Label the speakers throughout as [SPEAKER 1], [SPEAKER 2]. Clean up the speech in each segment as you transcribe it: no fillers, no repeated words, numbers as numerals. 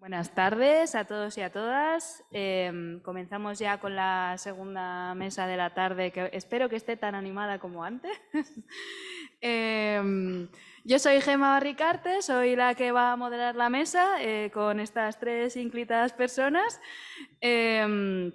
[SPEAKER 1] Buenas tardes a todos y a todas. Comenzamos ya con la segunda mesa de la tarde, que espero que esté tan animada como antes. Yo soy Gemma Barricarte, soy la que va a moderar la mesa con estas tres ínclitas personas. La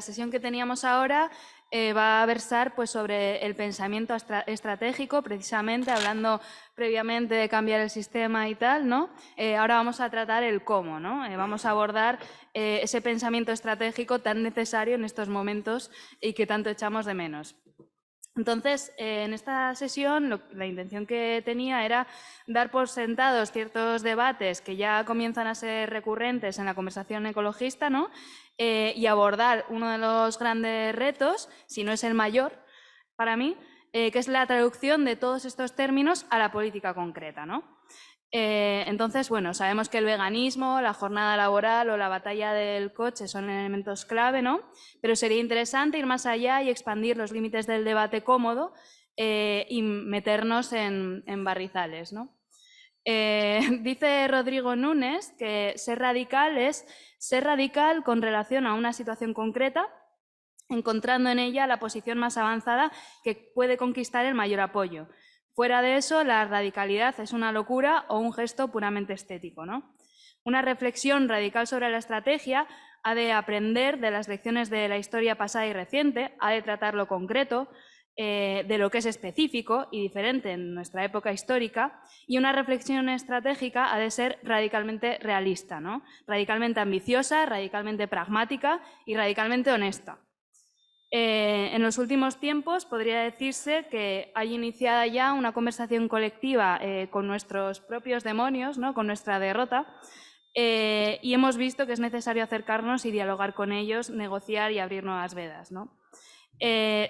[SPEAKER 1] sesión que teníamos ahora va a versar pues, sobre el pensamiento estratégico, precisamente hablando previamente de cambiar el sistema y tal, ¿no? Ahora vamos a tratar el cómo, ¿no? Vamos a abordar ese pensamiento estratégico tan necesario en estos momentos y que tanto echamos de menos. Entonces, en esta sesión la intención que tenía era dar por sentados ciertos debates que ya comienzan a ser recurrentes en la conversación ecologista, ¿no? Y abordar uno de los grandes retos, si no es el mayor para mí, que es la traducción de todos estos términos a la política concreta, ¿no? Entonces, bueno, sabemos que el veganismo, la jornada laboral o la batalla del coche son elementos clave, ¿no? Pero sería interesante ir más allá y expandir los límites del debate cómodo y meternos en barrizales, ¿no? Dice Rodrigo Núñez que ser radical es ser radical con relación a una situación concreta, encontrando en ella la posición más avanzada que puede conquistar el mayor apoyo. Fuera de eso, la radicalidad es una locura o un gesto puramente estético, ¿no? Una reflexión radical sobre la estrategia ha de aprender de las lecciones de la historia pasada y reciente, ha de tratar lo concreto, de lo que es específico y diferente en nuestra época histórica, y una reflexión estratégica ha de ser radicalmente realista, ¿no? Radicalmente ambiciosa, radicalmente pragmática y radicalmente honesta. En los últimos tiempos podría decirse que hay iniciada ya una conversación colectiva con nuestros propios demonios, ¿no? Con nuestra derrota, y hemos visto que es necesario acercarnos y dialogar con ellos, negociar y abrir nuevas vedas, ¿no?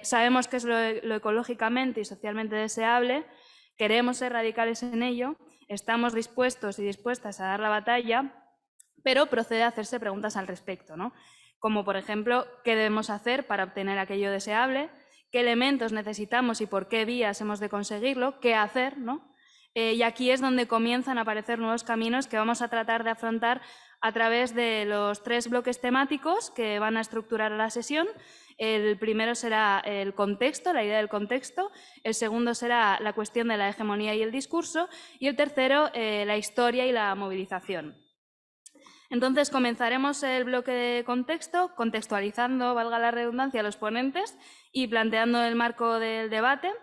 [SPEAKER 1] Sabemos que es lo ecológicamente y socialmente deseable, queremos ser radicales en ello, estamos dispuestos y dispuestas a dar la batalla, pero procede a hacerse preguntas al respecto, ¿no? Como por ejemplo, ¿qué debemos hacer para obtener aquello deseable? ¿Qué elementos necesitamos y por qué vías hemos de conseguirlo? ¿Qué hacer? ¿No? Y aquí es donde comienzan a aparecer nuevos caminos que vamos a tratar de afrontar a través de los tres bloques temáticos que van a estructurar la sesión. El primero será el contexto, la idea del contexto, el segundo será la cuestión de la hegemonía y el discurso, y el tercero, la historia y la movilización. Entonces comenzaremos el bloque de contexto, contextualizando, valga la redundancia, a los ponentes y planteando el marco del debate.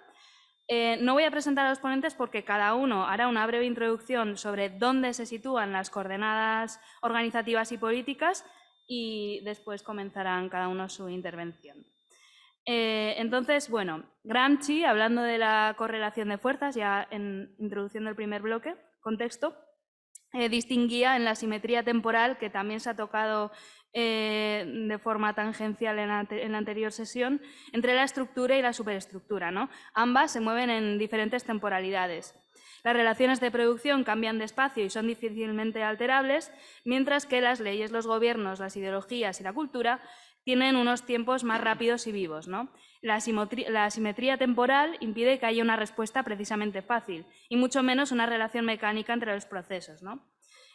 [SPEAKER 1] No voy a presentar a los ponentes porque cada uno hará una breve introducción sobre dónde se sitúan las coordenadas organizativas y políticas y después comenzarán cada uno su intervención. Entonces, bueno, Gramsci, hablando de la correlación de fuerzas, ya introduciendo el primer bloque, contexto, distinguía en la simetría temporal, que también se ha tocado de forma tangencial en la anterior sesión, entre la estructura y la superestructura, ¿no? Ambas se mueven en diferentes temporalidades. Las relaciones de producción cambian de espacio y son difícilmente alterables, mientras que las leyes, los gobiernos, las ideologías y la cultura tienen unos tiempos más rápidos y vivos, ¿no? La asimetría temporal impide que haya una respuesta precisamente fácil y mucho menos una relación mecánica entre los procesos, ¿no?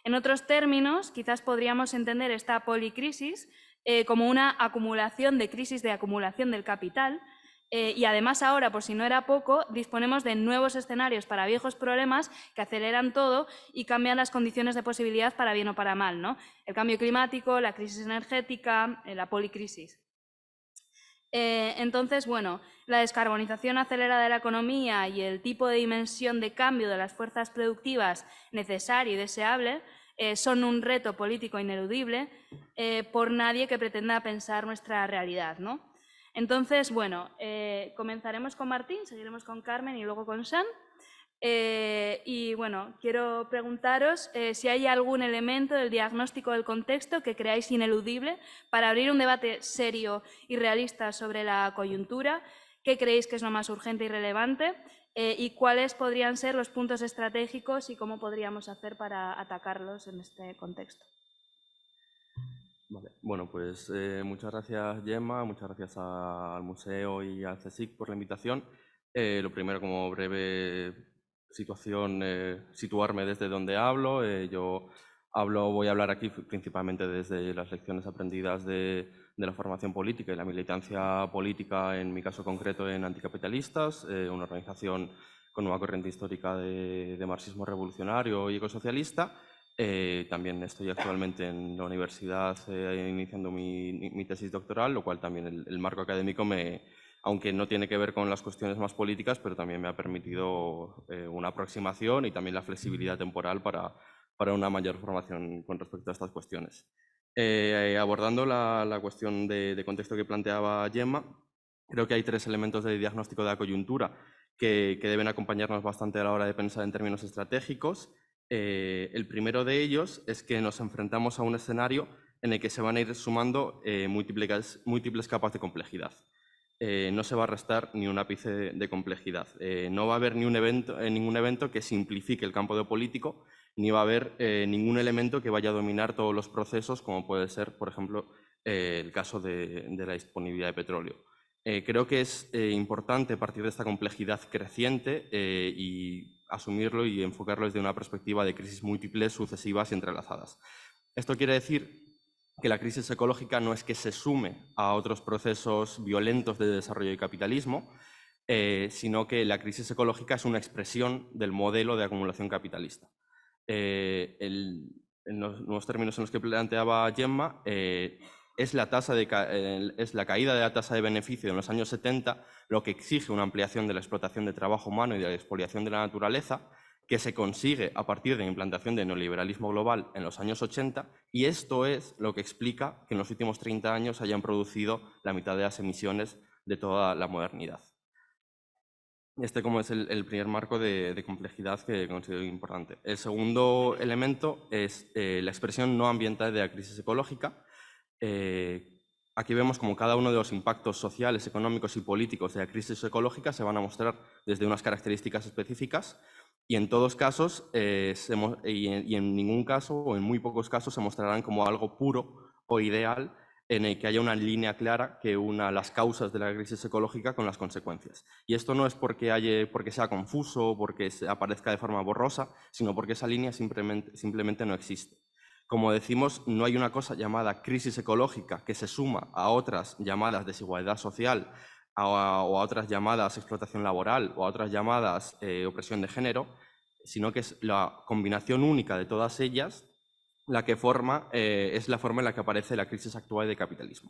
[SPEAKER 1] En otros términos, quizás podríamos entender esta policrisis como una acumulación de crisis de acumulación del capital y además ahora, por si no era poco, disponemos de nuevos escenarios para viejos problemas que aceleran todo y cambian las condiciones de posibilidad para bien o para mal, ¿no? El cambio climático, la crisis energética, la policrisis. Entonces, bueno, la descarbonización acelerada de la economía y el tipo de dimensión de cambio de las fuerzas productivas necesario y deseable son un reto político ineludible por nadie que pretenda pensar nuestra realidad, ¿no? Entonces, bueno, comenzaremos con Martín, seguiremos con Carmen y luego con San. Y bueno, quiero preguntaros si hay algún elemento del diagnóstico del contexto que creáis ineludible para abrir un debate serio y realista sobre la coyuntura, qué creéis que es lo más urgente y relevante y cuáles podrían ser los puntos estratégicos y cómo podríamos hacer para atacarlos en este contexto.
[SPEAKER 2] Vale. Bueno, pues muchas gracias, Gemma, muchas gracias al museo y al CSIC por la invitación. Lo primero, como breve situación, situarme desde donde hablo. Yo Voy a hablar aquí principalmente desde las lecciones aprendidas de la formación política y la militancia política, en mi caso concreto en Anticapitalistas, una organización con una corriente histórica de marxismo revolucionario y ecosocialista. También estoy actualmente en la universidad iniciando mi tesis doctoral, lo cual también el marco académico aunque no tiene que ver con las cuestiones más políticas, pero también me ha permitido una aproximación y también la flexibilidad temporal para una mayor formación con respecto a estas cuestiones. Abordando la cuestión de contexto que planteaba Gemma, creo que hay tres elementos de diagnóstico de la coyuntura que deben acompañarnos bastante a la hora de pensar en términos estratégicos. El primero de ellos es que nos enfrentamos a un escenario en el que se van a ir sumando múltiples capas de complejidad. No se va a restar ni un ápice de complejidad. No va a haber ningún evento que simplifique el campo de político, ni va a haber ningún elemento que vaya a dominar todos los procesos, como puede ser, por ejemplo, el caso de la disponibilidad de petróleo. Creo que es importante partir de esta complejidad creciente y asumirlo y enfocarlo desde una perspectiva de crisis múltiples, sucesivas y entrelazadas. Esto quiere decir que la crisis ecológica no es que se sume a otros procesos violentos de desarrollo y capitalismo, sino que la crisis ecológica es una expresión del modelo de acumulación capitalista. En los nuevos términos en los que planteaba Gemma, es la caída de la tasa de beneficio en los años 70 lo que exige una ampliación de la explotación de trabajo humano y de la expoliación de la naturaleza, que se consigue a partir de la implantación del neoliberalismo global en los años 80, y esto es lo que explica que en los últimos 30 años hayan producido la mitad de las emisiones de toda la modernidad. Este como es el primer marco de complejidad que considero importante. El segundo elemento es la expresión no ambiental de la crisis ecológica. Aquí vemos como cada uno de los impactos sociales, económicos y políticos de la crisis ecológica se van a mostrar desde unas características específicas, y en todos casos, y en ningún caso o en muy pocos casos, se mostrarán como algo puro o ideal en el que haya una línea clara que una las causas de la crisis ecológica con las consecuencias. Y esto no es porque sea confuso o porque aparezca de forma borrosa, sino porque esa línea simplemente no existe. Como decimos, no hay una cosa llamada crisis ecológica que se suma a otras llamadas desigualdad social o a otras llamadas explotación laboral o a otras llamadas opresión de género, sino que es la combinación única de todas ellas la que es la forma en la que aparece la crisis actual del capitalismo.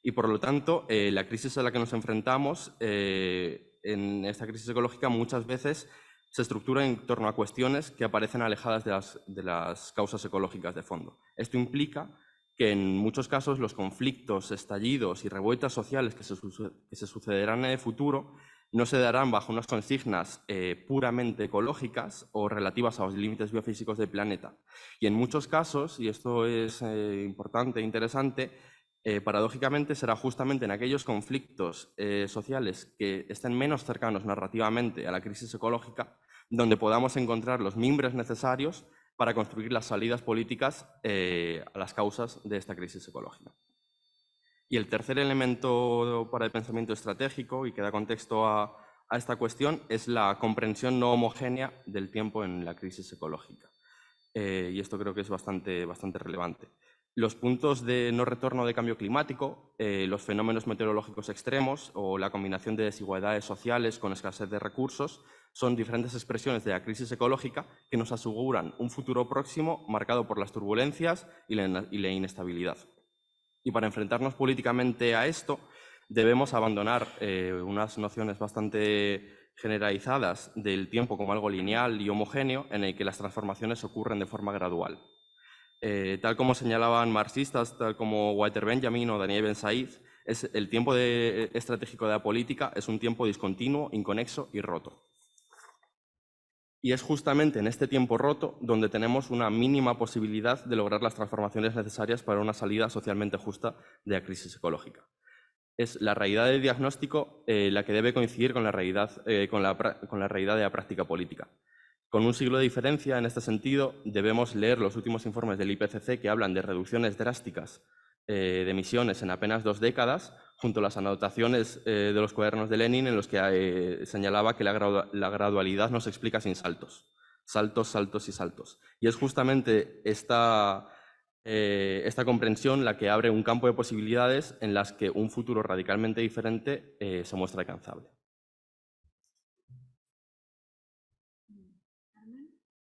[SPEAKER 2] Y por lo tanto, la crisis a la que nos enfrentamos en esta crisis ecológica muchas veces se estructura en torno a cuestiones que aparecen alejadas de las causas ecológicas de fondo. Esto implica que en muchos casos los conflictos, estallidos y revueltas sociales que se sucederán en el futuro no se darán bajo unas consignas puramente ecológicas o relativas a los límites biofísicos del planeta. Y en muchos casos, y esto es importante e interesante, paradójicamente será justamente en aquellos conflictos sociales que estén menos cercanos narrativamente a la crisis ecológica donde podamos encontrar los mimbres necesarios para construir las salidas políticas a las causas de esta crisis ecológica. Y el tercer elemento para el pensamiento estratégico y que da contexto a esta cuestión es la comprensión no homogénea del tiempo en la crisis ecológica. Y esto creo que es bastante relevante. Los puntos de no retorno de cambio climático, los fenómenos meteorológicos extremos o la combinación de desigualdades sociales con escasez de recursos son diferentes expresiones de la crisis ecológica que nos aseguran un futuro próximo marcado por las turbulencias y la inestabilidad. Y para enfrentarnos políticamente a esto, debemos abandonar unas nociones bastante generalizadas del tiempo como algo lineal y homogéneo en el que las transformaciones ocurren de forma gradual. Tal como señalaban marxistas, tal como Walter Benjamin o Daniel Ben Said, el tiempo estratégico de la política es un tiempo discontinuo, inconexo y roto. Y es justamente en este tiempo roto donde tenemos una mínima posibilidad de lograr las transformaciones necesarias para una salida socialmente justa de la crisis ecológica. Es la realidad del diagnóstico la que debe coincidir con la realidad de la práctica política. Con un siglo de diferencia, en este sentido, debemos leer los últimos informes del IPCC que hablan de reducciones drásticas de emisiones en apenas 2 décadas, junto a las anotaciones de los cuadernos de Lenin en los que señalaba que la gradualidad no se explica sin saltos. saltos, saltos y saltos. Y es justamente esta comprensión la que abre un campo de posibilidades en las que un futuro radicalmente diferente se muestra alcanzable.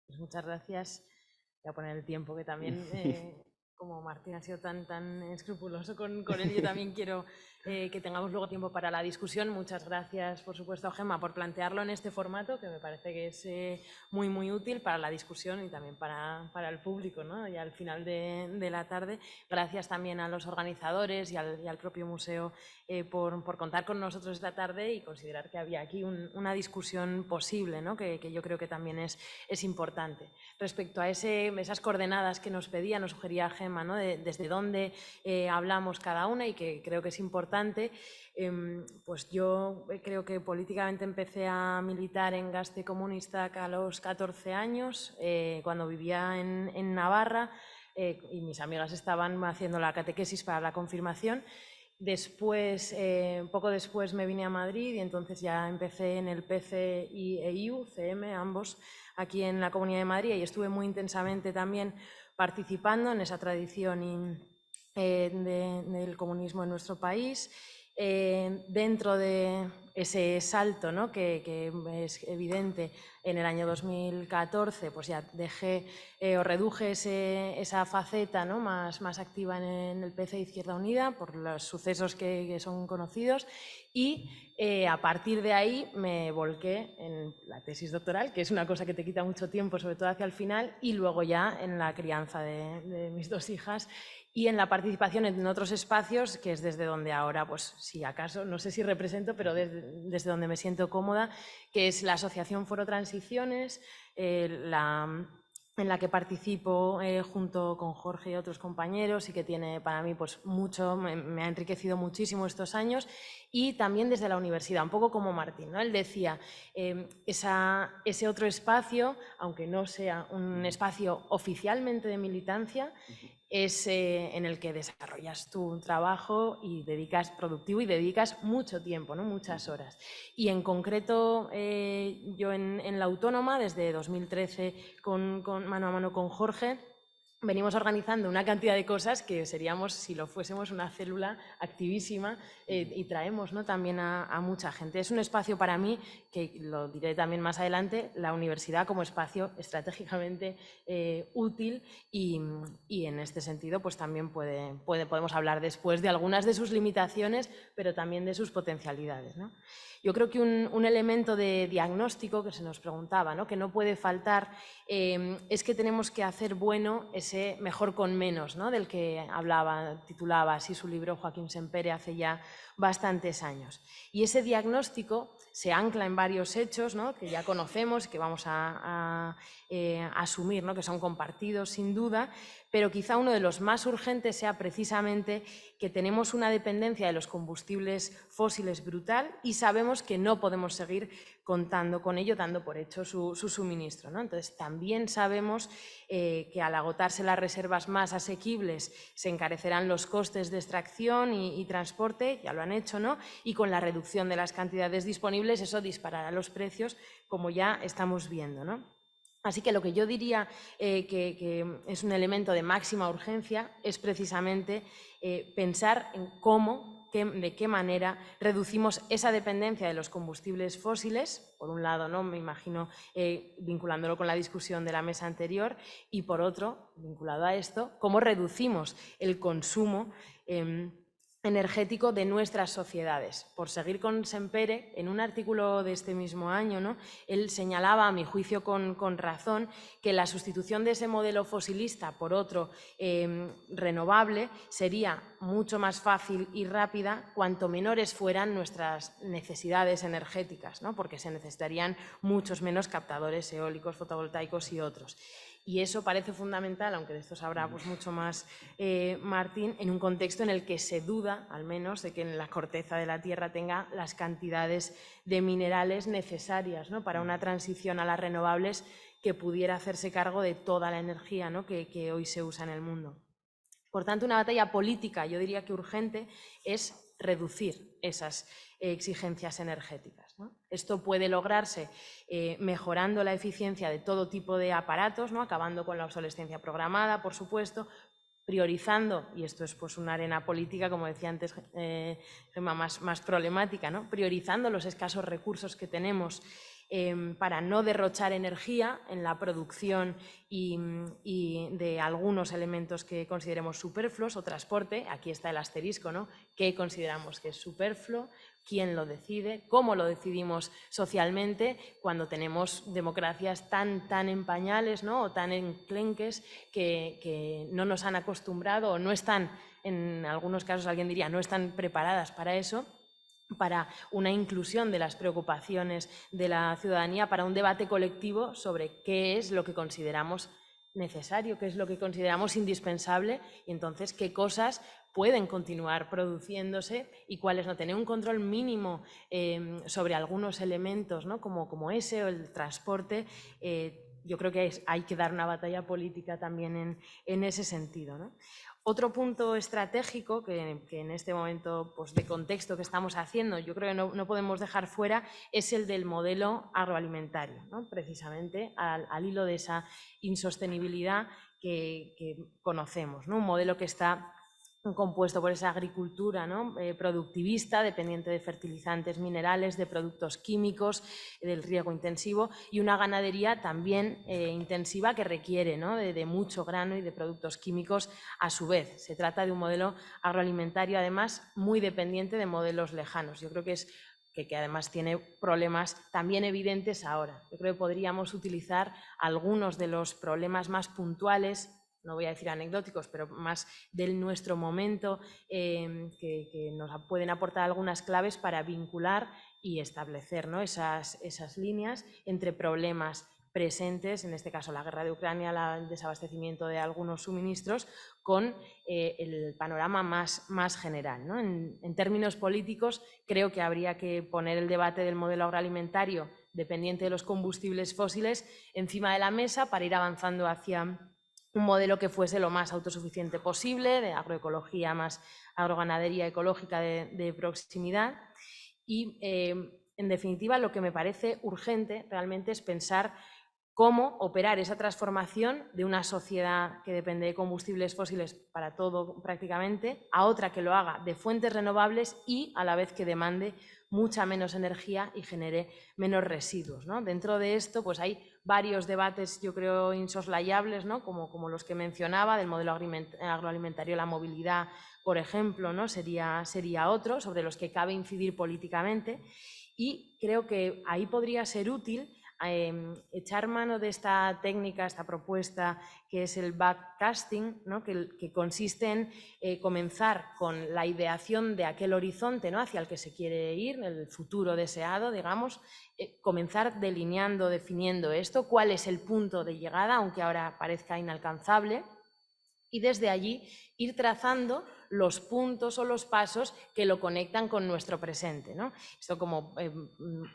[SPEAKER 3] Pues muchas gracias. Voy a poner el tiempo, que también, como Martín ha sido tan escrupuloso con él, yo también quiero que tengamos luego tiempo para la discusión. Muchas gracias, por supuesto, a Gemma por plantearlo en este formato, que me parece que es muy, muy útil para la discusión y también para el público, ¿no? Y al final de la tarde. Gracias también a los organizadores y al propio museo por contar con nosotros esta tarde y considerar que había aquí una discusión posible, ¿no? que yo creo que también es importante. Respecto a esas coordenadas que nos pedía, nos sugería Gemma, ¿no? Desde dónde hablamos cada una, y que creo que es importante. Pues yo creo que políticamente empecé a militar en Gazte Komunistak a los 14 años, cuando vivía en Navarra, y mis amigas estaban haciendo la catequesis para la confirmación. Después, poco después me vine a Madrid y entonces ya empecé en el PC y EU, CM, ambos, aquí en la Comunidad de Madrid, y estuve muy intensamente también participando en esa tradición del comunismo en nuestro país. Dentro de ese salto, ¿no? que es evidente, en el año 2014 pues ya dejé o reduje esa faceta, ¿no? más activa en el PC Izquierda Unida por los sucesos que son conocidos, y a partir de ahí me volqué en la tesis doctoral, que es una cosa que te quita mucho tiempo, sobre todo hacia el final, y luego ya en la crianza de mis dos hijas y en la participación en otros espacios, que es desde donde ahora, pues si acaso, no sé si represento, pero desde donde me siento cómoda, que es la Asociación Foro Transiciones, en la que participo junto con Jorge y otros compañeros, y que tiene para mí pues mucho, me ha enriquecido muchísimo estos años, y también desde la universidad, un poco como Martín, ¿no? Él decía, ese otro espacio, aunque no sea un espacio oficialmente de militancia, es en el que desarrollas tu trabajo y dedicas productivo y dedicas mucho tiempo, ¿no? Muchas horas. Y en concreto, yo en la Autónoma, desde 2013, mano a mano con Jorge, venimos organizando una cantidad de cosas que seríamos, si lo fuésemos, una célula activísima, y traemos, ¿no? también a mucha gente. Es un espacio para mí, que lo diré también más adelante, la universidad como espacio estratégicamente útil, y en este sentido pues también podemos hablar después de algunas de sus limitaciones, pero también de sus potencialidades, ¿no? Yo creo que un elemento de diagnóstico que se nos preguntaba, ¿no? que no puede faltar, es que tenemos que hacer bueno ese mejor con menos, ¿no? del que titulaba así su libro Joaquín Sempere hace ya bastantes años. Y ese diagnóstico se ancla en varios hechos, ¿no? que ya conocemos, que vamos a asumir, ¿no? que son compartidos sin duda, pero quizá uno de los más urgentes sea precisamente que tenemos una dependencia de los combustibles fósiles brutal, y sabemos que no podemos seguir contando con ello, dando por hecho su suministro, ¿no? Entonces, también sabemos que al agotarse las reservas más asequibles se encarecerán los costes de extracción y transporte, ya lo han hecho, ¿no? Y con la reducción de las cantidades disponibles eso disparará los precios, como ya estamos viendo, ¿no? Así que lo que yo diría que es un elemento de máxima urgencia es precisamente pensar en de qué manera reducimos esa dependencia de los combustibles fósiles, por un lado, ¿no? me imagino vinculándolo con la discusión de la mesa anterior, y por otro, vinculado a esto, cómo reducimos el consumo energético de nuestras sociedades. Por seguir con Sempere, en un artículo de este mismo año, ¿no? él señalaba, a mi juicio con razón, que la sustitución de ese modelo fosilista por otro renovable sería mucho más fácil y rápida cuanto menores fueran nuestras necesidades energéticas, ¿no? porque se necesitarían muchos menos captadores eólicos, fotovoltaicos y otros. Y eso parece fundamental, aunque de esto sabrá pues, mucho más Martín, en un contexto en el que se duda, al menos, de que en la corteza de la Tierra tenga las cantidades de minerales necesarias, ¿no? para una transición a las renovables que pudiera hacerse cargo de toda la energía, ¿no? que hoy se usa en el mundo. Por tanto, una batalla política, yo diría que urgente, es reducir esas exigencias energéticas, ¿no? Esto puede lograrse mejorando la eficiencia de todo tipo de aparatos, ¿no? Acabando con la obsolescencia programada, por supuesto, priorizando, y esto es pues una arena política, como decía antes Gemma, más problemática, ¿no? Priorizando los escasos recursos que tenemos para no derrochar energía en la producción y de algunos elementos que consideremos superfluos o transporte. Aquí está el asterisco, ¿no? ¿Qué consideramos que es superfluo? ¿Quién lo decide? ¿Cómo lo decidimos socialmente cuando tenemos democracias tan en pañales, ¿no? O tan enclenques que no nos han acostumbrado o no están, en algunos casos alguien diría, no están preparadas para eso, para una inclusión de las preocupaciones de la ciudadanía, para un debate colectivo sobre qué es lo que consideramos necesario, qué es lo que consideramos indispensable y entonces qué cosas pueden continuar produciéndose y cuáles no. Tener un control mínimo sobre algunos elementos, ¿no? como ese o el transporte, yo creo que hay que dar una batalla política también en ese sentido, ¿no? Otro punto estratégico que en este momento pues, de contexto que estamos haciendo, yo creo que no podemos dejar fuera, es el del modelo agroalimentario, ¿no? Precisamente al hilo de esa insostenibilidad que conocemos, ¿no? Un modelo que está compuesto por esa agricultura, ¿no? Productivista, dependiente de fertilizantes minerales, de productos químicos, del riego intensivo, y una ganadería también intensiva que requiere, ¿no? de mucho grano y de productos químicos a su vez. Se trata de un modelo agroalimentario, además, muy dependiente de modelos lejanos. Yo creo que que además tiene problemas también evidentes ahora. Yo creo que podríamos utilizar algunos de los problemas más puntuales, no voy a decir anecdóticos, pero más del nuestro momento, que nos pueden aportar algunas claves para vincular y establecer, ¿no? esas líneas entre problemas presentes, en este caso la guerra de Ucrania, el desabastecimiento de algunos suministros, con el panorama más general, ¿no? En términos políticos, creo que habría que poner el debate del modelo agroalimentario dependiente de los combustibles fósiles encima de la mesa para ir avanzando hacia un modelo que fuese lo más autosuficiente posible, de agroecología más agroganadería ecológica de proximidad. Y, en definitiva, lo que me parece urgente realmente es pensar cómo operar esa transformación de una sociedad que depende de combustibles fósiles para todo prácticamente, a otra que lo haga de fuentes renovables y a la vez que demande mucha menos energía y genere menos residuos, ¿no? Dentro de esto pues hay varios debates, yo creo, insoslayables, ¿no? como los que mencionaba, del modelo agroalimentario, la movilidad, por ejemplo, ¿no? sería otro, sobre los que cabe incidir políticamente, y creo que ahí podría ser útil echar mano de esta técnica, esta propuesta que es el backcasting, ¿no? que consiste en comenzar con la ideación de aquel horizonte, ¿no? hacia el que se quiere ir, el futuro deseado, digamos, comenzar delineando, definiendo esto, cuál es el punto de llegada, aunque ahora parezca inalcanzable, y desde allí ir trazando los puntos o los pasos que lo conectan con nuestro presente, ¿no? Esto como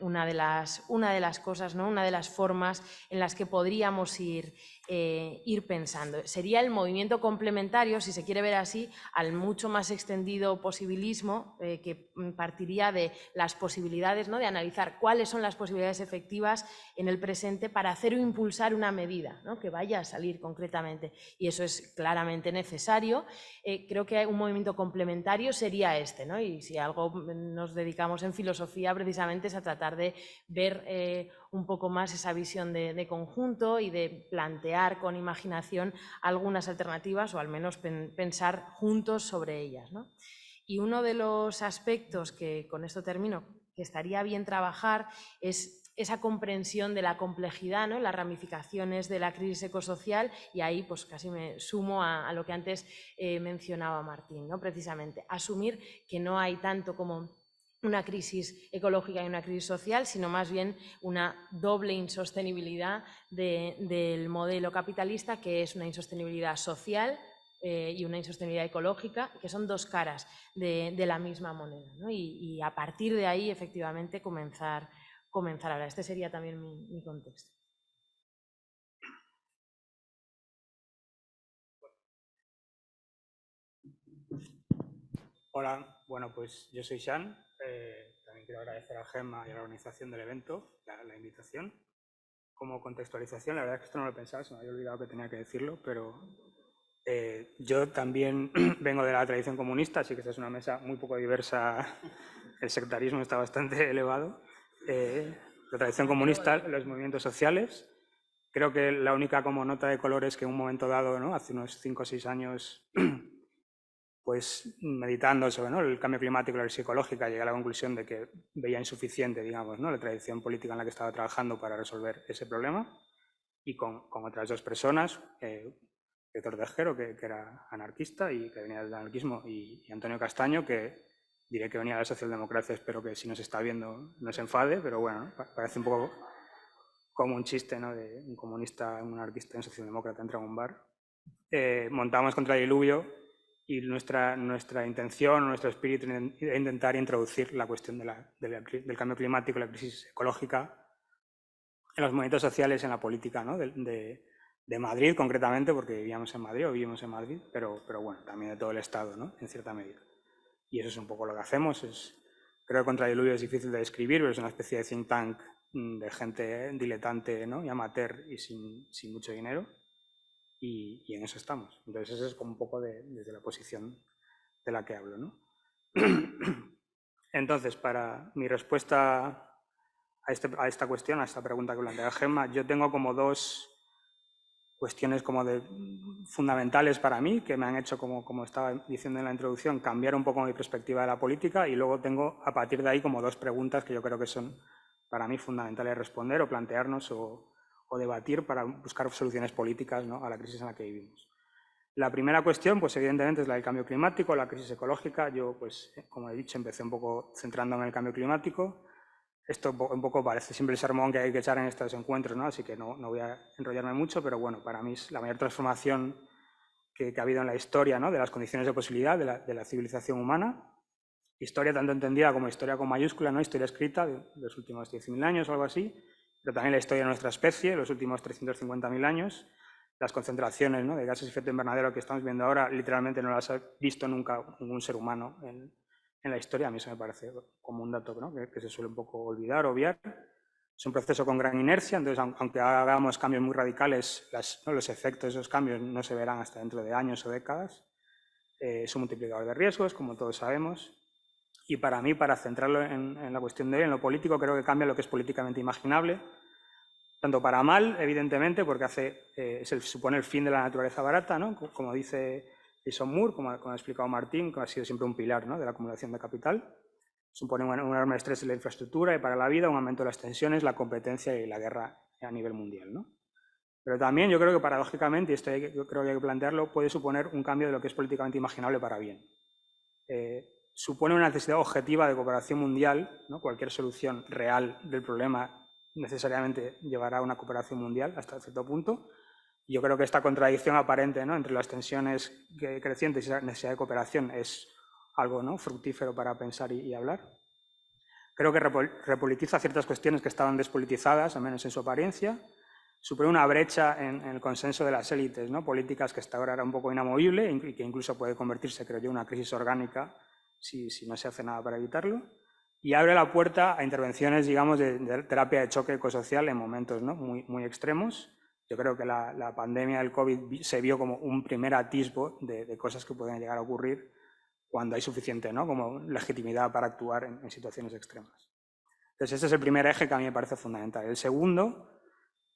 [SPEAKER 3] una de las cosas, ¿no? Una de las formas en las que podríamos ir pensando. Sería el movimiento complementario, si se quiere ver así, al mucho más extendido posibilismo que partiría de las posibilidades, ¿no? de analizar cuáles son las posibilidades efectivas en el presente para hacer o impulsar una medida, ¿no? que vaya a salir concretamente. Y eso es claramente necesario. Creo que un movimiento complementario sería este, ¿no? Y si algo nos dedicamos en filosofía precisamente es a tratar de ver un poco más esa visión de conjunto y de plantear con imaginación algunas alternativas o al menos pensar juntos sobre ellas, ¿no? Y uno de los aspectos que, con esto termino, que estaría bien trabajar es esa comprensión de la complejidad, ¿no? Las ramificaciones de la crisis ecosocial, y ahí pues casi me sumo a lo que antes mencionaba Martín, ¿no? Precisamente asumir que no hay tanto como una crisis ecológica y una crisis social, sino más bien una doble insostenibilidad del modelo capitalista, que es una insostenibilidad social y una insostenibilidad ecológica, que son dos caras de la misma moneda, ¿no? Y a partir de ahí, efectivamente, comenzar a hablar. Este sería también mi contexto.
[SPEAKER 4] Hola, bueno, pues yo soy Xan, También quiero agradecer a Gemma y a la organización del evento la invitación. Como contextualización, la verdad es que esto no lo he pensado, se me había olvidado que tenía que decirlo, pero yo también vengo de la tradición comunista, así que esta es una mesa muy poco diversa, el sectarismo está bastante elevado. La tradición comunista, los movimientos sociales. Creo que la única como nota de color es que en un momento dado, ¿no? Hace unos 5 o 6 años, pues meditando sobre, ¿no?, el cambio climático y la crisis ecológica, llegué a la conclusión de que veía insuficiente, digamos, ¿no?, la tradición política en la que estaba trabajando para resolver ese problema, y con otras 2 personas, Héctor Tejero, que era anarquista y que venía del anarquismo, y Antonio Castaño, que diré que venía de la socialdemocracia, espero que si nos está viendo no se enfade, pero bueno, ¿no?, parece un poco como un chiste, ¿no?, de un comunista, un anarquista y un socialdemócrata entra a un bar. Montamos contra el diluvio y nuestra intención, nuestro espíritu es intentar introducir la cuestión del cambio climático y la crisis ecológica en los movimientos sociales, en la política, ¿no?, de Madrid concretamente, porque vivíamos en Madrid o vivimos en Madrid, pero bueno, también de todo el Estado, ¿no?, en cierta medida. Y eso es un poco lo que hacemos. Creo que Contra el Diluvio es difícil de describir, pero es una especie de think tank de gente diletante, ¿no?, y amateur y sin mucho dinero, y en eso estamos. Entonces eso es como un poco desde la posición de la que hablo, ¿no? Entonces, para mi respuesta a esta cuestión, a esta pregunta que plantea Gemma, yo tengo como 2 cuestiones como fundamentales para mí, que me han hecho, como estaba diciendo en la introducción, cambiar un poco mi perspectiva de la política, y luego tengo a partir de ahí como 2 preguntas que yo creo que son para mí fundamentales responder o plantearnos o debatir para buscar soluciones políticas, ¿no?, a la crisis en la que vivimos. La primera cuestión, pues evidentemente, es la del cambio climático, la crisis ecológica. Yo, pues, como he dicho, empecé un poco centrándome en el cambio climático. Esto un poco parece siempre el sermón que hay que echar en estos encuentros, ¿no?, así que no voy a enrollarme mucho, pero bueno, para mí es la mayor transformación que ha habido en la historia, ¿no?, de las condiciones de posibilidad de la civilización humana. Historia tanto entendida como historia con mayúscula, ¿no?, historia escrita de los últimos 10.000 años o algo así, pero también la historia de nuestra especie, los últimos 350.000 años. Las concentraciones, ¿no?, de gases de efecto invernadero que estamos viendo ahora, literalmente no las ha visto nunca ningún ser humano en la historia. A mí eso me parece como un dato, ¿no?, que se suele un poco olvidar, obviar. Es un proceso con gran inercia, entonces aunque hagamos cambios muy radicales, los efectos de esos cambios no se verán hasta dentro de años o décadas. Es un multiplicador de riesgos, como todos sabemos. Y para mí, para centrarlo en la cuestión de hoy, en lo político, creo que cambia lo que es políticamente imaginable, tanto para mal, evidentemente, porque supone el fin de la naturaleza barata, ¿no?, como dice Jason Moore, como ha explicado Martín, que ha sido siempre un pilar, ¿no?, de la acumulación de capital. Supone un enorme estrés en la infraestructura y para la vida, un aumento de las tensiones, la competencia y la guerra a nivel mundial, ¿no? Pero también yo creo que paradójicamente, y esto yo creo que hay que plantearlo, puede suponer un cambio de lo que es políticamente imaginable para bien. Supone una necesidad objetiva de cooperación mundial, ¿no? Cualquier solución real del problema necesariamente llevará a una cooperación mundial hasta cierto punto. Yo creo que esta contradicción aparente, ¿no?, entre las tensiones crecientes y la necesidad de cooperación es algo, ¿no?, fructífero para pensar y hablar. Creo que repolitiza ciertas cuestiones que estaban despolitizadas, al menos en su apariencia. Supone una brecha en el consenso de las élites, ¿no?, políticas, que hasta ahora era un poco inamovible y que incluso puede convertirse, creo yo, en una crisis orgánica si no se hace nada para evitarlo. Y abre la puerta a intervenciones, digamos, de terapia de choque ecosocial en momentos, ¿no?, muy extremos. Yo creo que la pandemia del COVID se vio como un primer atisbo de cosas que pueden llegar a ocurrir cuando hay suficiente, ¿no?, como legitimidad para actuar en situaciones extremas. Entonces, este es el primer eje que a mí me parece fundamental. El segundo,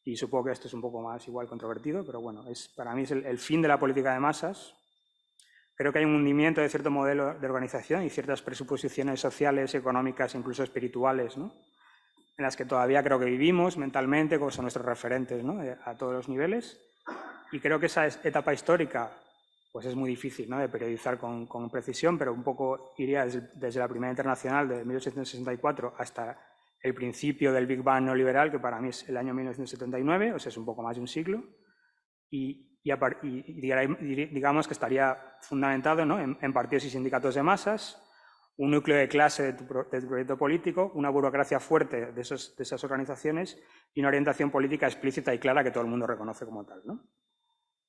[SPEAKER 4] y supongo que esto es un poco más igual controvertido, pero bueno, para mí es el fin de la política de masas. Creo que hay un hundimiento de cierto modelo de organización y ciertas presuposiciones sociales, económicas, incluso espirituales, ¿no?, en las que todavía creo que vivimos mentalmente, como son nuestros referentes, ¿no?, a todos los niveles. Y creo que esa etapa histórica, pues es muy difícil, ¿no?, de periodizar con precisión, pero un poco iría desde la Primera Internacional de 1864 hasta el principio del Big Bang neoliberal, que para mí es el año 1979, o sea, es un poco más de un siglo. Y digamos que estaría fundamentado, ¿no?, en partidos y sindicatos de masas, un núcleo de clase de tu proyecto político, una burocracia fuerte de esas organizaciones y una orientación política explícita y clara que todo el mundo reconoce como tal, ¿no?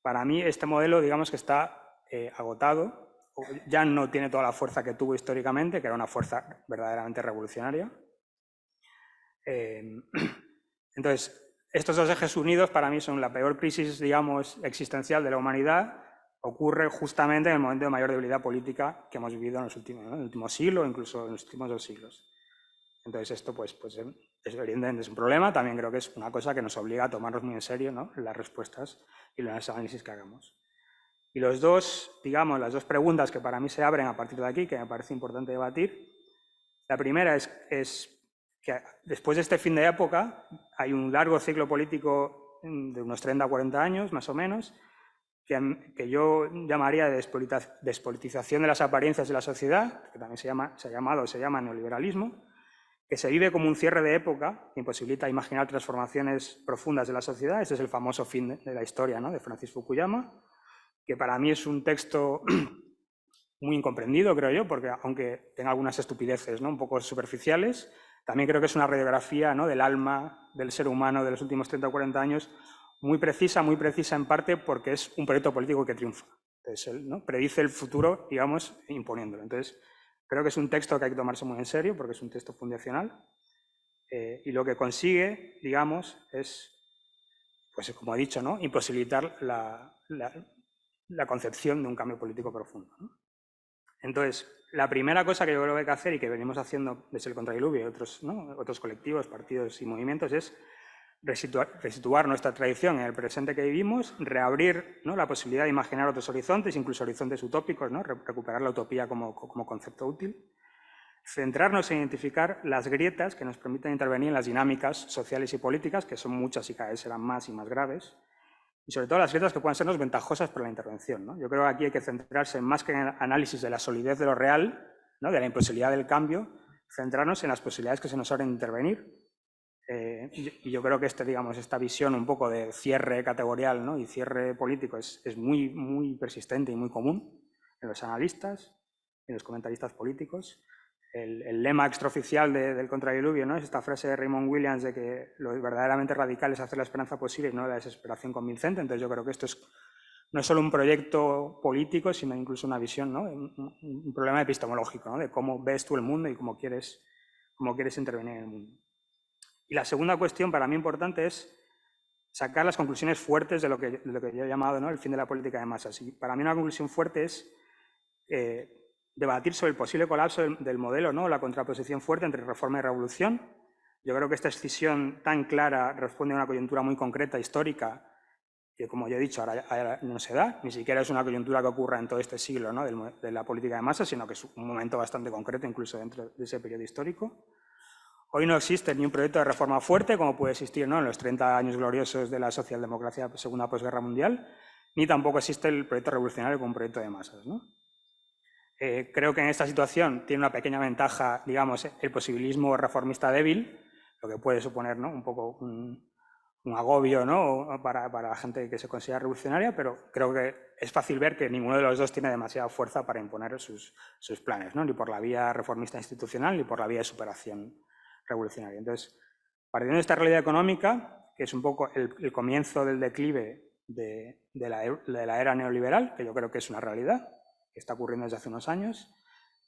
[SPEAKER 4] Para mí este modelo, digamos que está agotado, ya no tiene toda la fuerza que tuvo históricamente, que era una fuerza verdaderamente revolucionaria. Entonces, estos dos ejes unidos para mí son la peor crisis, digamos, existencial de la humanidad. Ocurre justamente en el momento de mayor debilidad política que hemos vivido en el último siglo, incluso en los últimos 2 siglos. Entonces esto pues evidentemente es un problema, también creo que es una cosa que nos obliga a tomarnos muy en serio, ¿no?, las respuestas y los análisis que hagamos. Y las dos preguntas que para mí se abren a partir de aquí, que me parece importante debatir, la primera es que después de este fin de época hay un largo ciclo político de unos 30 o 40 años, más o menos, que yo llamaría de despolitización de las apariencias de la sociedad, que también se llama neoliberalismo, que se vive como un cierre de época que imposibilita imaginar transformaciones profundas de la sociedad. Este es el famoso fin de la historia, ¿no?, de Francis Fukuyama, que para mí es un texto muy incomprendido, creo yo, porque aunque tenga algunas estupideces, ¿no?, un poco superficiales, también creo que es una radiografía, ¿no?, del alma del ser humano de los últimos 30 o 40 años, muy precisa en parte porque es un proyecto político que triunfa. Entonces, él, ¿no?, predice el futuro, digamos, imponiéndolo. Entonces, creo que es un texto que hay que tomarse muy en serio porque es un texto fundacional y lo que consigue, digamos, es, pues como he dicho, ¿no?, imposibilitar la concepción de un cambio político profundo, ¿no? Entonces, la primera cosa que yo creo que hay que hacer y que venimos haciendo desde el Contradiluvio y otros colectivos, partidos y movimientos es resituar nuestra tradición en el presente que vivimos, reabrir, ¿no?, la posibilidad de imaginar otros horizontes, incluso horizontes utópicos, ¿no?, recuperar la utopía como concepto útil, centrarnos en identificar las grietas que nos permiten intervenir en las dinámicas sociales y políticas, que son muchas y cada vez serán más y más graves, y sobre todo las grietas que puedan sernos ventajosas para la intervención, ¿no? Yo creo que aquí hay que centrarse más que en el análisis de la solidez de lo real, ¿no?, de la imposibilidad del cambio, centrarnos en las posibilidades que se nos abren de intervenir. Y yo creo que esta visión un poco de cierre categorial, ¿no?, y cierre político es muy, muy persistente y muy común en los analistas, en los comentaristas políticos. El lema extraoficial del Contradiluvio, ¿no?, es esta frase de Raymond Williams de que lo verdaderamente radical es hacer la esperanza posible y no la desesperación convincente. Entonces yo creo que esto no es solo un proyecto político, sino incluso una visión, ¿no?, un problema epistemológico, ¿no?, de cómo ves tú el mundo y cómo quieres intervenir en el mundo. Y la segunda cuestión para mí importante es sacar las conclusiones fuertes de lo que yo he llamado, ¿no?, el fin de la política de masas. Y para mí una conclusión fuerte es debatir sobre el posible colapso del modelo, ¿no?, la contraposición fuerte entre reforma y revolución. Yo creo que esta escisión tan clara responde a una coyuntura muy concreta, histórica, que, como yo he dicho, ahora no se da, ni siquiera es una coyuntura que ocurra en todo este siglo, ¿no?, de la política de masas, sino que es un momento bastante concreto, incluso dentro de ese periodo histórico. Hoy no existe ni un proyecto de reforma fuerte, como puede existir, ¿no?, en los 30 años gloriosos de la socialdemocracia segunda posguerra mundial, ni tampoco existe el proyecto revolucionario como un proyecto de masas, ¿no? Creo que en esta situación tiene una pequeña ventaja, digamos, el posibilismo reformista débil, lo que puede suponer, ¿no?, un poco un agobio, ¿no?, para la gente que se considera revolucionaria, pero creo que es fácil ver que ninguno de los dos tiene demasiada fuerza para imponer sus planes, ¿no?, ni por la vía reformista institucional ni por la vía de superación revolucionaria. Entonces, partiendo de esta realidad económica, que es un poco el comienzo del declive de la era neoliberal, que yo creo que es una realidad, que está ocurriendo desde hace unos años,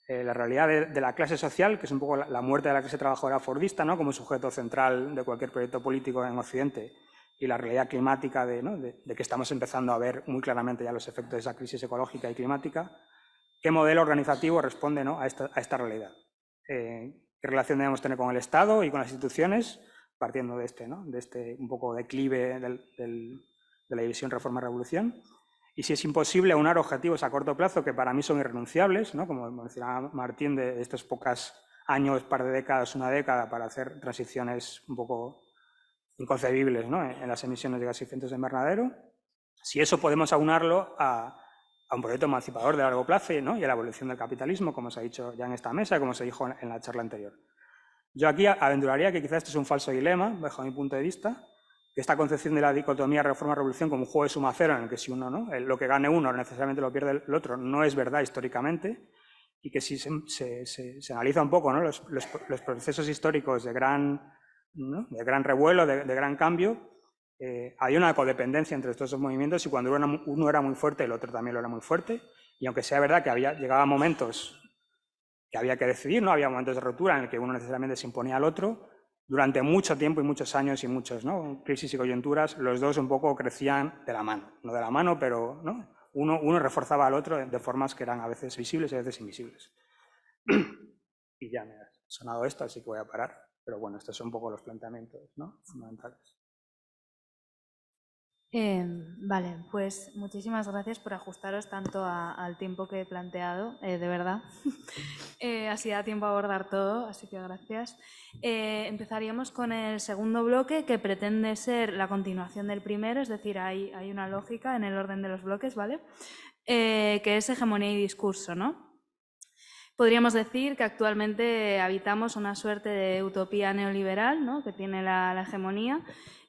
[SPEAKER 4] la realidad de la clase social, que es un poco la muerte de la clase trabajadora fordista, ¿no?, como sujeto central de cualquier proyecto político en Occidente, y la realidad climática de que estamos empezando a ver muy claramente ya los efectos de esa crisis ecológica y climática. ¿Qué modelo organizativo responde, ¿no?, a esta realidad? ¿Qué relación debemos tener con el Estado y con las instituciones? Partiendo de este un poco declive de la división reforma-revolución. Y si es imposible aunar objetivos a corto plazo, que para mí son irrenunciables, ¿no?, como mencionaba Martín, de estos pocos años, par de décadas, una década, para hacer transiciones un poco inconcebibles, ¿no?, en las emisiones de gases efectos de invernadero, si eso podemos aunarlo a un proyecto emancipador de largo plazo, ¿no?, y a la evolución del capitalismo, como se ha dicho ya en esta mesa, como se dijo en la charla anterior. Yo aquí aventuraría que quizás esto es un falso dilema, bajo mi punto de vista, que esta concepción de la dicotomía reforma-revolución como un juego de suma cero en el que si uno, ¿no?, lo que gane uno necesariamente lo pierde el otro, no es verdad históricamente, y que si se analiza un poco, ¿no?, los procesos históricos de gran revuelo, de gran cambio, hay una codependencia entre estos dos movimientos y cuando uno era muy fuerte, el otro también lo era muy fuerte, Y aunque sea verdad que llegaban momentos que había que decidir, ¿no? Había momentos de ruptura en el que uno necesariamente se imponía al otro, durante mucho tiempo y muchos años y muchos, ¿no? Crisis y coyunturas, los dos un poco crecían de la mano. No de la mano, pero ¿no? Uno reforzaba al otro de formas que eran a veces visibles y a veces invisibles. Y ya me ha sonado esto, así que voy a parar. Pero bueno, estos son un poco los planteamientos, ¿no? Fundamentales.
[SPEAKER 1] Vale, pues muchísimas gracias por ajustaros tanto al tiempo que he planteado, de verdad. Así da tiempo a abordar todo, así que gracias. Empezaríamos con el segundo bloque, que pretende ser la continuación del primero, es decir, hay una lógica en el orden de los bloques, ¿vale? Que es hegemonía y discurso, ¿no? Podríamos decir que actualmente habitamos una suerte de utopía neoliberal, ¿no? Que tiene la hegemonía.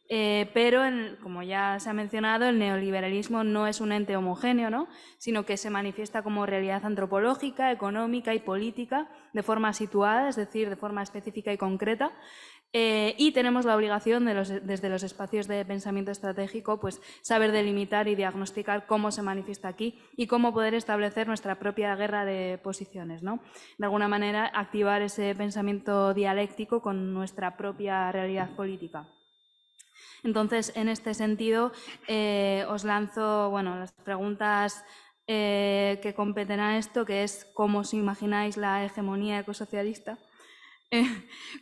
[SPEAKER 1] Pero, como ya se ha mencionado, el neoliberalismo no es un ente homogéneo, ¿no? Sino que se manifiesta como realidad antropológica, económica y política de forma situada, es decir, de forma específica y concreta. Y tenemos la obligación desde los espacios de pensamiento estratégico, pues saber delimitar y diagnosticar cómo se manifiesta aquí y cómo poder establecer nuestra propia guerra de posiciones, ¿no? De alguna manera, activar ese pensamiento dialéctico con nuestra propia realidad política. Entonces, en este sentido, os lanzo las preguntas que competen a esto, que es cómo os imagináis la hegemonía ecosocialista,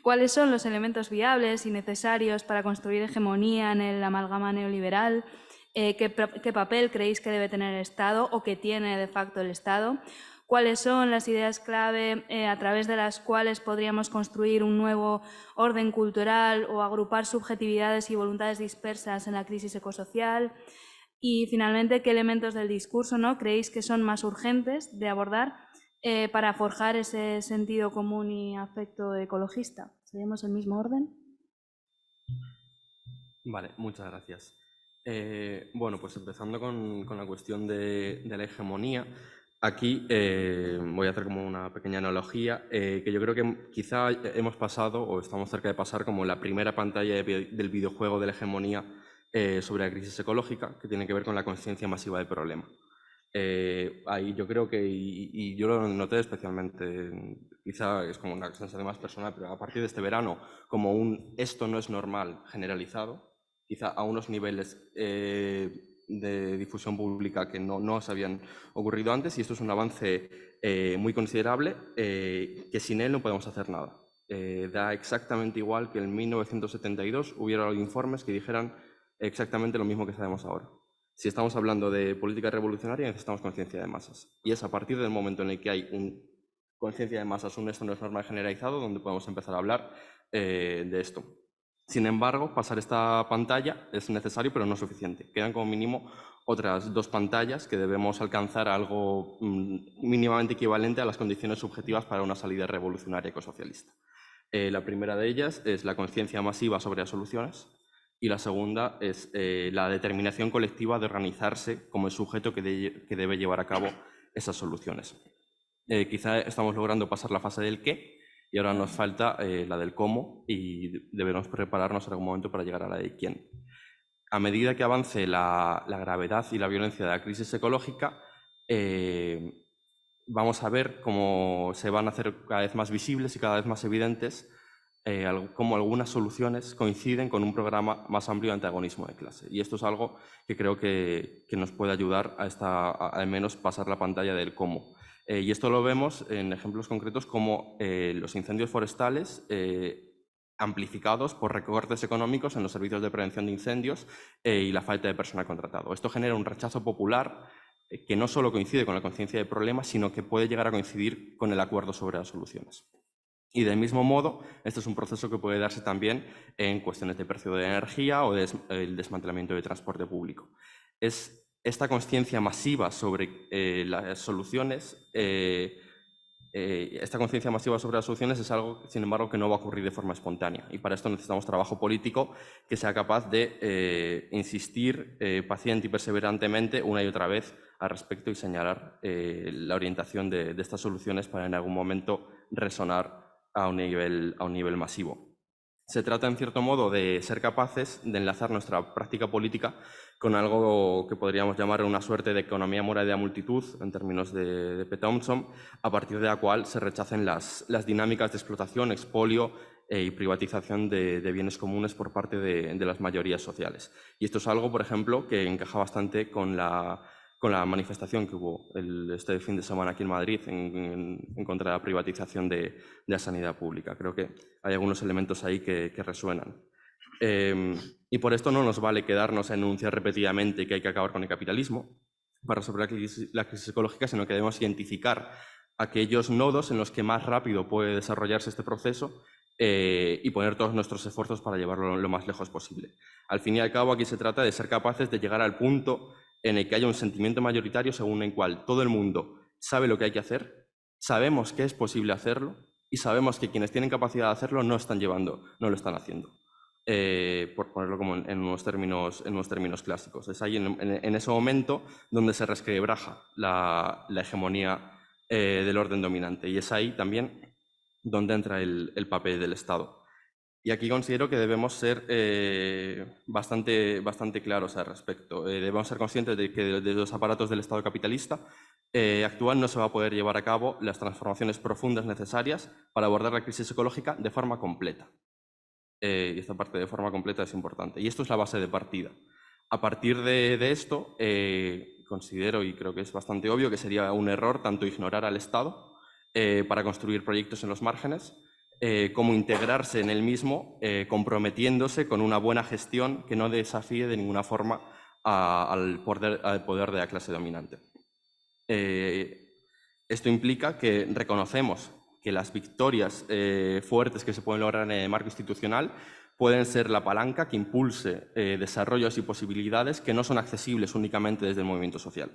[SPEAKER 1] cuáles son los elementos viables y necesarios para construir hegemonía en el amalgama neoliberal, qué papel creéis que debe tener el Estado o que tiene de facto el Estado, cuáles son las ideas clave a través de las cuales podríamos construir un nuevo orden cultural o agrupar subjetividades y voluntades dispersas en la crisis ecosocial, y finalmente qué elementos del discurso, ¿no?, creéis que son más urgentes de abordar para forjar ese sentido común y afecto ecologista. ¿Seguimos el mismo orden?
[SPEAKER 2] Vale, muchas gracias. Bueno, pues empezando con la cuestión de la hegemonía, aquí voy a hacer como una pequeña analogía, que yo creo que quizá hemos pasado o estamos cerca de pasar como la primera pantalla del videojuego de la hegemonía sobre la crisis ecológica, que tiene que ver con la conciencia masiva del problema. Ahí yo creo que, y yo lo noté especialmente, quizá es como una sensación más personal, pero a partir de este verano, como esto no es normal generalizado, quizá a unos niveles de difusión pública que no se habían ocurrido antes, y esto es un avance muy considerable, que sin él no podemos hacer nada. Da exactamente igual que en 1972 hubiera informes que dijeran exactamente lo mismo que sabemos ahora. Si estamos hablando de política revolucionaria, necesitamos conciencia de masas. Y es a partir del momento en el que hay conciencia de masas, esto no es normal generalizado, donde podemos empezar a hablar de esto. Sin embargo, pasar esta pantalla es necesario, pero no es suficiente. Quedan como mínimo otras 2 pantallas que debemos alcanzar algo mínimamente equivalente a las condiciones subjetivas para una salida revolucionaria ecosocialista. La primera de ellas es la conciencia masiva sobre las soluciones, y la segunda es la determinación colectiva de organizarse como el sujeto que debe llevar a cabo esas soluciones. Quizá estamos logrando pasar la fase del qué y ahora nos falta la del cómo, y debemos prepararnos en algún momento para llegar a la de quién. A medida que avance la gravedad y la violencia de la crisis ecológica, vamos a ver cómo se van a hacer cada vez más visibles y cada vez más evidentes cómo algunas soluciones coinciden con un programa más amplio de antagonismo de clase. Y esto es algo que creo que nos puede ayudar a al menos pasar la pantalla del cómo. Y esto lo vemos en ejemplos concretos como los incendios forestales amplificados por recortes económicos en los servicios de prevención de incendios y la falta de personal contratado. Esto genera un rechazo popular que no solo coincide con la conciencia del problema, sino que puede llegar a coincidir con el acuerdo sobre las soluciones. Y del mismo modo, este es un proceso que puede darse también en cuestiones de precio de energía o el desmantelamiento del transporte público. Es esta conciencia masiva sobre las soluciones, es algo, sin embargo, que no va a ocurrir de forma espontánea. Y para esto necesitamos trabajo político que sea capaz de insistir paciente y perseverantemente una y otra vez al respecto y señalar la orientación de estas soluciones para en algún momento resonar a un nivel masivo. Se trata, en cierto modo, de ser capaces de enlazar nuestra práctica política con algo que podríamos llamar una suerte de economía moral de la multitud, en términos de P. Thompson, a partir de la cual se rechacen las dinámicas de explotación, expolio y privatización de bienes comunes por parte de las mayorías sociales. Y esto es algo, por ejemplo, que encaja bastante con la manifestación que hubo este fin de semana aquí en Madrid en contra de la privatización de la sanidad pública. Creo que hay algunos elementos ahí que resuenan. Y por esto no nos vale quedarnos a enunciar repetidamente que hay que acabar con el capitalismo para resolver la crisis ecológica, sino que debemos identificar aquellos nodos en los que más rápido puede desarrollarse este proceso y poner todos nuestros esfuerzos para llevarlo lo más lejos posible. Al fin y al cabo, aquí se trata de ser capaces de llegar al punto en el que haya un sentimiento mayoritario según el cual todo el mundo sabe lo que hay que hacer, sabemos que es posible hacerlo y sabemos que quienes tienen capacidad de hacerlo no lo están haciendo. Por ponerlo como en unos términos clásicos. Es ahí en ese momento donde se resquebraja la hegemonía del orden dominante, y es ahí también donde entra el papel del Estado. Y aquí considero que debemos ser bastante claros al respecto. Debemos ser conscientes de que desde los aparatos del Estado capitalista actual no se va a poder llevar a cabo las transformaciones profundas necesarias para abordar la crisis ecológica de forma completa. Y esta parte de forma completa es importante. Y esto es la base de partida. A partir de esto, considero, y creo que es bastante obvio, que sería un error tanto ignorar al Estado para construir proyectos en los márgenes, como integrarse en el mismo, comprometiéndose con una buena gestión que no desafíe de ninguna forma al poder de la clase dominante. Esto implica que reconocemos que las victorias fuertes que se pueden lograr en el marco institucional pueden ser la palanca que impulse desarrollos y posibilidades que no son accesibles únicamente desde el movimiento social.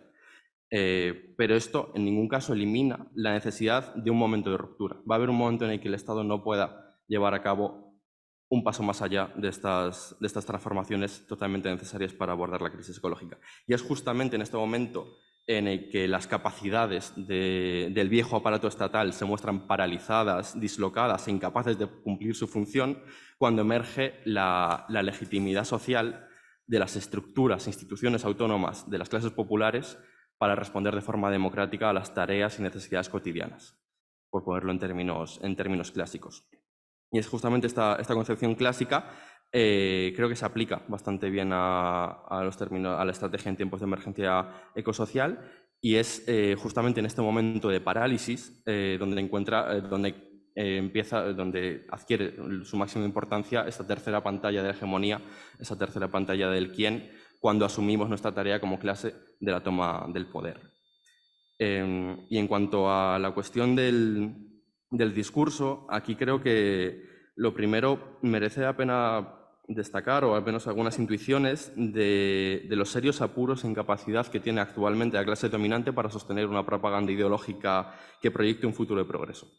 [SPEAKER 2] Pero esto en ningún caso elimina la necesidad de un momento de ruptura. Va a haber un momento en el que el Estado no pueda llevar a cabo un paso más allá de estas transformaciones totalmente necesarias para abordar la crisis ecológica. Y es justamente en este momento en el que las capacidades del viejo aparato estatal se muestran paralizadas, dislocadas e incapaces de cumplir su función, cuando emerge la legitimidad social de las estructuras e instituciones autónomas de las clases populares para responder de forma democrática a las tareas y necesidades cotidianas, por ponerlo en términos clásicos. Y es justamente esta concepción clásica creo que se aplica bastante bien a la estrategia en tiempos de emergencia ecosocial, y es justamente en este momento de parálisis donde adquiere su máxima importancia esta tercera pantalla de la hegemonía, esa tercera pantalla del quién, cuando asumimos nuestra tarea como clase de la toma del poder. Y en cuanto a la cuestión del discurso, aquí creo que lo primero merece la pena destacar, o al menos algunas intuiciones, de los serios apuros e incapacidad que tiene actualmente la clase dominante para sostener una propaganda ideológica que proyecte un futuro de progreso.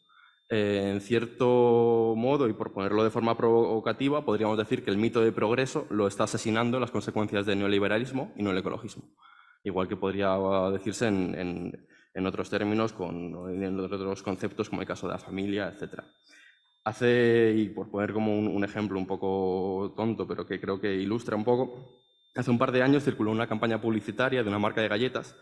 [SPEAKER 2] En cierto modo, y por ponerlo de forma provocativa, podríamos decir que el mito de progreso lo está asesinando las consecuencias del neoliberalismo y no el ecologismo. Igual que podría decirse en otros términos, en otros conceptos, como el caso de la familia, etc. Y por poner como un ejemplo un poco tonto, pero que creo que ilustra un poco, hace un par de años circuló una campaña publicitaria de una marca de galletas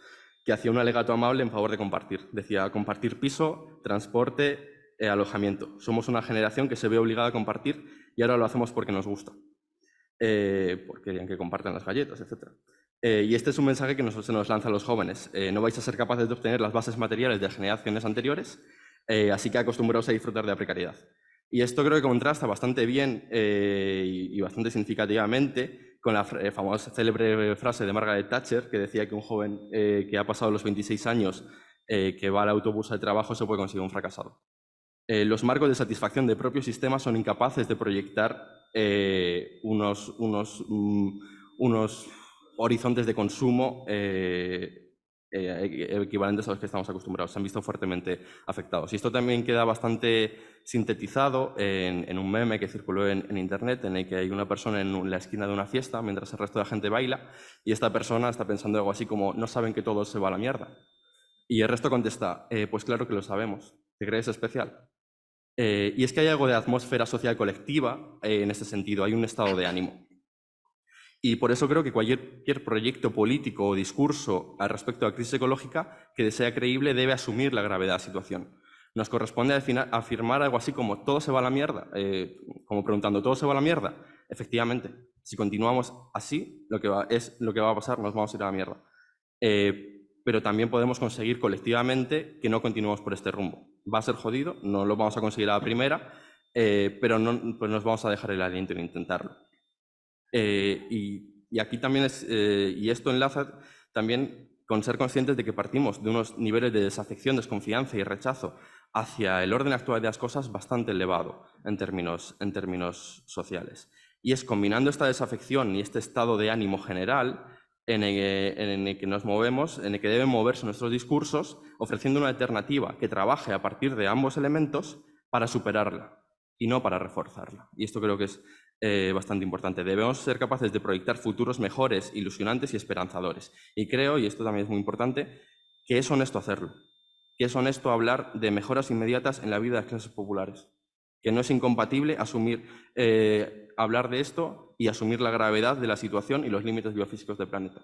[SPEAKER 2] que hacía un alegato amable en favor de compartir. Decía: compartir piso, transporte, alojamiento. Somos una generación que se ve obligada a compartir y ahora lo hacemos porque nos gusta. Porque querían que compartan las galletas, etc. Y este es un mensaje que se nos lanza a los jóvenes. No vais a ser capaces de obtener las bases materiales de las generaciones anteriores, así que acostumbraos a disfrutar de la precariedad. Y esto creo que contrasta bastante bien y bastante significativamente con la famosa célebre frase de Margaret Thatcher, que decía que un joven que ha pasado los 26 años que va al autobús al trabajo se puede considerar un fracasado. Los marcos de satisfacción del propio sistema son incapaces de proyectar unos horizontes de consumo equivalentes a los que estamos acostumbrados. Se han visto fuertemente afectados. Y esto también queda bastante sintetizado en un meme que circuló en Internet, en el que hay una persona en la esquina de una fiesta mientras el resto de la gente baila, y esta persona está pensando algo así como: ¿no saben que todo se va a la mierda? Y el resto contesta: pues claro que lo sabemos. ¿Te crees especial? Y es que hay algo de atmósfera social colectiva en este sentido, hay un estado de ánimo. Y por eso creo que cualquier proyecto político o discurso al respecto de la crisis ecológica que sea creíble debe asumir la gravedad de la situación. Nos corresponde afirmar algo así como «todo se va a la mierda», como preguntando «¿todo se va a la mierda?». Efectivamente, si continuamos así, lo que va a pasar, nos vamos a ir a la mierda. Pero también podemos conseguir colectivamente que no continuemos por este rumbo. Va a ser jodido, no lo vamos a conseguir a la primera, pero no, pues nos vamos a dejar el aliento en intentarlo. Y aquí también y esto enlaza también con ser conscientes de que partimos de unos niveles de desafección, desconfianza y rechazo hacia el orden actual de las cosas bastante elevado en términos sociales. Y es combinando esta desafección y este estado de ánimo general en el que nos movemos, en el que deben moverse nuestros discursos, ofreciendo una alternativa que trabaje a partir de ambos elementos para superarla y no para reforzarla. Y esto creo que es bastante importante. Debemos ser capaces de proyectar futuros mejores, ilusionantes y esperanzadores. Y creo, y esto también es muy importante, que es honesto hacerlo. Que es honesto hablar de mejoras inmediatas en la vida de las clases populares. Que no es incompatible hablar de esto y asumir la gravedad de la situación y los límites biofísicos del planeta.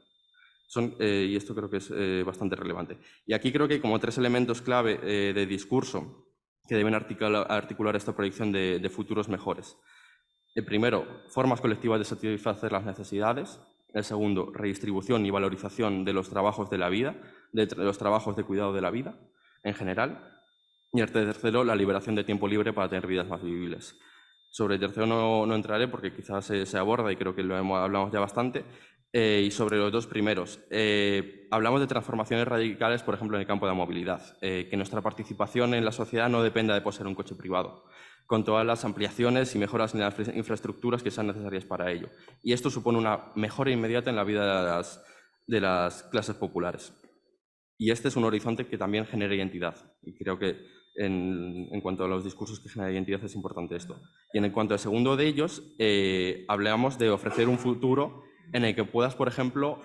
[SPEAKER 2] Y esto creo que es bastante relevante. Y aquí creo que hay como 3 elementos clave de discurso que deben articular esta proyección de futuros mejores. El primero, formas colectivas de satisfacer las necesidades. El segundo, redistribución y valorización de los trabajos de la vida, de los trabajos de cuidado de la vida en general. Y el tercero, la liberación de tiempo libre para tener vidas más vivibles. Sobre el tercero no entraré porque quizás se aborda y creo que hablamos ya bastante. Y sobre los 2 primeros, hablamos de transformaciones radicales, por ejemplo, en el campo de la movilidad. Que nuestra participación en la sociedad no dependa de poseer un coche privado, con todas las ampliaciones y mejoras en las infraestructuras que sean necesarias para ello. Y esto supone una mejora inmediata en la vida de las clases populares. Y este es un horizonte que también genera identidad. Y creo que en cuanto a los discursos que generan identidad es importante esto. Y en cuanto al segundo de ellos, hablamos de ofrecer un futuro en el que puedas, por ejemplo,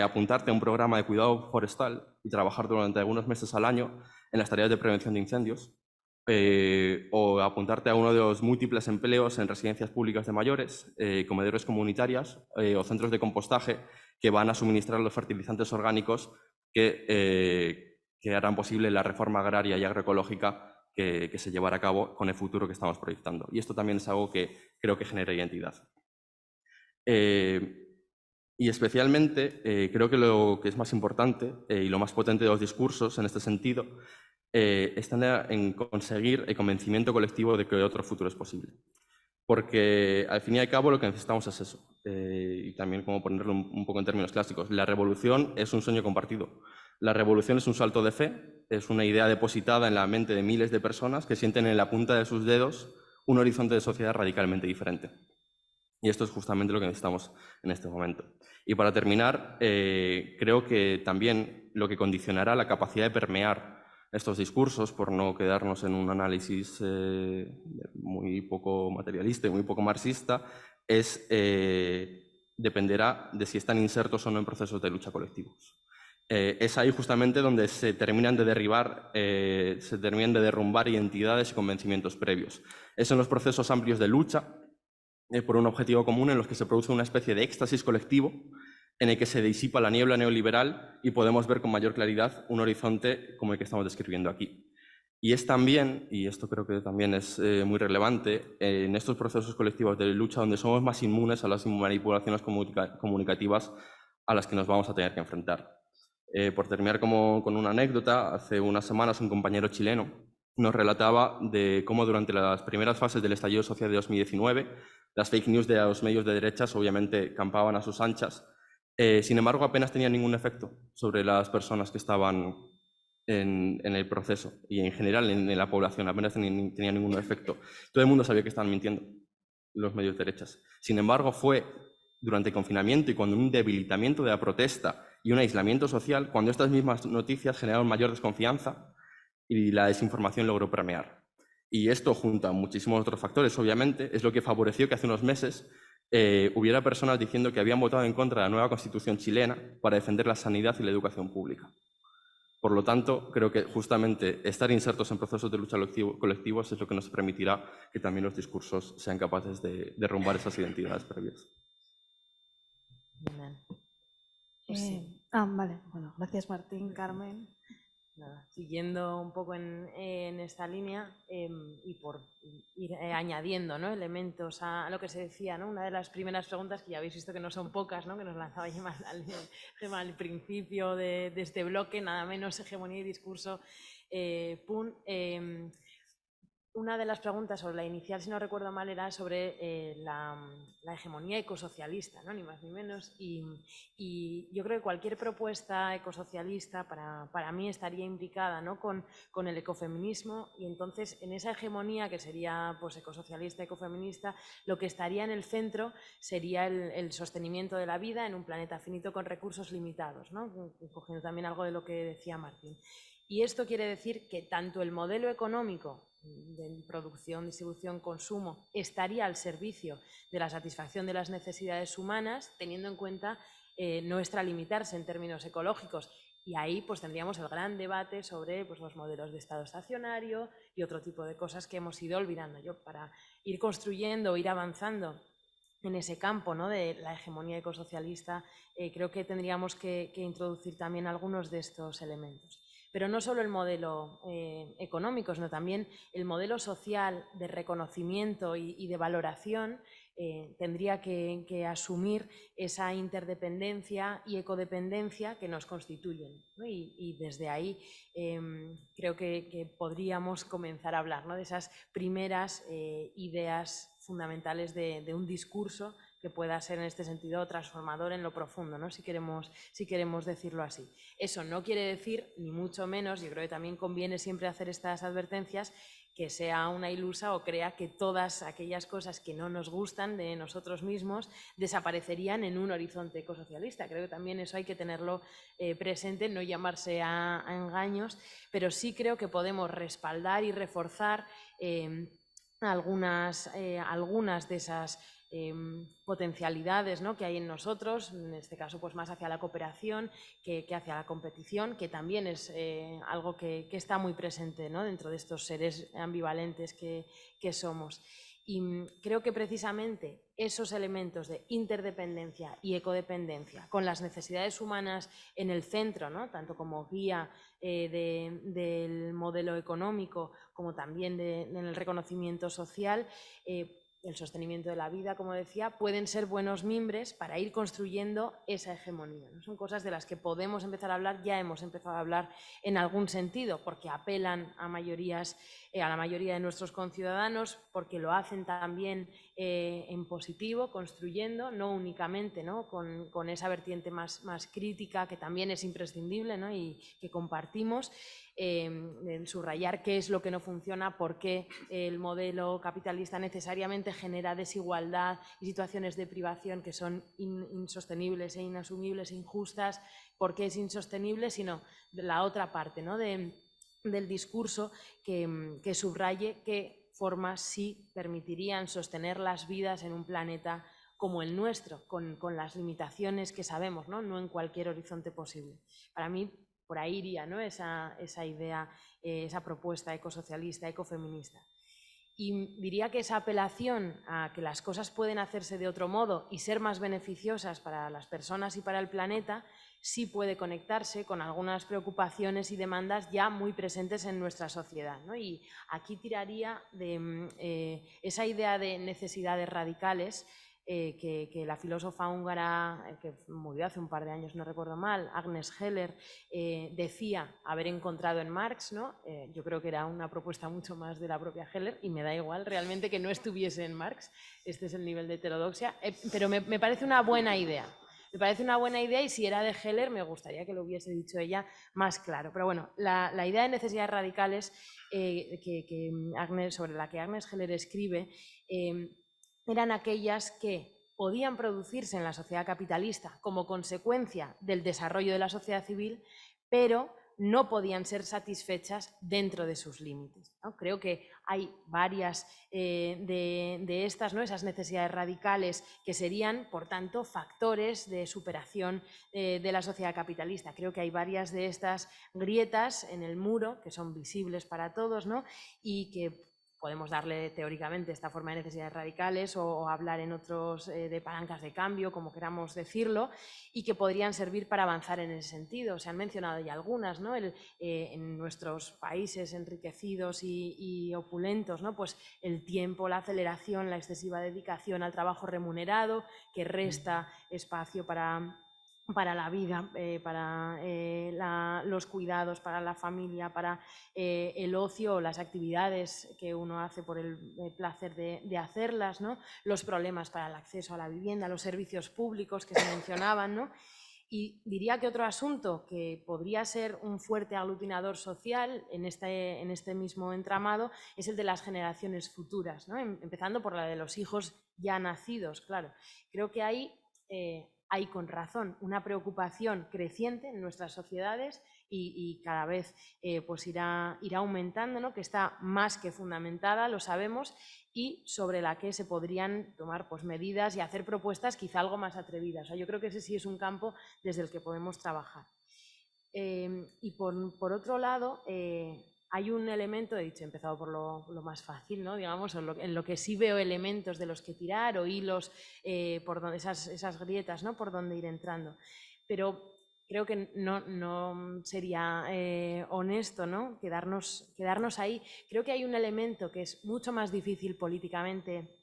[SPEAKER 2] apuntarte a un programa de cuidado forestal y trabajar durante algunos meses al año en las tareas de prevención de incendios, o apuntarte a uno de los múltiples empleos en residencias públicas de mayores, comedores comunitarias o centros de compostaje que van a suministrar los fertilizantes orgánicos que harán posible la reforma agraria y agroecológica que se llevará a cabo con el futuro que estamos proyectando. Y esto también es algo que creo que genera identidad. Y especialmente creo que lo que es más importante y lo más potente de los discursos en este sentido está en conseguir el convencimiento colectivo de que otro futuro es posible. Porque al fin y al cabo lo que necesitamos es eso. Y también como ponerlo un poco en términos clásicos. La revolución es un sueño compartido. La revolución es un salto de fe, es una idea depositada en la mente de miles de personas que sienten en la punta de sus dedos un horizonte de sociedad radicalmente diferente. Y esto es justamente lo que necesitamos en este momento. Y para terminar, creo que también lo que condicionará la capacidad de permear estos discursos, por no quedarnos en un análisis muy poco materialista y muy poco marxista, dependerá de si están insertos o no en procesos de lucha colectivos. Es ahí justamente donde se terminan de derrumbar identidades y convencimientos previos. Es en los procesos amplios de lucha por un objetivo común en los que se produce una especie de éxtasis colectivo en el que se disipa la niebla neoliberal y podemos ver con mayor claridad un horizonte como el que estamos describiendo aquí. Y es también, y esto creo que también es muy relevante, en estos procesos colectivos de lucha donde somos más inmunes a las manipulaciones comunicativas a las que nos vamos a tener que enfrentar. Por terminar con una anécdota, hace unas semanas un compañero chileno nos relataba de cómo durante las primeras fases del estallido social de 2019 las fake news de los medios de derechas obviamente campaban a sus anchas. Sin embargo, apenas tenían ningún efecto sobre las personas que estaban en el proceso y en general en la población, apenas tenían ningún efecto. Todo el mundo sabía que estaban mintiendo los medios de derechas. Sin embargo, fue durante el confinamiento y cuando un debilitamiento de la protesta y un aislamiento social, cuando estas mismas noticias generaron mayor desconfianza y la desinformación logró permear. Y esto, junto a muchísimos otros factores, obviamente, es lo que favoreció que hace unos meses hubiera personas diciendo que habían votado en contra de la nueva Constitución chilena para defender la sanidad y la educación pública. Por lo tanto, creo que justamente estar insertos en procesos de lucha colectivos es lo que nos permitirá que también los discursos sean capaces de derrumbar esas identidades previas.
[SPEAKER 3] Bien.
[SPEAKER 5] Pues sí. Vale. Bueno, gracias Martín, Carmen.
[SPEAKER 3] Nada, siguiendo un poco en esta línea y por ir añadiendo, ¿no?, elementos a lo que se decía, ¿no? Una de las primeras preguntas, que ya habéis visto que no son pocas, ¿no?, que nos lanzaba Gemma al principio de este bloque, nada menos hegemonía y discurso, una de las preguntas, o la inicial, si no recuerdo mal, era sobre la hegemonía ecosocialista, ¿no?, ni más ni menos. Y yo creo que cualquier propuesta ecosocialista para mí estaría implicada, ¿no?, con el ecofeminismo, y entonces en esa hegemonía, que sería pues ecosocialista, ecofeminista, lo que estaría en el centro sería el sostenimiento de la vida en un planeta finito con recursos limitados, ¿no?, cogiendo también algo de lo que decía Martín. Y esto quiere decir que tanto el modelo económico de producción, distribución, consumo estaría al servicio de la satisfacción de las necesidades humanas, teniendo en cuenta no extralimitarse en términos ecológicos. Y ahí pues tendríamos el gran debate sobre pues, los modelos de estado estacionario y otro tipo de cosas que hemos ido olvidando. Yo, para ir construyendo o ir avanzando en ese campo, ¿no?, de la hegemonía ecosocialista, creo que tendríamos que introducir también algunos de estos elementos. Pero no solo el modelo económico, sino también el modelo social de reconocimiento y de valoración tendría que asumir esa interdependencia y ecodependencia que nos constituyen, ¿no? Y desde ahí creo que podríamos comenzar a hablar, ¿no?, de esas primeras ideas fundamentales de un discurso que pueda ser en este sentido transformador en lo profundo, ¿no?, si queremos decirlo así. Eso no quiere decir, ni mucho menos, yo creo que también conviene siempre hacer estas advertencias, que sea una ilusa o crea que todas aquellas cosas que no nos gustan de nosotros mismos desaparecerían en un horizonte ecosocialista. Creo que también eso hay que tenerlo presente, no llamarse a engaños, pero sí creo que podemos respaldar y reforzar algunas de esas potencialidades, ¿no?, que hay en nosotros, en este caso pues más hacia la cooperación que hacia la competición, que también es algo que está muy presente, ¿no?, dentro de estos seres ambivalentes que somos. Y creo que precisamente esos elementos de interdependencia y ecodependencia, con las necesidades humanas en el centro, ¿no?, tanto como guía del modelo económico como también en el reconocimiento social, el sostenimiento de la vida, como decía, pueden ser buenos mimbres para ir construyendo esa hegemonía, ¿no? Son cosas de las que podemos empezar a hablar, ya hemos empezado a hablar en algún sentido, porque apelan a mayorías, a la mayoría de nuestros conciudadanos, porque lo hacen también en positivo, construyendo, no únicamente, ¿no?, con esa vertiente más crítica, que también es imprescindible, ¿no?, y que compartimos, en subrayar qué es lo que no funciona, por qué el modelo capitalista necesariamente genera desigualdad y situaciones de privación que son insostenibles e inasumibles e injustas, por qué es insostenible, sino de la otra parte, ¿no?, del discurso que subraye qué formas sí permitirían sostener las vidas en un planeta como el nuestro, con las limitaciones que sabemos, ¿no?, no en cualquier horizonte posible. Para mí, por ahí iría, ¿no?, esa idea, esa propuesta ecosocialista, ecofeminista. Y diría que esa apelación a que las cosas pueden hacerse de otro modo y ser más beneficiosas para las personas y para el planeta sí puede conectarse con algunas preocupaciones y demandas ya muy presentes en nuestra sociedad, ¿no? Y aquí tiraría de esa idea de necesidades radicales que la filósofa húngara, que murió hace un par de años, no recuerdo mal, Agnes Heller, decía haber encontrado en Marx, ¿no? Yo creo que era una propuesta mucho más de la propia Heller, y me da igual realmente que no estuviese en Marx, este es el nivel de heterodoxia, pero me parece una buena idea. Me parece una buena idea, y si era de Heller me gustaría que lo hubiese dicho ella más claro. Pero bueno, la idea de necesidades radicales sobre la que Agnes Heller escribe eran aquellas que podían producirse en la sociedad capitalista como consecuencia del desarrollo de la sociedad civil, pero no podían ser satisfechas dentro de sus límites, ¿no? Creo que hay varias de estas, ¿no? Esas necesidades radicales que serían, por tanto, factores de superación de la sociedad capitalista. Creo que hay varias de estas grietas en el muro que son visibles para todos, ¿no? Y que podemos darle teóricamente esta forma de necesidades radicales o hablar en otros de palancas de cambio, como queramos decirlo, y que podrían servir para avanzar en ese sentido. Se han mencionado ya algunas, ¿no? En nuestros países enriquecidos y opulentos, ¿no? Pues el tiempo, la aceleración, la excesiva dedicación al trabajo remunerado, que resta espacio para la vida, para los cuidados, para la familia, para el ocio o las actividades que uno hace por el placer de hacerlas, ¿no? Los problemas para el acceso a la vivienda, los servicios públicos que se mencionaban, ¿no? Y diría que otro asunto que podría ser un fuerte aglutinador social en este mismo entramado es el de las generaciones futuras, ¿no? Empezando por la de los hijos ya nacidos, claro. Creo que hay con razón una preocupación creciente en nuestras sociedades y cada vez pues irá aumentando, ¿no? Que está más que fundamentada, lo sabemos, y sobre la que se podrían tomar pues, medidas y hacer propuestas quizá algo más atrevidas. O sea, yo creo que ese sí es un campo desde el que podemos trabajar. Y por otro lado, hay un elemento, he empezado por lo más fácil, ¿no? Digamos, en lo que sí veo elementos de los que tirar o hilos por donde esas grietas, ¿no? Por donde ir entrando. Pero creo que no sería honesto, ¿no? Quedarnos ahí. Creo que hay un elemento que es mucho más difícil políticamente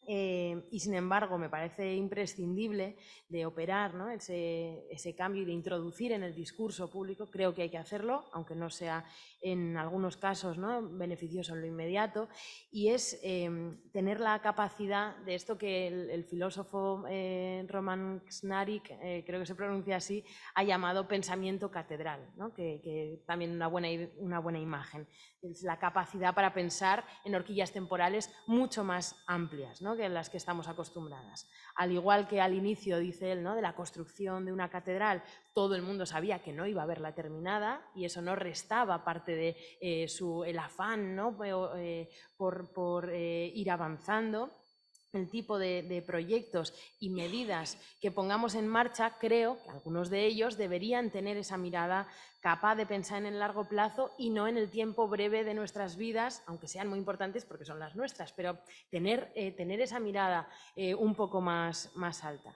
[SPEAKER 3] y sin embargo me parece imprescindible de operar, ¿no? ese cambio y de introducir en el discurso público. Creo que hay que hacerlo, aunque no sea en algunos casos, ¿no? beneficioso en lo inmediato, y es tener la capacidad de esto que el filósofo Roman Krznaric, creo que se pronuncia así, ha llamado pensamiento catedral, ¿no? que también una buena imagen. Es la capacidad para pensar en horquillas temporales mucho más amplias, ¿no? que en las que estamos acostumbradas. Al igual que al inicio, dice él, ¿no? de la construcción de una catedral, todo el mundo sabía que no iba a verla terminada y eso no restaba parte de el afán, ¿no? por ir avanzando. El tipo de proyectos y medidas que pongamos en marcha, creo que algunos de ellos deberían tener esa mirada capaz de pensar en el largo plazo y no en el tiempo breve de nuestras vidas, aunque sean muy importantes porque son las nuestras, pero tener esa mirada un poco más alta.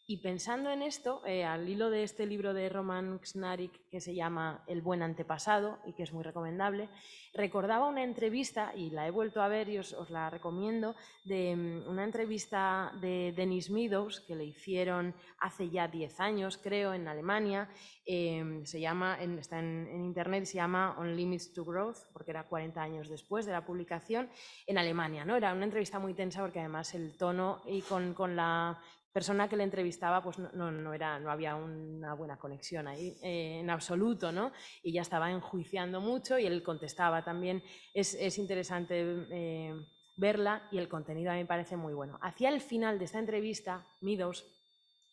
[SPEAKER 3] Y pensando en esto, al hilo de este libro de Roman Krznaric que se llama El buen antepasado y que es muy recomendable, recordaba una entrevista, y la he vuelto a ver y os la recomiendo, de una entrevista de Denis Meadows que le hicieron hace ya 10 años, creo, en Alemania. Está en internet, se llama On Limits to Growth, porque era 40 años después de la publicación, en Alemania, ¿no? Era una entrevista muy tensa porque además el tono y con la persona que le entrevistaba pues no había una buena conexión ahí en absoluto, ¿no? Y ya estaba enjuiciando mucho y él contestaba también. Es interesante verla y el contenido a mí me parece muy bueno. Hacia el final de esta entrevista, Meadows,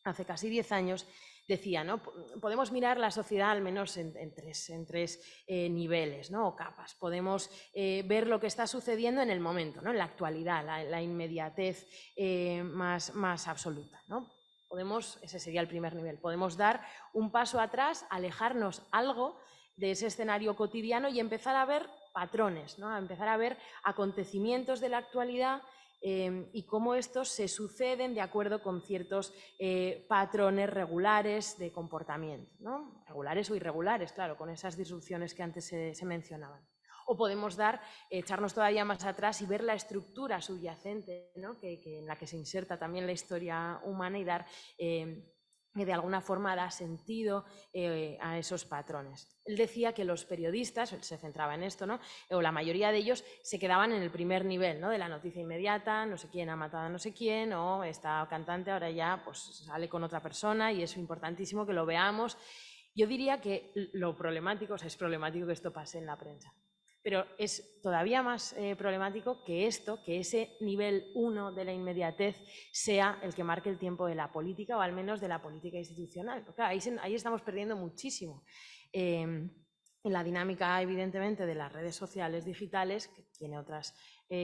[SPEAKER 3] hace casi 10 años, decía, ¿no? Podemos mirar la sociedad al menos en tres niveles, ¿no? o capas. Podemos ver lo que está sucediendo en el momento, ¿no? en la actualidad, la inmediatez más absoluta, ¿no? Ese sería el primer nivel. Podemos dar un paso atrás, alejarnos algo de ese escenario cotidiano y empezar a ver patrones, ¿no? a empezar a ver acontecimientos de la actualidad y cómo estos se suceden de acuerdo con ciertos patrones regulares de comportamiento, ¿no? regulares o irregulares, claro, con esas disrupciones que antes se mencionaban. O podemos echarnos todavía más atrás y ver la estructura subyacente, ¿no? en la que se inserta también la historia humana y dar que de alguna forma da sentido a esos patrones. Él decía que los periodistas, se centraba en esto, ¿no? o la mayoría de ellos se quedaban en el primer nivel, ¿no? de la noticia inmediata, no sé quién ha matado a no sé quién, o esta cantante ahora ya pues, sale con otra persona y es importantísimo que lo veamos. Yo diría que lo problemático, es problemático que esto pase en la prensa. Pero es todavía más problemático que ese nivel 1 de la inmediatez sea el que marque el tiempo de la política, o al menos de la política institucional. Porque ahí estamos perdiendo muchísimo. en la dinámica, evidentemente, de las redes sociales digitales, que tiene otras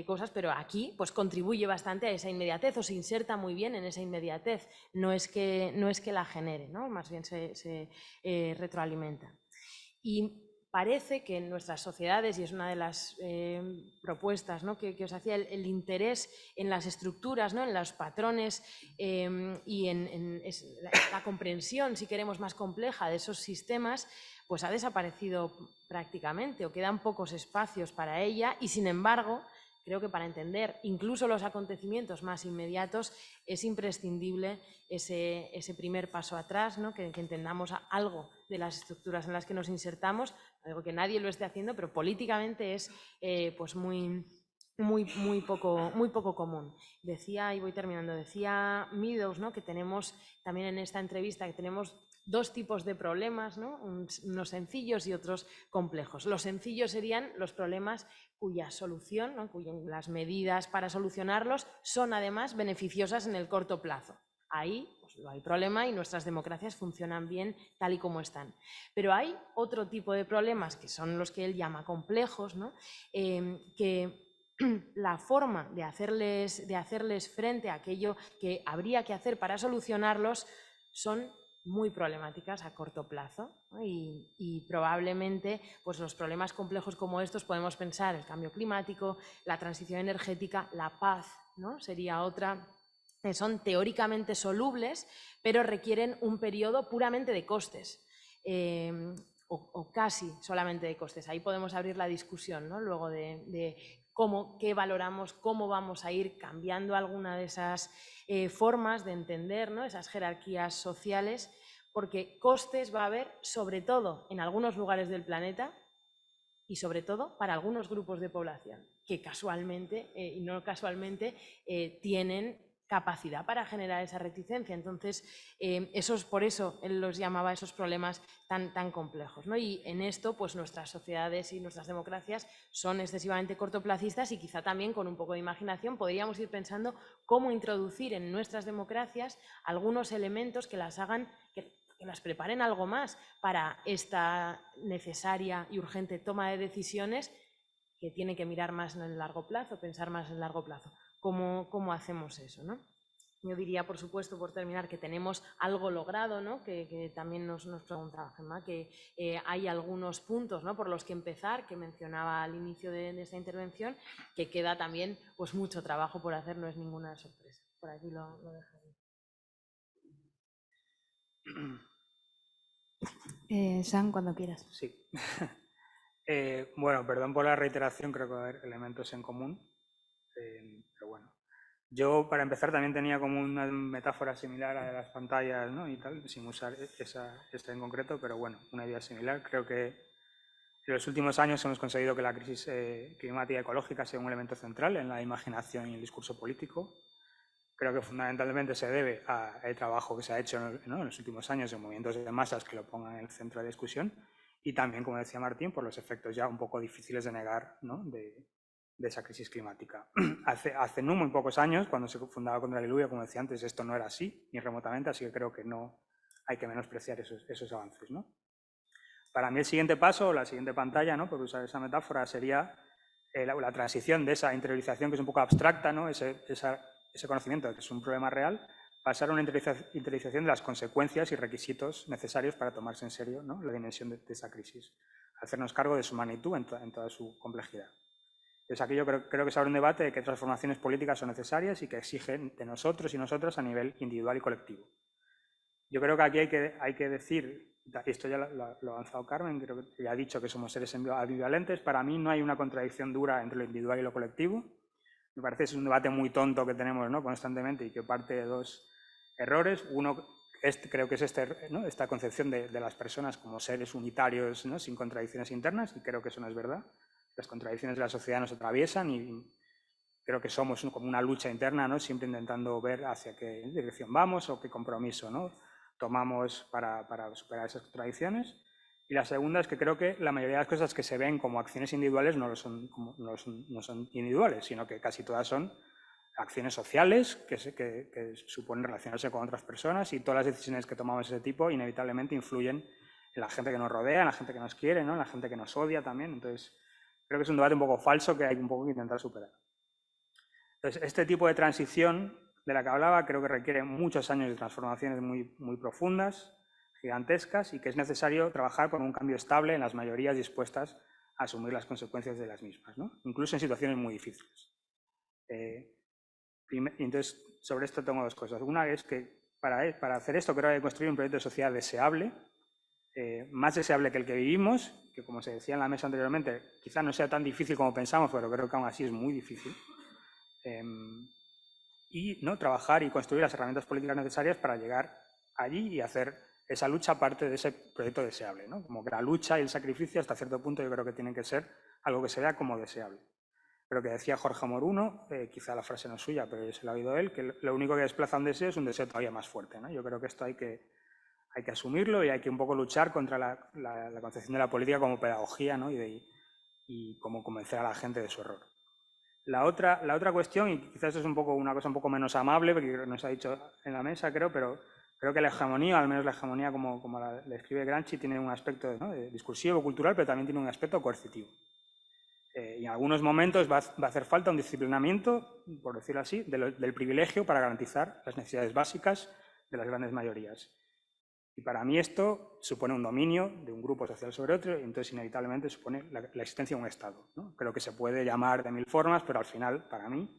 [SPEAKER 3] cosas, pero aquí pues, contribuye bastante a esa inmediatez o se inserta muy bien en esa inmediatez. No es que la genere, ¿no? Más bien se retroalimenta. Y parece que en nuestras sociedades, y es una de las propuestas, ¿no? que os hacía, el interés en las estructuras, ¿no? en los patrones y en la comprensión, si queremos, más compleja de esos sistemas, pues ha desaparecido prácticamente o quedan pocos espacios para ella y, sin embargo, creo que para entender incluso los acontecimientos más inmediatos es imprescindible ese primer paso atrás, ¿no? que entendamos algo de las estructuras en las que nos insertamos. No digo que nadie lo esté haciendo, pero políticamente es pues muy poco común. Decía, y voy terminando, decía Meadows, ¿no? que tenemos también en esta entrevista que tenemos dos tipos de problemas, ¿no? Unos sencillos y otros complejos. Los sencillos serían los problemas cuya solución, ¿no? Las medidas para solucionarlos son además beneficiosas en el corto plazo. Ahí pues, no hay problema y nuestras democracias funcionan bien tal y como están. Pero hay otro tipo de problemas que son los que él llama complejos, ¿no? Que la forma de hacerles frente a aquello que habría que hacer para solucionarlos son muy problemáticas a corto plazo, ¿no? Y probablemente pues los problemas complejos como estos podemos pensar el cambio climático, la transición energética, la paz, ¿no? Sería otra, que son teóricamente solubles, pero requieren un periodo puramente de costes. O casi solamente de costes. Ahí podemos abrir la discusión, ¿no? Luego de qué valoramos, cómo vamos a ir cambiando alguna de esas formas de entender, ¿no? Esas jerarquías sociales, porque costes va a haber sobre todo en algunos lugares del planeta y sobre todo para algunos grupos de población que casualmente y no casualmente tienen capacidad para generar esa reticencia. Entonces, por eso él los llamaba esos problemas tan complejos, ¿no? Y en esto, pues nuestras sociedades y nuestras democracias son excesivamente cortoplacistas y quizá también con un poco de imaginación podríamos ir pensando cómo introducir en nuestras democracias algunos elementos que las hagan, que las preparen algo más para esta necesaria y urgente toma de decisiones que tiene que mirar más en el largo plazo, pensar más en el largo plazo. ¿Cómo hacemos eso, ¿no? Yo diría, por supuesto, por terminar, que tenemos algo logrado, ¿no? que también nos preguntaba Gemma, que hay algunos puntos, ¿no? por los que empezar, que mencionaba al inicio de esta intervención, que queda también pues, mucho trabajo por hacer, no es ninguna sorpresa. Por aquí lo dejaré.
[SPEAKER 5] Sam, cuando quieras.
[SPEAKER 4] Sí. Bueno, perdón por la reiteración, creo que va a haber elementos en común, pero bueno. Yo, para empezar, también tenía como una metáfora similar a la de las pantallas, ¿no? y tal, sin usar esta en concreto, pero bueno, una idea similar. Creo que en los últimos años hemos conseguido que la crisis climática y ecológica sea un elemento central en la imaginación y el discurso político. Creo que fundamentalmente se debe al trabajo que se ha hecho, ¿no? en los últimos años en movimientos de masas que lo pongan en el centro de discusión y también, como decía Martín, por los efectos ya un poco difíciles de negar, ¿no? de esa crisis climática. Hace no muy pocos años, cuando se fundaba Contra el Diluvio, como decía antes, esto no era así, ni remotamente, así que creo que no hay que menospreciar esos avances, ¿no? Para mí el siguiente paso, la siguiente pantalla, ¿no? por usar esa metáfora, sería la transición de esa interiorización que es un poco abstracta, ¿no? ese conocimiento de que es un problema real, pasar a una interiorización de las consecuencias y requisitos necesarios para tomarse en serio, ¿no? la dimensión de esa crisis, hacernos cargo de su magnitud en toda su complejidad. Entonces aquí yo creo que se abre un debate de qué transformaciones políticas son necesarias y que exigen de nosotros y nosotras a nivel individual y colectivo. Yo creo que aquí hay que decir, y esto ya lo ha avanzado Carmen, creo que ya ha dicho que somos seres ambivalentes, para mí no hay una contradicción dura entre lo individual y lo colectivo. Me parece que es un debate muy tonto que tenemos, ¿no? constantemente y que parte de dos errores. Uno, creo que es ¿no? esta concepción de las personas como seres unitarios, ¿no? sin contradicciones internas, y creo que eso no es verdad. Las contradicciones de la sociedad nos atraviesan y creo que somos como una lucha interna, ¿no? siempre intentando ver hacia qué dirección vamos o qué compromiso, ¿no? tomamos para superar esas contradicciones. Y la segunda es que creo que la mayoría de las cosas que se ven como acciones individuales no son individuales, sino que casi todas son acciones sociales que suponen relacionarse con otras personas y todas las decisiones que tomamos de ese tipo inevitablemente influyen la gente que nos rodea, en la gente que nos quiere, ¿no? En la gente que nos odia también. Entonces, creo que es un debate un poco falso que hay un poco que intentar superar. Entonces, este tipo de transición de la que hablaba creo que requiere muchos años de transformaciones muy profundas, gigantescas, y que es necesario trabajar por un cambio estable en las mayorías dispuestas a asumir las consecuencias de las mismas, ¿no? Incluso en situaciones muy difíciles. Entonces, sobre esto tengo dos cosas. Una es que para hacer esto creo que hay que construir un proyecto de sociedad deseable, más deseable que el que vivimos, que como se decía en la mesa anteriormente, quizá no sea tan difícil como pensamos, pero creo que aún así es muy difícil. Y ¿no? trabajar y construir las herramientas políticas necesarias para llegar allí y hacer esa lucha parte de ese proyecto deseable, ¿no? Como que la lucha y el sacrificio hasta cierto punto yo creo que tienen que ser algo que se vea como deseable. Pero que decía Jorge Moruno, quizá la frase no es suya, pero yo se la he oído él, que lo único que desplaza un deseo es un deseo todavía más fuerte, ¿no? Yo creo que esto hay que asumirlo y hay que un poco luchar contra la concepción de la política como pedagogía, ¿no? y como convencer a la gente de su error. La otra cuestión, y quizás es una cosa un poco menos amable, porque nos ha dicho en la mesa, pero creo que la hegemonía, al menos la hegemonía como la describe Gramsci, tiene un aspecto, ¿no? discursivo, cultural, pero también tiene un aspecto coercitivo. Y en algunos momentos va a hacer falta un disciplinamiento, por decirlo así, del privilegio para garantizar las necesidades básicas de las grandes mayorías. Y para mí esto supone un dominio de un grupo social sobre otro y entonces inevitablemente supone la existencia de un Estado, ¿no? Creo que se puede llamar de mil formas, pero al final, para mí,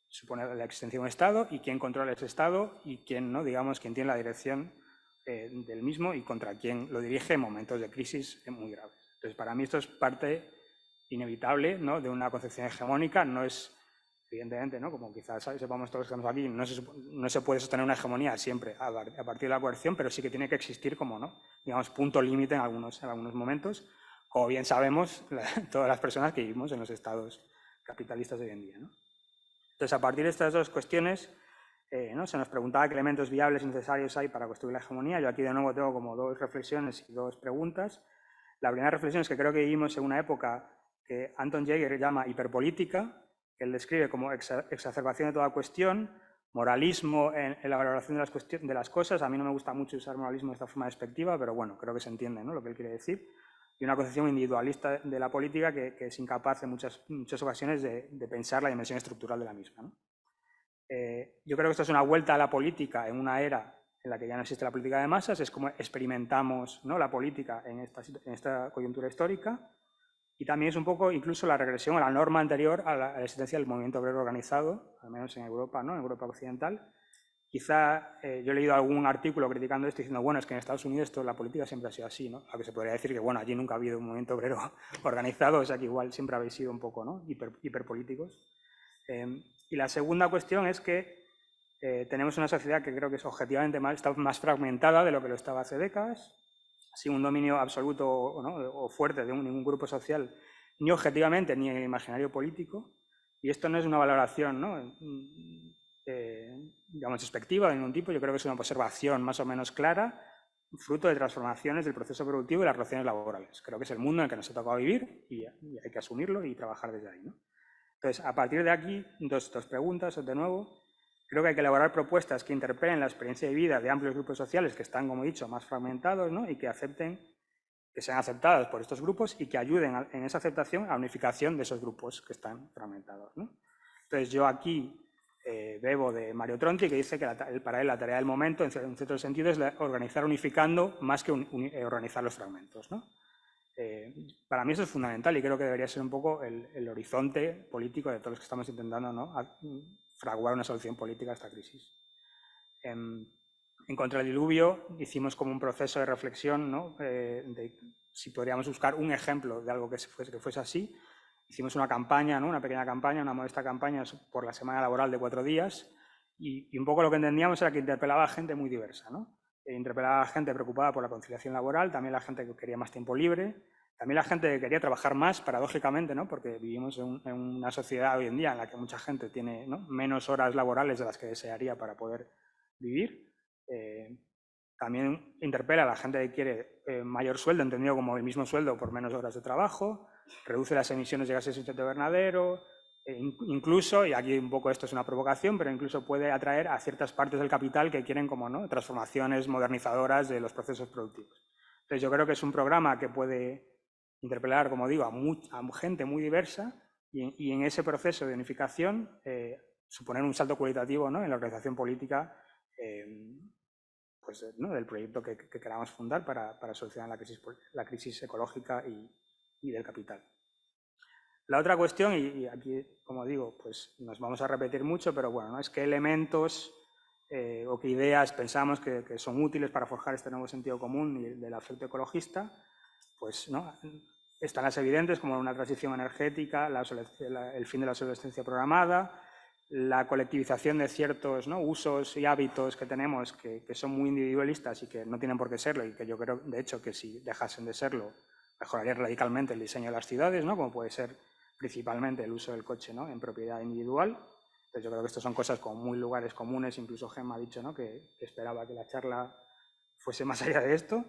[SPEAKER 4] supone la existencia de un Estado y quién controla ese Estado y quién, ¿no? digamos, quién tiene la dirección del mismo y contra quién lo dirige en momentos de crisis muy graves. Entonces, para mí esto es parte inevitable, ¿no? de una concepción hegemónica, no es, evidentemente, ¿no? como quizás sepamos todos los que estamos aquí, no se puede sostener una hegemonía siempre a partir de la coerción, pero sí que tiene que existir como, ¿no? digamos, punto límite en algunos momentos, como bien sabemos todas las personas que vivimos en los estados capitalistas de hoy en día, ¿no? Entonces, a partir de estas dos cuestiones, ¿no? se nos preguntaba qué elementos viables y necesarios hay para construir la hegemonía. Yo aquí de nuevo tengo como dos reflexiones y dos preguntas. La primera reflexión es que creo que vivimos en una época que Anton Jaeger llama hiperpolítica, que él describe como exacerbación de toda cuestión, moralismo en la valoración de las cosas. A mí no me gusta mucho usar moralismo de esta forma despectiva, pero bueno, creo que se entiende, ¿no? lo que él quiere decir. Y una concepción individualista de la política que es incapaz en muchas ocasiones de pensar la dimensión estructural de la misma, ¿no? Yo creo que esto es una vuelta a la política en una era en la que ya no existe la política de masas, es como experimentamos, ¿no? la política en esta coyuntura histórica. Y también es un poco incluso la regresión a la norma anterior a la existencia del movimiento obrero organizado, al menos en Europa, ¿no? en Europa occidental. Quizá yo he leído algún artículo criticando esto diciendo, bueno, es que en Estados Unidos la política siempre ha sido así, ¿no? Aunque se podría decir que, bueno, allí nunca ha habido un movimiento obrero organizado, o sea que igual siempre habéis sido un poco, ¿no? hiperpolíticos. Y la segunda cuestión es que tenemos una sociedad que creo que es objetivamente está más fragmentada de lo que lo estaba hace décadas, sin un dominio absoluto, ¿no? o fuerte de ningún grupo social, ni objetivamente ni en el imaginario político. Y esto no es una valoración, ¿no? digamos, despectiva de ningún tipo. Yo creo que es una observación más o menos clara, fruto de transformaciones del proceso productivo y las relaciones laborales. Creo que es el mundo en el que nos ha tocado vivir y hay que asumirlo y trabajar desde ahí, ¿no? Entonces, a partir de aquí, dos preguntas de nuevo. Creo que hay que elaborar propuestas que interpelen la experiencia de vida de amplios grupos sociales que están, como he dicho, más fragmentados, ¿no? y que sean aceptadas por estos grupos y que ayuden en esa aceptación a la unificación de esos grupos que están fragmentados, ¿no? Entonces, yo aquí bebo de Mario Tronti, que dice que para él la tarea del momento, en cierto sentido, es organizar unificando más que organizar los fragmentos, ¿no? Para mí eso es fundamental y creo que debería ser un poco el horizonte político de todos los que estamos intentando, ¿no? fraguar una solución política a esta crisis. En Contra el Diluvio hicimos como un proceso de reflexión, ¿no? de si podríamos buscar un ejemplo de algo que fuese así. Hicimos una campaña, ¿no? una pequeña campaña, una modesta campaña por la semana laboral de 4 días y un poco lo que entendíamos era que interpelaba a gente muy diversa, ¿no? Interpelaba a gente preocupada por la conciliación laboral, también la gente que quería más tiempo libre, también la gente que quería trabajar más, paradójicamente, ¿no? porque vivimos en una sociedad hoy en día en la que mucha gente tiene, ¿no? menos horas laborales de las que desearía para poder vivir. También interpela a la gente que quiere mayor sueldo, entendido como el mismo sueldo por menos horas de trabajo, reduce las emisiones de gases de efecto invernadero, incluso, y aquí un poco esto es una provocación, pero incluso puede atraer a ciertas partes del capital que quieren como, ¿no? transformaciones modernizadoras de los procesos productivos. Entonces yo creo que es un programa que puede interpelar, como digo, a gente muy diversa y en ese proceso de unificación suponer un salto cualitativo, ¿no?, en la organización política pues, ¿no?, del proyecto que queramos fundar para solucionar la crisis ecológica y del capital. La otra cuestión, y aquí, como digo, pues nos vamos a repetir mucho, pero bueno, ¿no?, es qué elementos o qué ideas pensamos que son útiles para forjar este nuevo sentido común y del afecto ecologista. Pues, ¿no?, están las evidentes, como una transición energética, el fin de la obsolescencia programada, la colectivización de ciertos, ¿no?, usos y hábitos que tenemos que son muy individualistas y que no tienen por qué serlo, y que yo creo, de hecho, que si dejasen de serlo, mejoraría radicalmente el diseño de las ciudades, ¿no?, como puede ser principalmente el uso del coche, ¿no?, en propiedad individual. Entonces yo creo que esto son cosas como muy lugares comunes. Incluso Gemma ha dicho, ¿no?, que esperaba que la charla fuese más allá de esto.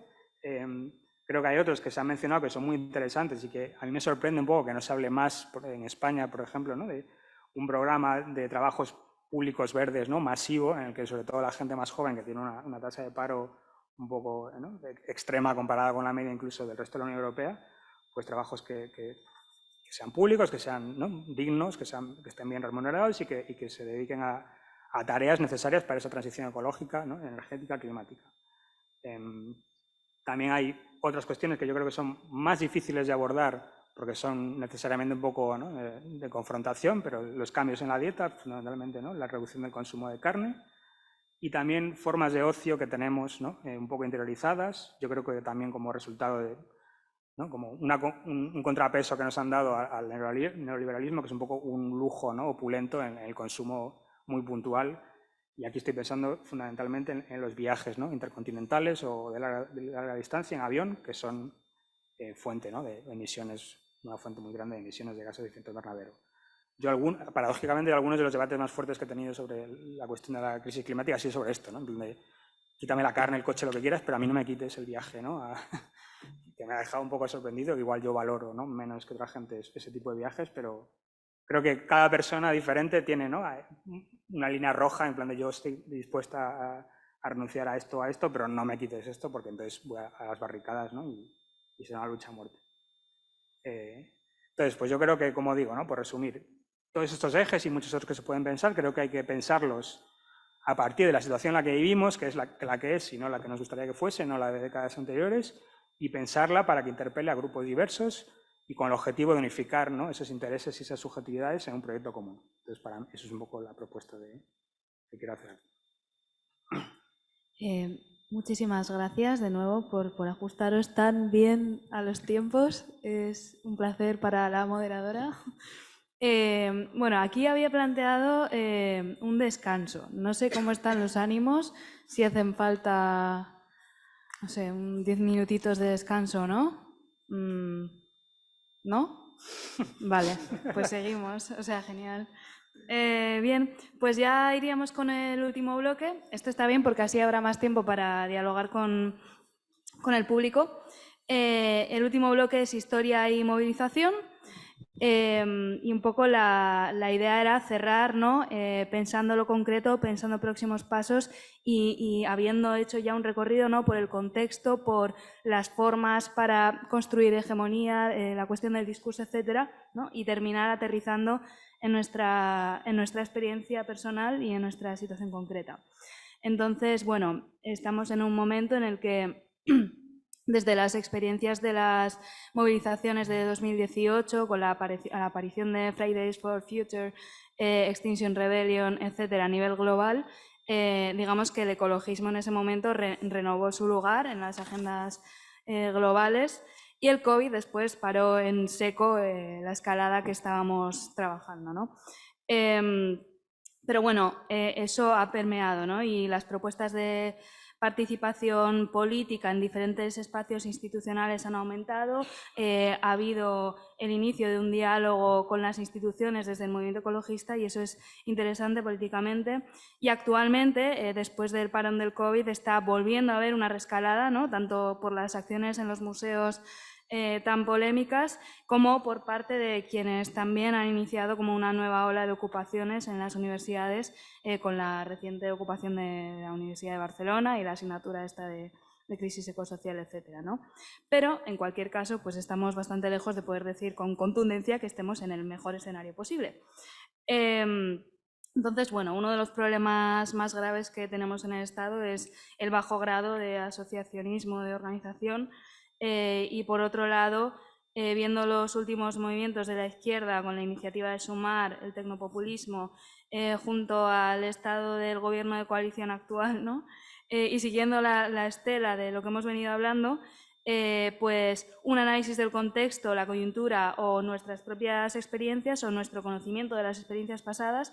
[SPEAKER 4] Creo que hay otros que se han mencionado que son muy interesantes y que a mí me sorprende un poco que no se hable más en España, por ejemplo, ¿no?, de un programa de trabajos públicos verdes, ¿no?, masivo, en el que sobre todo la gente más joven, que tiene una tasa de paro un poco, ¿no?, extrema comparada con la media incluso del resto de la Unión Europea, pues trabajos que sean públicos, que sean, ¿no?, dignos, que estén bien remunerados y que se dediquen a tareas necesarias para esa transición ecológica, ¿no?, energética, climática. También hay otras cuestiones que yo creo que son más difíciles de abordar porque son necesariamente un poco, ¿no?, de confrontación, pero los cambios en la dieta, fundamentalmente, ¿no?, la reducción del consumo de carne, y también formas de ocio que tenemos, ¿no?, un poco interiorizadas. Yo creo que también como resultado de, ¿no?, como un contrapeso que nos han dado al neoliberalismo, que es un poco un lujo, ¿no?, opulento en el consumo muy puntual. Y aquí estoy pensando fundamentalmente en los viajes, ¿no?, intercontinentales o de larga distancia en avión, que son fuente, ¿no?, de emisiones, una fuente muy grande de emisiones de gases de efecto invernadero. Paradójicamente, algunos de los debates más fuertes que he tenido sobre la cuestión de la crisis climática ha sido sobre esto, ¿no?, donde quítame la carne, el coche, lo que quieras, pero a mí no me quites el viaje, ¿no?, que me ha dejado un poco sorprendido, que igual yo valoro, ¿no?, menos que otra gente ese tipo de viajes, pero creo que cada persona diferente tiene, ¿no?, una línea roja en plan de yo estoy dispuesta a renunciar a esto, pero no me quites esto porque entonces voy a las barricadas, ¿no?, y será una lucha a muerte. Entonces, pues yo creo que, como digo, ¿no?, por resumir, todos estos ejes y muchos otros que se pueden pensar, creo que hay que pensarlos a partir de la situación en la que vivimos, que es la que es y no la que nos gustaría que fuese, no la de décadas anteriores, y pensarla para que interpele a grupos diversos y con el objetivo de unificar, ¿no?, esos intereses y esas subjetividades en un proyecto común. Entonces, para mí, eso es un poco la propuesta que quiero hacer.
[SPEAKER 5] Muchísimas gracias de nuevo por ajustaros tan bien a los tiempos. Es un placer para la moderadora. Bueno, aquí había planteado un descanso. No sé cómo están los ánimos, si hacen falta, no sé, 10 minutitos de descanso, ¿no? ¿No? Vale, pues seguimos. O sea, genial. Bien, pues ya iríamos con el último bloque. Esto está bien porque así habrá más tiempo para dialogar con el público. El último bloque es historia y movilización. Y un poco la idea era cerrar, ¿no?, pensando lo concreto, pensando próximos pasos y habiendo hecho ya un recorrido, ¿no?, por el contexto, por las formas para construir hegemonía, la cuestión del discurso, etcétera, ¿no?, y terminar aterrizando en nuestra experiencia personal y en nuestra situación concreta. Entonces, bueno, estamos en un momento en el que desde las experiencias de las movilizaciones de 2018, con la aparición de Fridays for Future, Extinction Rebellion, etcétera, a nivel global, digamos que el ecologismo en ese momento renovó su lugar en las agendas globales y el COVID después paró en seco la escalada que estábamos trabajando, ¿no? Pero bueno, eso ha permeado, ¿no? Y las propuestas de participación política en diferentes espacios institucionales han aumentado, ha habido el inicio de un diálogo con las instituciones desde el movimiento ecologista y eso es interesante políticamente. Y actualmente, después del parón del COVID, está volviendo a haber una reescalada, ¿no?, tanto por las acciones en los museos tan polémicas como por parte de quienes también han iniciado como una nueva ola de ocupaciones en las universidades con la reciente ocupación de la Universidad de Barcelona y la asignatura esta de de crisis ecosocial, etcétera, ¿no? Pero, en cualquier caso, pues estamos bastante lejos de poder decir con contundencia que estemos en el mejor escenario posible. Entonces, bueno, uno de los problemas más graves que tenemos en el Estado es el bajo grado de asociacionismo, de organización, y por otro lado, viendo los últimos movimientos de la izquierda con la iniciativa de Sumar, el tecnopopulismo, junto al estado del gobierno de coalición actual, ¿no? Y siguiendo la estela de lo que hemos venido hablando, pues un análisis del contexto, la coyuntura o nuestras propias experiencias o nuestro conocimiento de las experiencias pasadas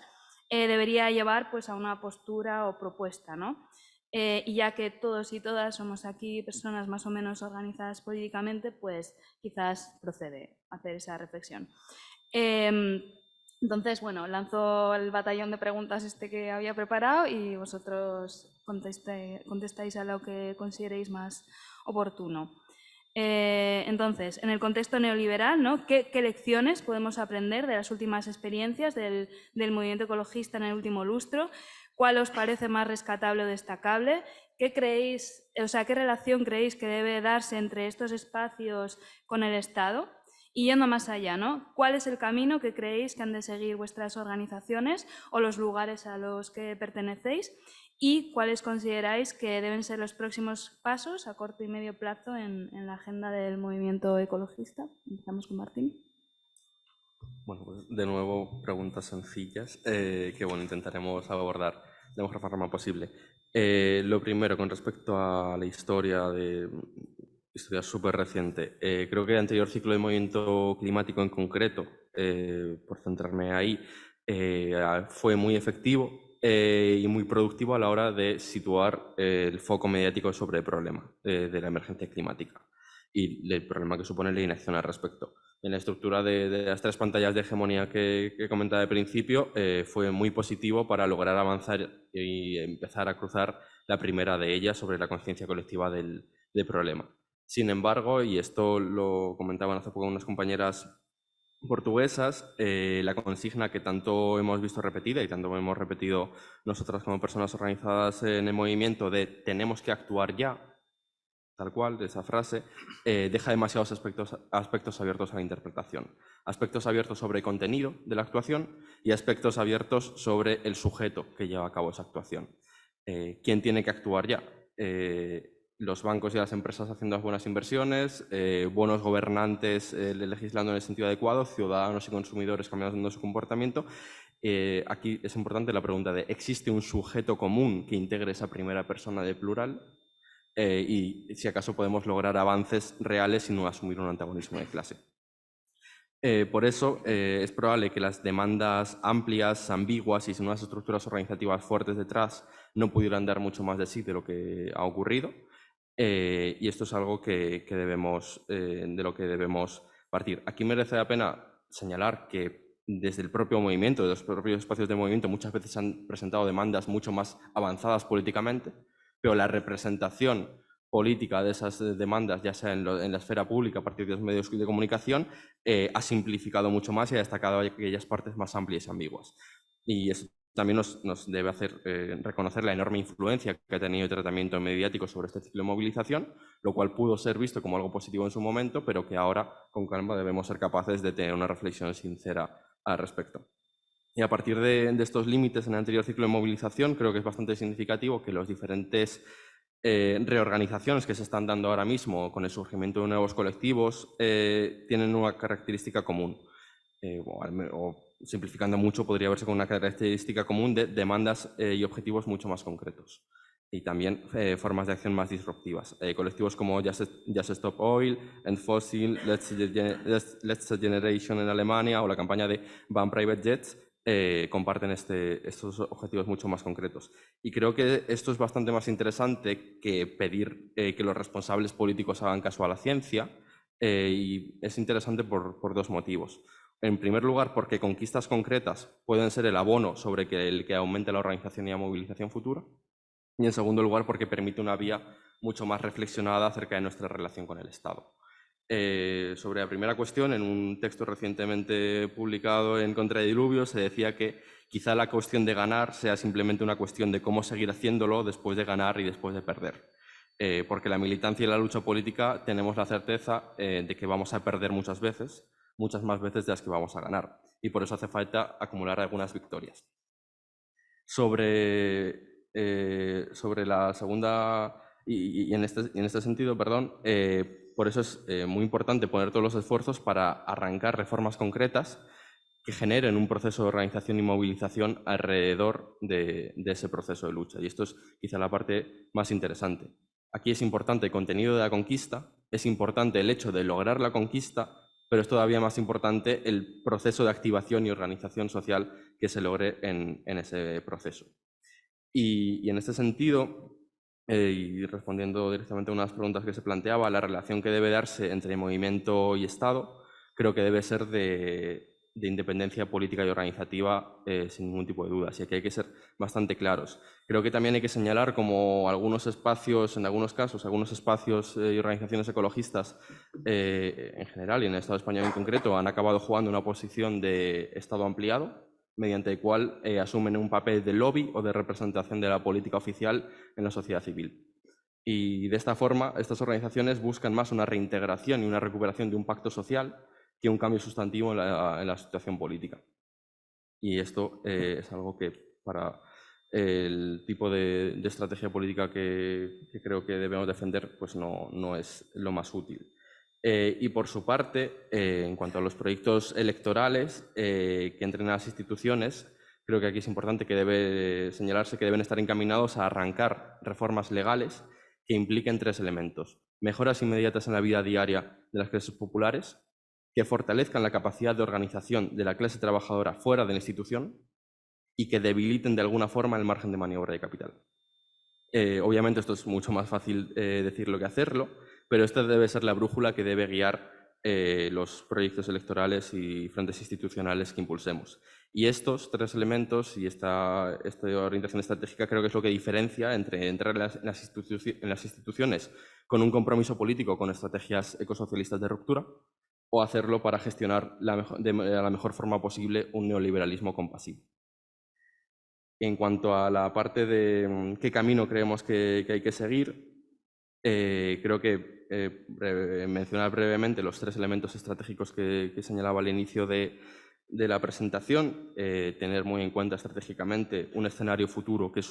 [SPEAKER 5] debería llevar pues, a una postura o propuesta, ¿no? Y ya que todos y todas somos aquí personas más o menos organizadas políticamente, pues quizás procede hacer esa reflexión. Entonces, bueno, lanzo el batallón de preguntas que había preparado y vosotros contestáis a lo que consideréis más oportuno. Entonces, en el contexto neoliberal, ¿no? ¿Qué lecciones podemos aprender de las últimas experiencias del movimiento ecologista en el último lustro? ¿Cuál os parece más rescatable o destacable? ¿Qué creéis, qué relación creéis que debe darse entre estos espacios con el Estado? Y yendo más allá, ¿no? ¿Cuál es el camino que creéis que han de seguir vuestras organizaciones o los lugares a los que pertenecéis? ¿Y cuáles consideráis que deben ser los próximos pasos a corto y medio plazo en la agenda del movimiento ecologista? Empezamos con Martín.
[SPEAKER 2] Bueno, pues de nuevo preguntas sencillas que bueno, intentaremos abordar de la mejor forma posible. Lo primero, con respecto a la historia súper reciente, creo que el anterior ciclo de movimiento climático en concreto, por centrarme ahí, fue muy efectivo y muy productivo a la hora de situar el foco mediático sobre el problema de la emergencia climática y el problema que supone la inacción al respecto. En la estructura de las 3 pantallas de hegemonía que comentaba al principio, fue muy positivo para lograr avanzar y empezar a cruzar la primera de ellas sobre la conciencia colectiva del problema. Sin embargo, y esto lo comentaban hace poco unas compañeras portuguesas, la consigna que tanto hemos visto repetida y tanto hemos repetido nosotras como personas organizadas en el movimiento de tenemos que actuar ya, tal cual, de esa frase, deja demasiados aspectos abiertos a la interpretación. Aspectos abiertos sobre el contenido de la actuación y aspectos abiertos sobre el sujeto que lleva a cabo esa actuación. ¿Quién tiene que actuar ya? Los bancos y las empresas haciendo las buenas inversiones, buenos gobernantes legislando en el sentido adecuado, ciudadanos y consumidores cambiando su comportamiento. Aquí es importante la pregunta de ¿existe un sujeto común que integre esa primera persona de plural? Y si acaso podemos lograr avances reales y no asumir un antagonismo de clase. Por eso es probable que las demandas amplias, ambiguas y sin unas estructuras organizativas fuertes detrás no pudieran dar mucho más de sí de lo que ha ocurrido. Y esto es algo de lo que debemos partir. Aquí merece la pena señalar que desde el propio movimiento, de los propios espacios de movimiento, muchas veces se han presentado demandas mucho más avanzadas políticamente, pero la representación política de esas demandas, ya sea en la esfera pública a partir de los medios de comunicación, ha simplificado mucho más y ha destacado aquellas partes más amplias y ambiguas. Y eso también nos debe hacer reconocer la enorme influencia que ha tenido el tratamiento mediático sobre este ciclo de movilización, lo cual pudo ser visto como algo positivo en su momento, pero que ahora, con calma, debemos ser capaces de tener una reflexión sincera al respecto. Y a partir de estos límites en el anterior ciclo de movilización, creo que es bastante significativo que los diferentes reorganizaciones que se están dando ahora mismo con el surgimiento de nuevos colectivos tienen una característica común, o simplificando mucho podría verse con una característica común de demandas y objetivos mucho más concretos y también formas de acción más disruptivas. Colectivos como Just Stop Oil, End Fossil, Let's Generation en Alemania o la campaña de Ban Private Jets comparten estos objetivos mucho más concretos. Y creo que esto es bastante más interesante que pedir que los responsables políticos hagan caso a la ciencia, y es interesante por 2 motivos. En primer lugar, porque conquistas concretas pueden ser el abono sobre el que aumente la organización y la movilización futura. Y en segundo lugar, porque permite una vía mucho más reflexionada acerca de nuestra relación con el Estado. Sobre la primera cuestión, en un texto recientemente publicado en Contradiluvio se decía que quizá la cuestión de ganar sea simplemente una cuestión de cómo seguir haciéndolo después de ganar y después de perder. porque la militancia y la lucha política tenemos la certeza de que vamos a perder muchas veces, muchas más veces de las que vamos a ganar, y por eso hace falta acumular algunas victorias. Sobre la segunda, y en este sentido, perdón, por eso es muy importante poner todos los esfuerzos para arrancar reformas concretas que generen un proceso de organización y movilización alrededor de ese proceso de lucha. Y esto es quizá la parte más interesante. Aquí es importante el contenido de la conquista, es importante el hecho de lograr la conquista, pero es todavía más importante el proceso de activación y organización social que se logre en ese proceso. Y en este sentido, y respondiendo directamente a unas preguntas que se planteaba, la relación que debe darse entre movimiento y Estado creo que debe ser de independencia política y organizativa sin ningún tipo de dudas, y aquí hay que ser bastante claros. Creo que también hay que señalar como algunos espacios, en algunos casos, algunos espacios y organizaciones ecologistas en general y en el Estado español en concreto han acabado jugando una posición de Estado ampliado, mediante el cual asumen un papel de lobby o de representación de la política oficial en la sociedad civil. Y de esta forma, estas organizaciones buscan más una reintegración y una recuperación de un pacto social que un cambio sustantivo en la situación política. Y esto es algo que para el tipo de estrategia política que creo que debemos defender pues no es lo más útil. Y por su parte, en cuanto a los proyectos electorales que entren a las instituciones, creo que aquí es importante que debe señalarse que deben estar encaminados a arrancar reformas legales que impliquen tres elementos: mejoras inmediatas en la vida diaria de las clases populares, que fortalezcan la capacidad de organización de la clase trabajadora fuera de la institución y que debiliten de alguna forma el margen de maniobra de capital. Obviamente esto es mucho más fácil decirlo que hacerlo, pero esta debe ser la brújula que debe guiar los proyectos electorales y frentes institucionales que impulsemos. Y estos tres elementos y esta orientación estratégica creo que es lo que diferencia entre entrar en las instituciones con un compromiso político con estrategias ecosocialistas de ruptura o hacerlo para gestionar de la mejor forma posible un neoliberalismo compasivo. En cuanto a la parte de qué camino creemos que hay que seguir, creo que mencionar brevemente los tres elementos estratégicos que señalaba al inicio de la presentación, tener muy en cuenta estratégicamente un escenario futuro que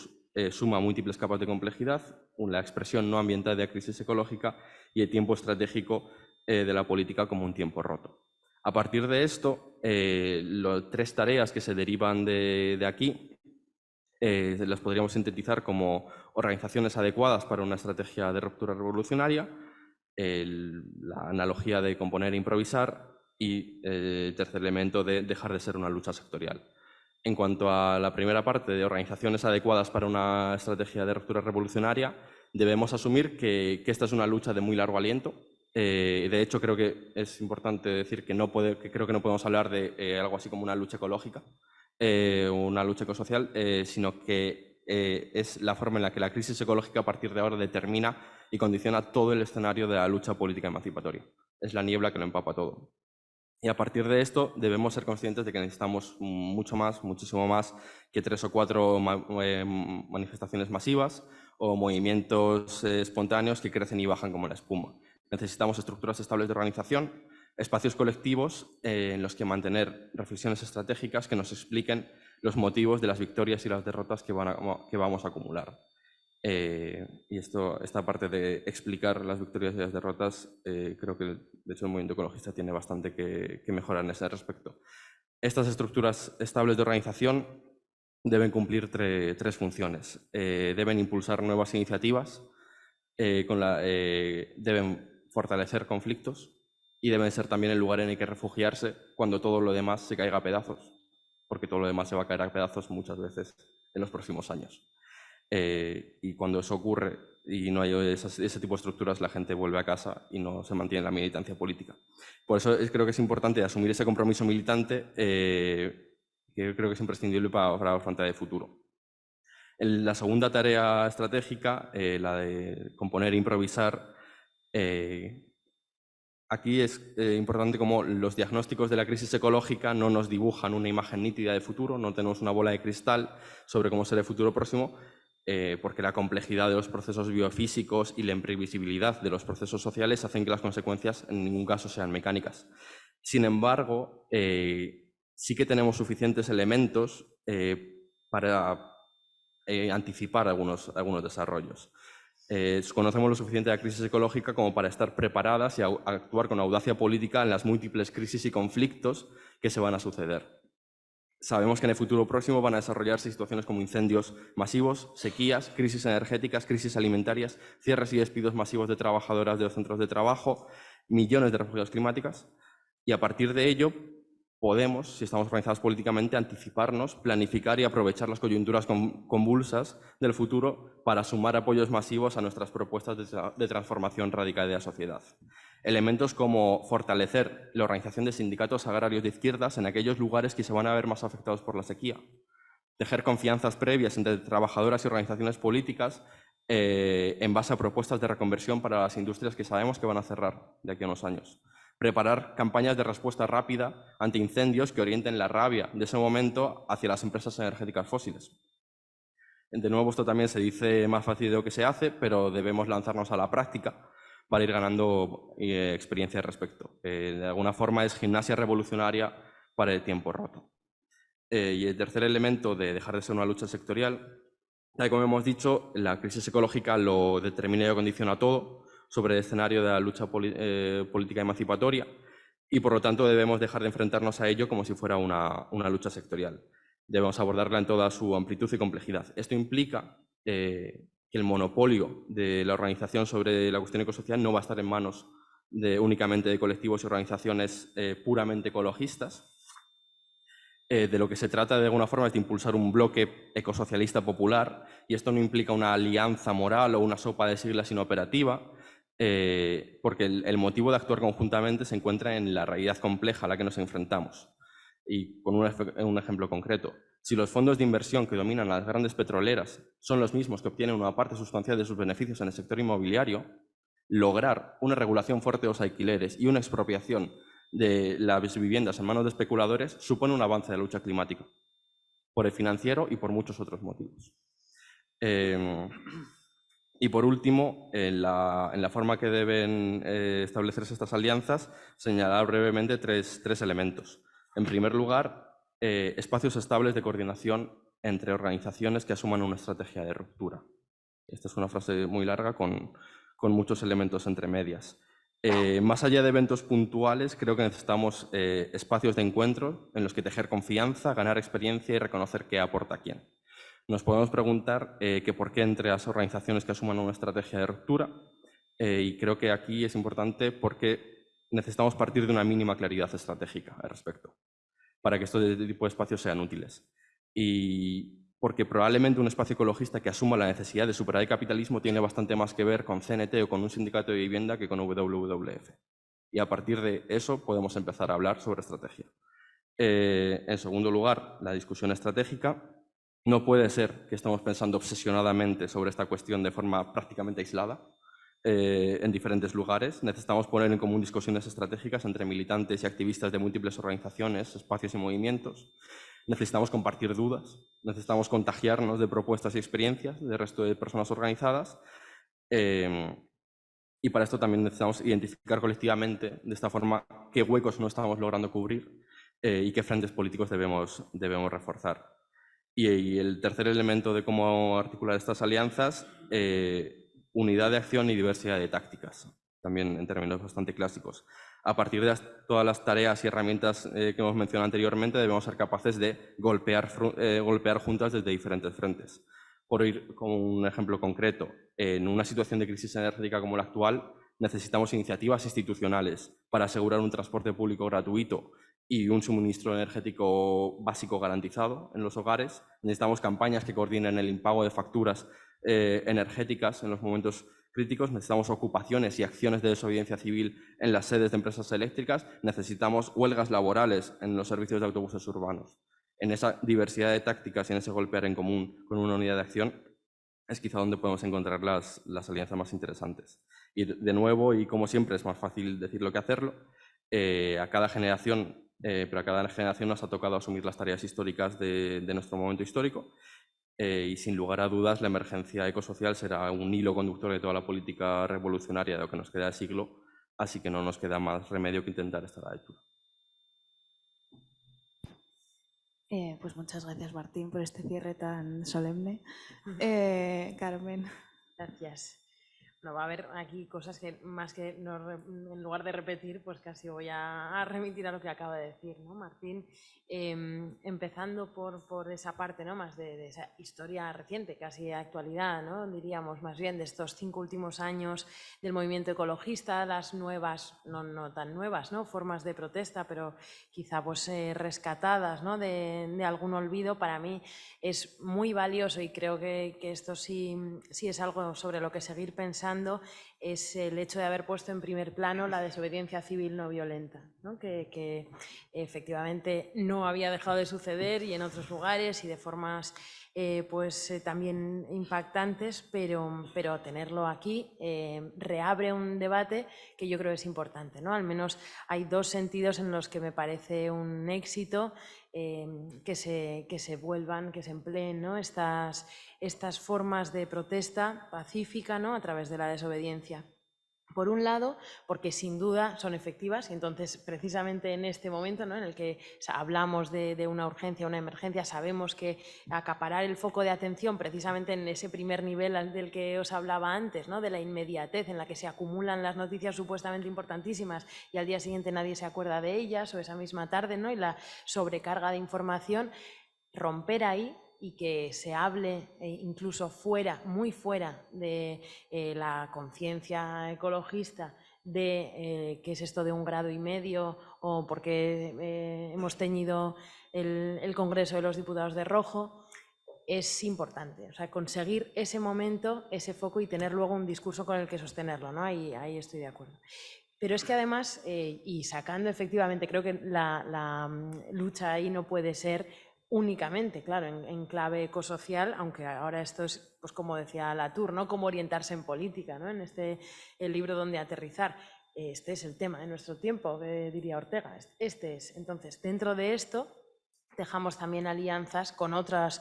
[SPEAKER 2] suma múltiples capas de complejidad, la expresión no ambiental de la crisis ecológica y el tiempo estratégico de la política como un tiempo roto. A partir de esto, las tres tareas que se derivan de aquí las podríamos sintetizar como organizaciones adecuadas para una estrategia de ruptura revolucionaria, la analogía de componer e improvisar y el tercer elemento de dejar de ser una lucha sectorial. En cuanto a la primera parte de organizaciones adecuadas para una estrategia de ruptura revolucionaria, debemos asumir que esta es una lucha de muy largo aliento. De hecho, creo que es importante decir que creo que no podemos hablar de algo así como una lucha ecológica, una lucha ecosocial, sino que es la forma en la que la crisis ecológica a partir de ahora determina y condiciona todo el escenario de la lucha política emancipatoria. Es la niebla que lo empapa todo. Y a partir de esto debemos ser conscientes de que necesitamos mucho más, muchísimo más que 3 o 4 manifestaciones masivas o movimientos espontáneos que crecen y bajan como la espuma. Necesitamos estructuras estables de organización, espacios colectivos en los que mantener reflexiones estratégicas que nos expliquen los motivos de las victorias y las derrotas que vamos a acumular. Y esta parte de explicar las victorias y las derrotas, creo que de hecho el movimiento ecologista tiene bastante que mejorar en ese respecto. Estas estructuras estables de organización deben cumplir tres funciones. Deben impulsar nuevas iniciativas, deben fortalecer conflictos y deben ser también el lugar en el que refugiarse cuando todo lo demás se caiga a pedazos, porque todo lo demás se va a caer a pedazos muchas veces en los próximos años. Y cuando eso ocurre y no hay ese tipo de estructuras, la gente vuelve a casa y no se mantiene la militancia política. Por eso creo que es importante asumir ese compromiso militante que creo que es imprescindible para afrontar el futuro. La segunda tarea estratégica, la de componer e improvisar, aquí es importante como los diagnósticos de la crisis ecológica no nos dibujan una imagen nítida de futuro, no tenemos una bola de cristal sobre cómo será el futuro próximo, porque la complejidad de los procesos biofísicos y la imprevisibilidad de los procesos sociales hacen que las consecuencias en ningún caso sean mecánicas. Sin embargo, sí que tenemos suficientes elementos para anticipar algunos desarrollos. Conocemos lo suficiente de la crisis ecológica como para estar preparadas y actuar con audacia política en las múltiples crisis y conflictos que se van a suceder. Sabemos que en el futuro próximo van a desarrollarse situaciones como incendios masivos, sequías, crisis energéticas, crisis alimentarias, cierres y despidos masivos de trabajadoras de los centros de trabajo, millones de refugiados climáticos, y a partir de ello podemos, si estamos organizados políticamente, anticiparnos, planificar y aprovechar las coyunturas convulsas del futuro para sumar apoyos masivos a nuestras propuestas de transformación radical de la sociedad. Elementos como fortalecer la organización de sindicatos agrarios de izquierdas en aquellos lugares que se van a ver más afectados por la sequía, tejer confianzas previas entre trabajadoras y organizaciones políticas en base a propuestas de reconversión para las industrias que sabemos que van a cerrar de aquí a unos años. Preparar campañas de respuesta rápida ante incendios que orienten la rabia de ese momento hacia las empresas energéticas fósiles. De nuevo, esto también se dice más fácil de lo que se hace, pero debemos lanzarnos a la práctica para ir ganando experiencia al respecto. De alguna forma es gimnasia revolucionaria para el tiempo roto. Y el tercer elemento de dejar de ser una lucha sectorial, tal y como hemos dicho, la crisis ecológica lo determina y lo condiciona todo sobre el escenario de la lucha política emancipatoria y, por lo tanto, debemos dejar de enfrentarnos a ello como si fuera una lucha sectorial. Debemos abordarla en toda su amplitud y complejidad. Esto implica que el monopolio de la organización sobre la cuestión ecosocial no va a estar en manos únicamente de colectivos y organizaciones puramente ecologistas. De lo que se trata de alguna forma es de impulsar un bloque ecosocialista popular, y esto no implica una alianza moral o una sopa de siglas inoperativa, porque el motivo de actuar conjuntamente se encuentra en la realidad compleja a la que nos enfrentamos. Y con un ejemplo concreto, si los fondos de inversión que dominan las grandes petroleras son los mismos que obtienen una parte sustancial de sus beneficios en el sector inmobiliario, lograr una regulación fuerte de los alquileres y una expropiación de las viviendas en manos de especuladores supone un avance de la lucha climática, por el financiero y por muchos otros motivos. Y por último, en la forma que deben establecerse estas alianzas, señalar brevemente tres elementos. En primer lugar, espacios estables de coordinación entre organizaciones que asuman una estrategia de ruptura. Esta es una frase muy larga con muchos elementos entre medias. Más allá de eventos puntuales, creo que necesitamos espacios de encuentro en los que tejer confianza, ganar experiencia y reconocer qué aporta quién. Nos podemos preguntar que por qué entre las organizaciones que asuman una estrategia de ruptura, y creo que aquí es importante porque necesitamos partir de una mínima claridad estratégica al respecto, para que este tipo de espacios sean útiles. Y porque probablemente un espacio ecologista que asuma la necesidad de superar el capitalismo tiene bastante más que ver con CNT o con un sindicato de vivienda que con WWF. Y a partir de eso podemos empezar a hablar sobre estrategia. En segundo lugar, la discusión estratégica. No puede ser que estemos pensando obsesionadamente sobre esta cuestión de forma prácticamente aislada en diferentes lugares. Necesitamos poner en común discusiones estratégicas entre militantes y activistas de múltiples organizaciones, espacios y movimientos. Necesitamos compartir dudas, necesitamos contagiarnos de propuestas y experiencias del resto de personas organizadas, y para esto también necesitamos identificar colectivamente de esta forma qué huecos no estamos logrando cubrir y qué frentes políticos debemos reforzar. Y el tercer elemento de cómo articular estas alianzas, unidad de acción y diversidad de tácticas, también en términos bastante clásicos. A partir de todas las tareas y herramientas que hemos mencionado anteriormente, debemos ser capaces de golpear juntas desde diferentes frentes. Por ir con un ejemplo concreto, en una situación de crisis energética como la actual, necesitamos iniciativas institucionales para asegurar un transporte público gratuito y un suministro energético básico garantizado en los hogares. Necesitamos campañas que coordinen el impago de facturas energéticas en los momentos críticos. Necesitamos ocupaciones y acciones de desobediencia civil en las sedes de empresas eléctricas. Necesitamos huelgas laborales en los servicios de autobuses urbanos. En esa diversidad de tácticas y en ese golpear en común con una unidad de acción es quizá donde podemos encontrar las alianzas más interesantes. Y de nuevo, y como siempre, es más fácil decirlo que hacerlo, a cada generación nos ha tocado asumir las tareas históricas de nuestro momento histórico. y sin lugar a dudas la emergencia ecosocial será un hilo conductor de toda la política revolucionaria de lo que nos queda de siglo, así que no nos queda más remedio que intentar estar a la altura.
[SPEAKER 5] Pues muchas gracias, Martín, por este cierre tan solemne. Carmen.
[SPEAKER 3] Gracias. No, va a haber aquí cosas que más que en lugar de repetir, pues casi voy a remitir a lo que acaba de decir, ¿no, Martín? Empezando por esa parte, ¿no?, más de esa historia reciente, casi actualidad, ¿no?, diríamos más bien de estos 5 últimos años del movimiento ecologista, las nuevas, no tan nuevas, ¿no?, formas de protesta, pero quizá pues rescatadas, ¿no?, de algún olvido. Para mí es muy valioso y creo que esto sí es algo sobre lo que seguir pensando, es el hecho de haber puesto en primer plano la desobediencia civil no violenta, ¿no?, que efectivamente no había dejado de suceder y en otros lugares y de formas también impactantes, pero tenerlo aquí reabre un debate que yo creo es importante, ¿no? Al menos hay 2 sentidos en los que me parece un éxito que se vuelvan, que se empleen, ¿no?, estas formas de protesta pacífica, ¿no?, a través de la desobediencia. Por un lado, porque sin duda son efectivas y entonces precisamente en este momento, ¿no?, en el que hablamos de una urgencia, una emergencia, sabemos que acaparar el foco de atención precisamente en ese primer nivel del que os hablaba antes, ¿no?, de la inmediatez en la que se acumulan las noticias supuestamente importantísimas y al día siguiente nadie se acuerda de ellas, o esa misma tarde, ¿no?, y la sobrecarga de información, romper ahí y que se hable incluso fuera, muy fuera de la conciencia ecologista de qué es esto de 1,5 grados o por qué hemos teñido el Congreso de los Diputados de rojo, es importante. O sea, conseguir ese momento, ese foco y tener luego un discurso con el que sostenerlo, ¿no? Ahí estoy de acuerdo. Pero es que además, y sacando efectivamente, creo que la lucha ahí no puede ser únicamente, claro, en clave ecosocial, aunque ahora esto es, pues como decía Latour, ¿no?, cómo orientarse en política, ¿no?, en el libro donde aterrizar. Este es el tema de nuestro tiempo, diría Ortega. Este es. Entonces, dentro de esto, dejamos también alianzas con otros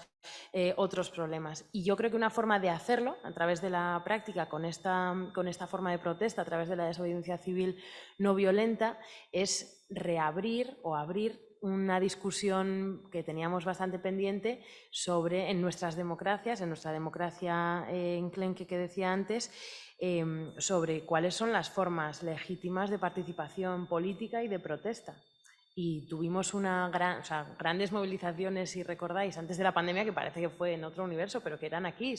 [SPEAKER 3] problemas. Y yo creo que una forma de hacerlo, a través de la práctica, con esta forma de protesta, a través de la desobediencia civil no violenta, es reabrir o abrir una discusión que teníamos bastante pendiente sobre, en nuestras democracias, en nuestra democracia enclenque que decía antes, sobre cuáles son las formas legítimas de participación política y de protesta. Y tuvimos grandes movilizaciones, si recordáis, antes de la pandemia, que parece que fue en otro universo, pero que eran aquí,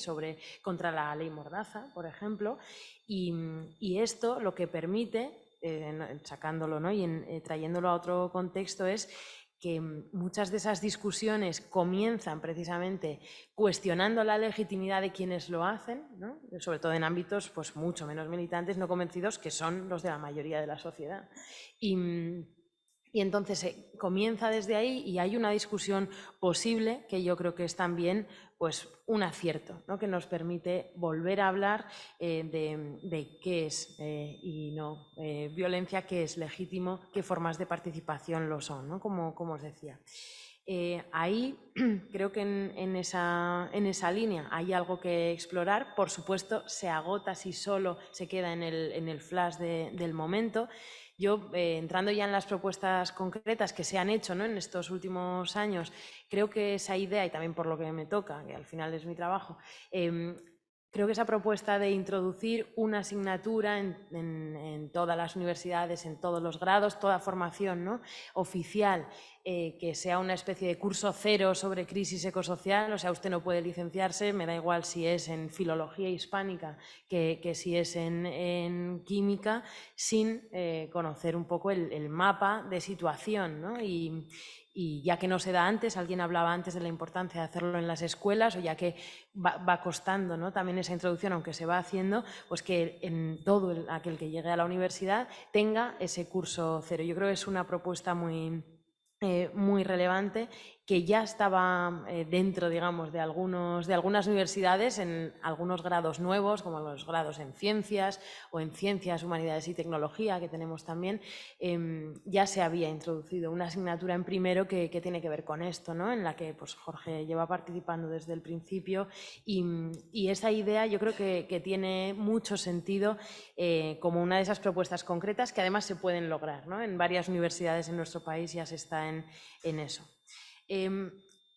[SPEAKER 3] contra la ley Mordaza, por ejemplo. Y esto lo que permite, sacándolo, ¿no?, y trayéndolo a otro contexto, es que muchas de esas discusiones comienzan precisamente cuestionando la legitimidad de quienes lo hacen, ¿no?, sobre todo en ámbitos pues mucho menos militantes, no convencidos, que son los de la mayoría de la sociedad. Y entonces comienza desde ahí y hay una discusión posible que yo creo que es también pues, un acierto, ¿no?, que nos permite volver a hablar de qué es y no violencia, qué es legítimo, qué formas de participación lo son, ¿no?, como os decía. Ahí creo que en esa línea hay algo que explorar. Por supuesto, se agota si solo se queda en el flash del momento. Yo, entrando ya en las propuestas concretas que se han hecho, ¿no?, en estos últimos años, creo que esa idea, y también por lo que me toca, que al final es mi trabajo, creo que esa propuesta de introducir una asignatura en todas las universidades, en todos los grados, toda formación, ¿no?, oficial, que sea una especie de curso cero sobre crisis ecosocial. O sea, usted no puede licenciarse, me da igual si es en filología hispánica que si es en química, sin conocer un poco el mapa de situación, ¿no? Y ya que no se da antes, alguien hablaba antes de la importancia de hacerlo en las escuelas, o ya que va costando, ¿no?, también esa introducción, aunque se va haciendo, pues que en todo aquel que llegue a la universidad tenga ese curso cero. Yo creo que es una propuesta muy relevante que ya estaba dentro, digamos, de algunas universidades en algunos grados nuevos, como los grados en ciencias o en ciencias, humanidades y tecnología, que tenemos también. Ya se había introducido una asignatura en primero que tiene que ver con esto, ¿no? En la que pues, Jorge lleva participando desde el principio y esa idea yo creo que tiene mucho sentido como una de esas propuestas concretas que además se pueden lograr, ¿no? En varias universidades en nuestro país ya se está en eso.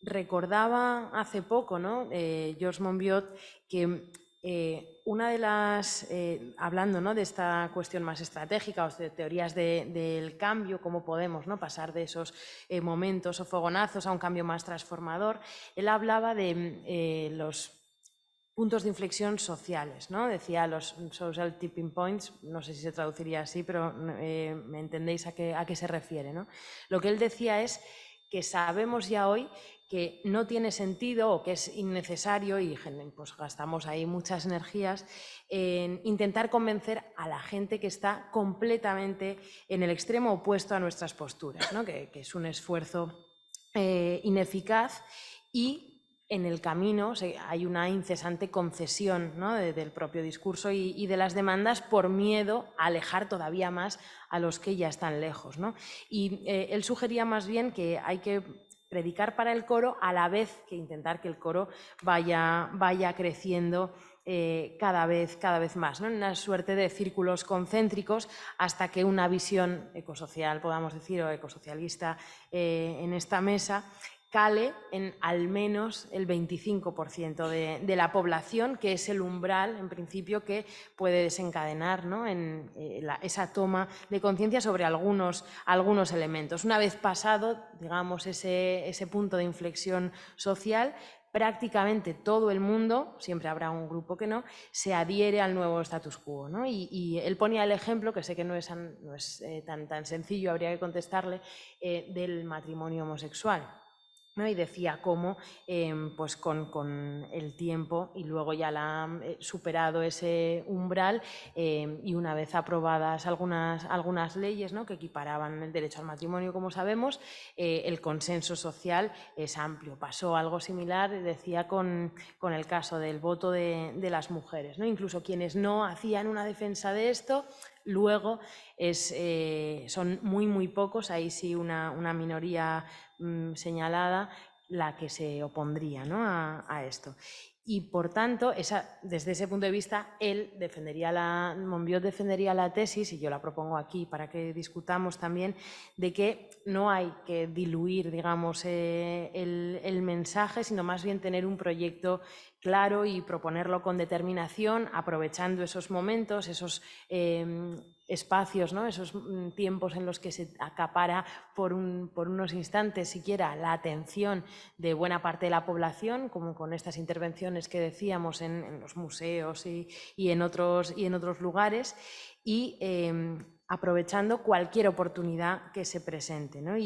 [SPEAKER 3] Recordaba hace poco, ¿no? Georges Monbiot, que una de las, hablando, ¿no?, de esta cuestión más estratégica o de teorías del cambio, cómo podemos, ¿no?, pasar de esos momentos o fogonazos a un cambio más transformador, él hablaba de los puntos de inflexión sociales, ¿no? Decía los social tipping points, no sé si se traduciría así, pero me entendéis a qué se refiere, ¿no? Lo que él decía es que sabemos ya hoy que no tiene sentido o que es innecesario y pues gastamos ahí muchas energías en intentar convencer a la gente que está completamente en el extremo opuesto a nuestras posturas, ¿no? que es un esfuerzo ineficaz y en el camino hay una incesante concesión, ¿no?, del propio discurso y de las demandas por miedo a alejar todavía más a los que ya están lejos, ¿no? Y él sugería más bien que hay que predicar para el coro a la vez que intentar que el coro vaya creciendo cada vez más, ¿no? En una suerte de círculos concéntricos hasta que una visión ecosocial, podamos decir, o ecosocialista en esta mesa cale en al menos el 25% de la población, que es el umbral, en principio, que puede desencadenar, ¿no?, en esa toma de conciencia sobre algunos elementos. Una vez pasado, digamos, ese punto de inflexión social, prácticamente todo el mundo, siempre habrá un grupo que no, se adhiere al nuevo status quo, ¿no? Y él ponía el ejemplo, que sé que no es tan sencillo, habría que contestarle, del matrimonio homosexual, ¿no? Y decía cómo pues con el tiempo y luego ya la han superado ese umbral y una vez aprobadas algunas leyes, ¿no?, que equiparaban el derecho al matrimonio, como sabemos, el consenso social es amplio. Pasó algo similar, decía, con el caso del voto de las mujeres, ¿no? Incluso quienes no hacían una defensa de esto, luego son muy pocos, ahí sí una minoría señalada, la que se opondría, ¿no?, a esto. Y por tanto, desde ese punto de vista, Monbiot defendería la tesis, y yo la propongo aquí para que discutamos también, de que no hay que diluir, digamos, el mensaje, sino más bien tener un proyecto claro y proponerlo con determinación, aprovechando esos momentos, esos espacios, ¿no?, esos tiempos en los que se acapara por unos instantes siquiera la atención de buena parte de la población, como con estas intervenciones que decíamos en los museos y en otros lugares, y aprovechando cualquier oportunidad que se presente, ¿no?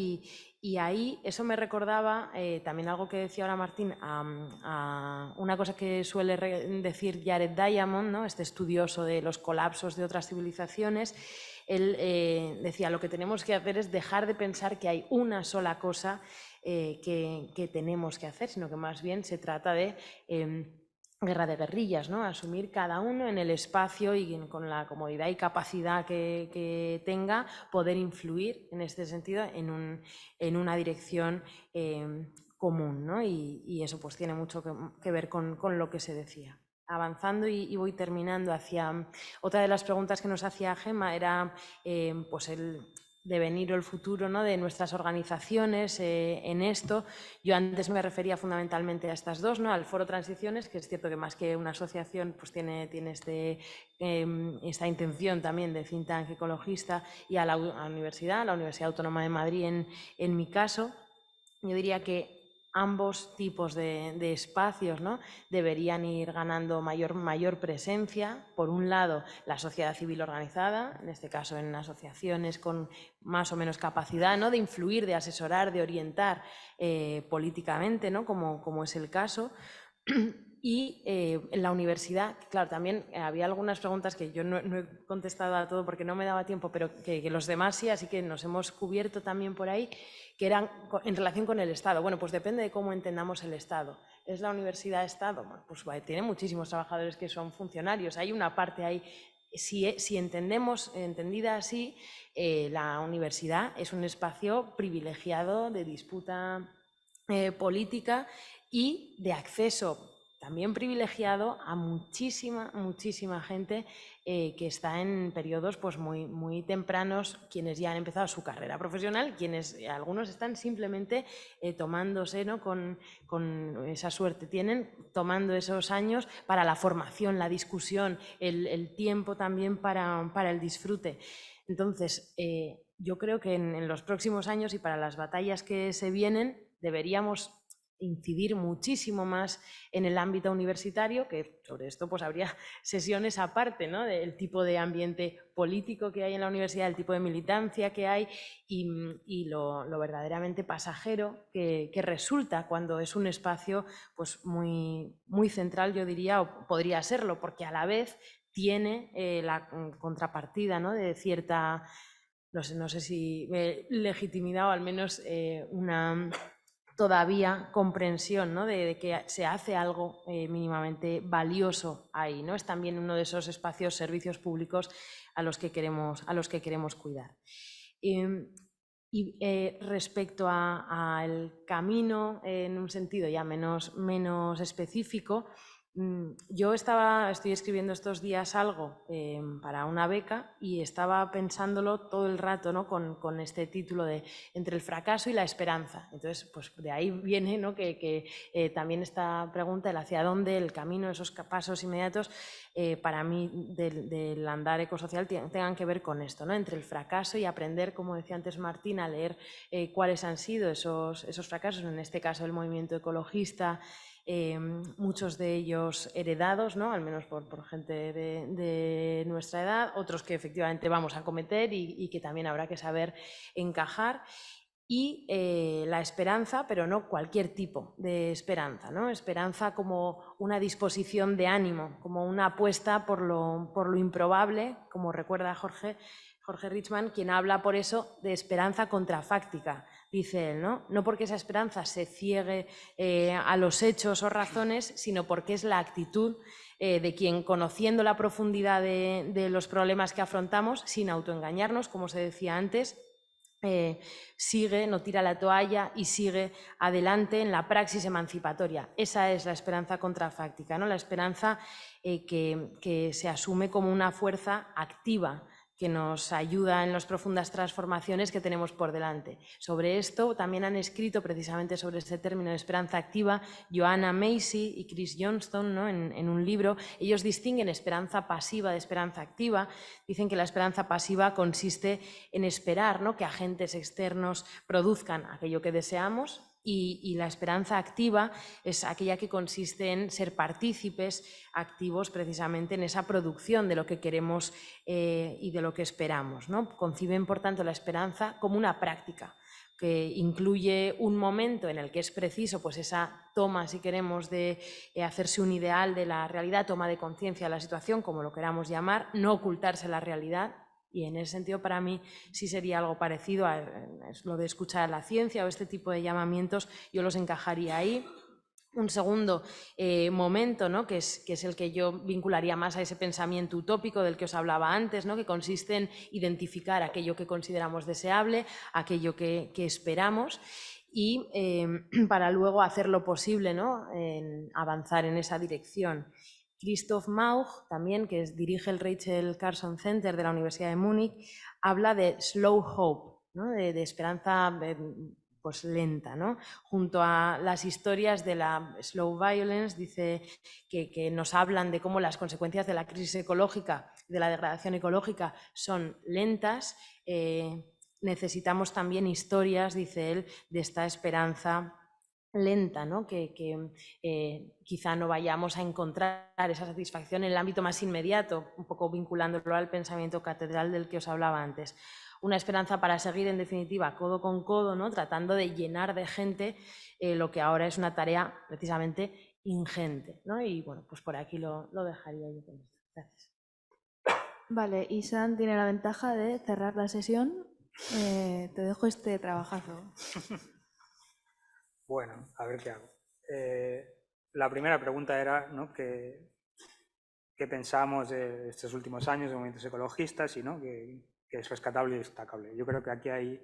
[SPEAKER 3] Y ahí eso me recordaba también algo que decía ahora Martín, a una cosa que suele decir Jared Diamond, ¿no?, este estudioso de los colapsos de otras civilizaciones. Él decía, lo que tenemos que hacer es dejar de pensar que hay una sola cosa que tenemos que hacer, sino que más bien se trata de guerra de guerrillas, ¿no?, asumir cada uno en el espacio y con la comodidad y capacidad que tenga, poder influir en este sentido en una dirección común, ¿no? Y eso pues tiene mucho que ver con lo que se decía. Avanzando y voy terminando hacia otra de las preguntas que nos hacía Gemma, era pues el devenir o el futuro, ¿no?, de nuestras organizaciones en esto. Yo antes me refería fundamentalmente a estas dos, ¿no?, al Foro Transiciones, que es cierto que más que una asociación pues tiene esta intención también de think tank ecologista, y a la Universidad Autónoma de Madrid en mi caso. Yo diría que ambos tipos de espacios, ¿no?, deberían ir ganando mayor presencia. Por un lado, la sociedad civil organizada, en este caso en asociaciones con más o menos capacidad, ¿no?, de influir, de asesorar, de orientar políticamente, ¿no?, como es el caso. Y en la universidad, claro, también había algunas preguntas que yo no he contestado a todo porque no me daba tiempo, pero que los demás sí, así que nos hemos cubierto también por ahí, que eran en relación con el Estado. Bueno, pues depende de cómo entendamos el Estado. ¿Es la universidad Estado? Bueno, pues tiene muchísimos trabajadores que son funcionarios. Hay una parte ahí. Si entendida así, la universidad es un espacio privilegiado de disputa política y de acceso también privilegiado a muchísima gente que está en periodos pues muy tempranos, quienes ya han empezado su carrera profesional, algunos están simplemente tomándose, ¿no? con esa suerte tienen, tomando esos años para la formación, la discusión, el tiempo también para el disfrute. Entonces, yo creo que en los próximos años y para las batallas que se vienen deberíamos incidir muchísimo más en el ámbito universitario, que sobre esto pues habría sesiones aparte, ¿no? Del tipo de ambiente político que hay en la universidad, el tipo de militancia que hay y lo verdaderamente pasajero que resulta cuando es un espacio pues muy central, yo diría, o podría serlo, porque a la vez tiene la contrapartida, ¿no? De cierta, no sé si legitimidad o al menos una todavía comprensión, ¿no? de que se hace algo mínimamente valioso ahí, ¿no? Es también uno de esos espacios, servicios públicos a los que queremos cuidar. Respecto al camino, en un sentido ya menos específico, yo estoy escribiendo estos días algo para una beca y estaba pensándolo todo el rato, ¿no? con este título de Entre el fracaso y la esperanza. Entonces, pues de ahí viene, ¿no? que también esta pregunta, el hacia dónde, el camino, esos pasos inmediatos, para mí del andar ecosocial tengan que ver con esto, ¿no? Entre el fracaso y aprender, como decía antes Martín, a leer cuáles han sido esos fracasos, en este caso el movimiento ecologista, muchos de ellos heredados, ¿no? Al menos por gente de nuestra edad, otros que efectivamente vamos a cometer y que también habrá que saber encajar. Y la esperanza, pero no cualquier tipo de esperanza, ¿no? Esperanza como una disposición de ánimo, como una apuesta por lo improbable, como recuerda Jorge Richman, quien habla por eso de esperanza contrafáctica, dice él, ¿no? No porque esa esperanza se ciegue a los hechos o razones, sino porque es la actitud de quien, conociendo la profundidad de los problemas que afrontamos, sin autoengañarnos, como se decía antes, sigue, no tira la toalla y sigue adelante en la praxis emancipatoria. Esa es la esperanza contrafáctica, ¿no? La esperanza que se asume como una fuerza activa que nos ayuda en las profundas transformaciones que tenemos por delante. Sobre esto también han escrito, precisamente sobre este término de esperanza activa, Joanna Macy y Chris Johnston, ¿no? en un libro. Ellos distinguen esperanza pasiva de esperanza activa. Dicen que la esperanza pasiva consiste en esperar, ¿no? que agentes externos produzcan aquello que deseamos, y la esperanza activa es aquella que consiste en ser partícipes activos precisamente en esa producción de lo que queremos y de lo que esperamos, ¿no? Conciben, por tanto, la esperanza como una práctica que incluye un momento en el que es preciso pues esa toma, si queremos, de hacerse un ideal de la realidad, toma de conciencia de la situación, como lo queramos llamar, no ocultarse la realidad. Y en ese sentido, para mí, sí sería algo parecido a lo de escuchar a la ciencia o este tipo de llamamientos, yo los encajaría ahí. Un segundo momento, ¿no? que es el que yo vincularía más a ese pensamiento utópico del que os hablaba antes, ¿no? que consiste en identificar aquello que consideramos deseable, aquello que esperamos, y para luego hacer lo posible, ¿no? en avanzar en esa dirección. Christoph Mauch, también, que dirige el Rachel Carson Center de la Universidad de Múnich, habla de slow hope, ¿no? de esperanza pues lenta, ¿no? Junto a las historias de la slow violence, dice que nos hablan de cómo las consecuencias de la crisis ecológica, de la degradación ecológica, son lentas. Necesitamos también historias, dice él, de esta esperanza lenta, ¿no? que quizá no vayamos a encontrar esa satisfacción en el ámbito más inmediato, un poco vinculándolo al pensamiento catedral del que os hablaba antes. Una esperanza para seguir, en definitiva, codo con codo, ¿no? tratando de llenar de gente lo que ahora es una tarea precisamente ingente, ¿no? Y bueno, pues por aquí lo dejaría yo con esto. Gracias.
[SPEAKER 5] Vale, y San tiene la ventaja de cerrar la sesión. Te dejo este trabajazo.
[SPEAKER 4] Bueno, a ver qué hago. La primera pregunta era, ¿no?, ¿qué pensamos de estos últimos años de movimientos ecologistas y, ¿no?, que es rescatable y destacable? Yo creo que aquí hay,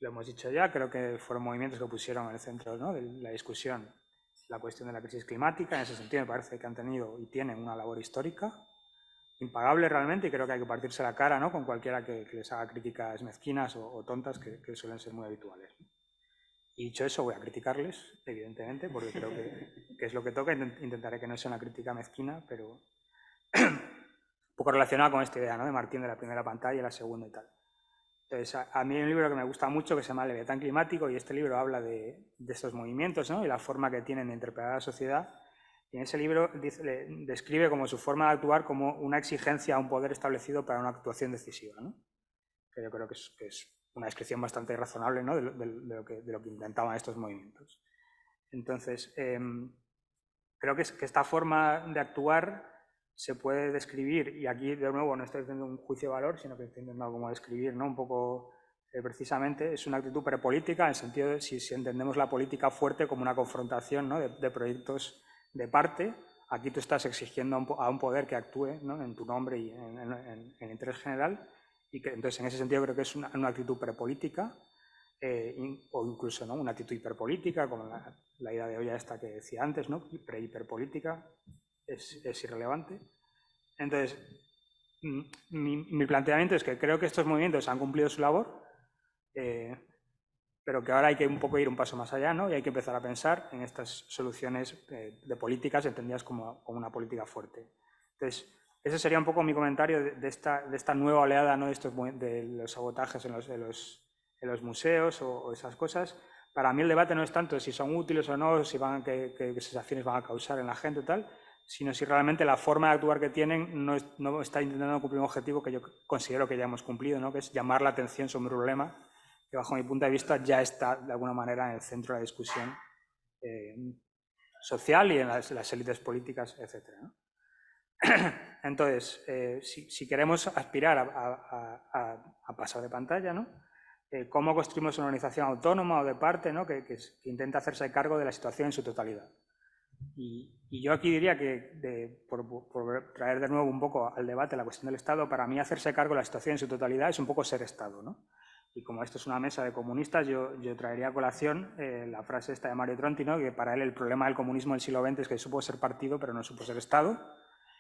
[SPEAKER 4] lo hemos dicho ya, creo que fueron movimientos que pusieron en el centro, ¿no?, de la discusión la cuestión de la crisis climática. En ese sentido me parece que han tenido y tienen una labor histórica impagable realmente, y creo que hay que partirse la cara, ¿no?, con cualquiera que les haga críticas mezquinas o tontas, que suelen ser muy habituales. Y dicho eso, voy a criticarles, evidentemente, porque creo que es lo que toca. Intentaré que no sea una crítica mezquina, pero un poco relacionada con esta idea, ¿no?, de Martín, de la primera pantalla y la segunda y tal. Entonces, a mí hay un libro que me gusta mucho que se llama Leviatán Climático, y este libro habla de estos movimientos, ¿no?, y la forma que tienen de interpretar a la sociedad. Y en ese libro describe como su forma de actuar como una exigencia a un poder establecido para una actuación decisiva, ¿no? Que yo creo que es una descripción bastante razonable, ¿no?, de lo que intentaban estos movimientos. Entonces, creo que esta forma de actuar se puede describir, y aquí de nuevo no estoy haciendo un juicio de valor, sino que estoy intentando como describir, ¿no?, un poco precisamente, es una actitud prepolítica, en el sentido de si entendemos la política fuerte como una confrontación, ¿no?, de proyectos de parte. Aquí tú estás exigiendo a un poder que actúe, ¿no?, en tu nombre y en interés general, y que entonces en ese sentido creo que es una actitud prepolítica, o incluso, ¿no?, una actitud hiperpolítica, como la idea de olla esta que decía antes, ¿no?, pre-hiperpolítica, es irrelevante. Entonces, mi planteamiento es que creo que estos movimientos han cumplido su labor, pero que ahora hay que un poco ir un paso más allá, ¿no?, y hay que empezar a pensar en estas soluciones de políticas entendidas como una política fuerte. Entonces, ese sería un poco mi comentario de esta nueva oleada, ¿no?, de los sabotajes en los museos o esas cosas. Para mí el debate no es tanto si son útiles o no, si qué sensaciones van a causar en la gente y tal, sino si realmente la forma de actuar que tienen no está intentando cumplir un objetivo que yo considero que ya hemos cumplido, ¿no?, que es llamar la atención sobre un problema que bajo mi punto de vista ya está de alguna manera en el centro de la discusión social y en las élites políticas, etc., ¿no? Entonces, si queremos aspirar a pasar de pantalla, ¿no?, ¿cómo construimos una organización autónoma o de parte, ¿no?, que intenta hacerse cargo de la situación en su totalidad? Y yo aquí diría que, por traer de nuevo un poco al debate la cuestión del Estado, para mí hacerse cargo de la situación en su totalidad es un poco ser Estado, ¿no? Y como esto es una mesa de comunistas, yo traería a colación la frase esta de Mario Tronti, ¿no?, que para él el problema del comunismo del siglo XX es que supo ser partido pero no supo ser Estado,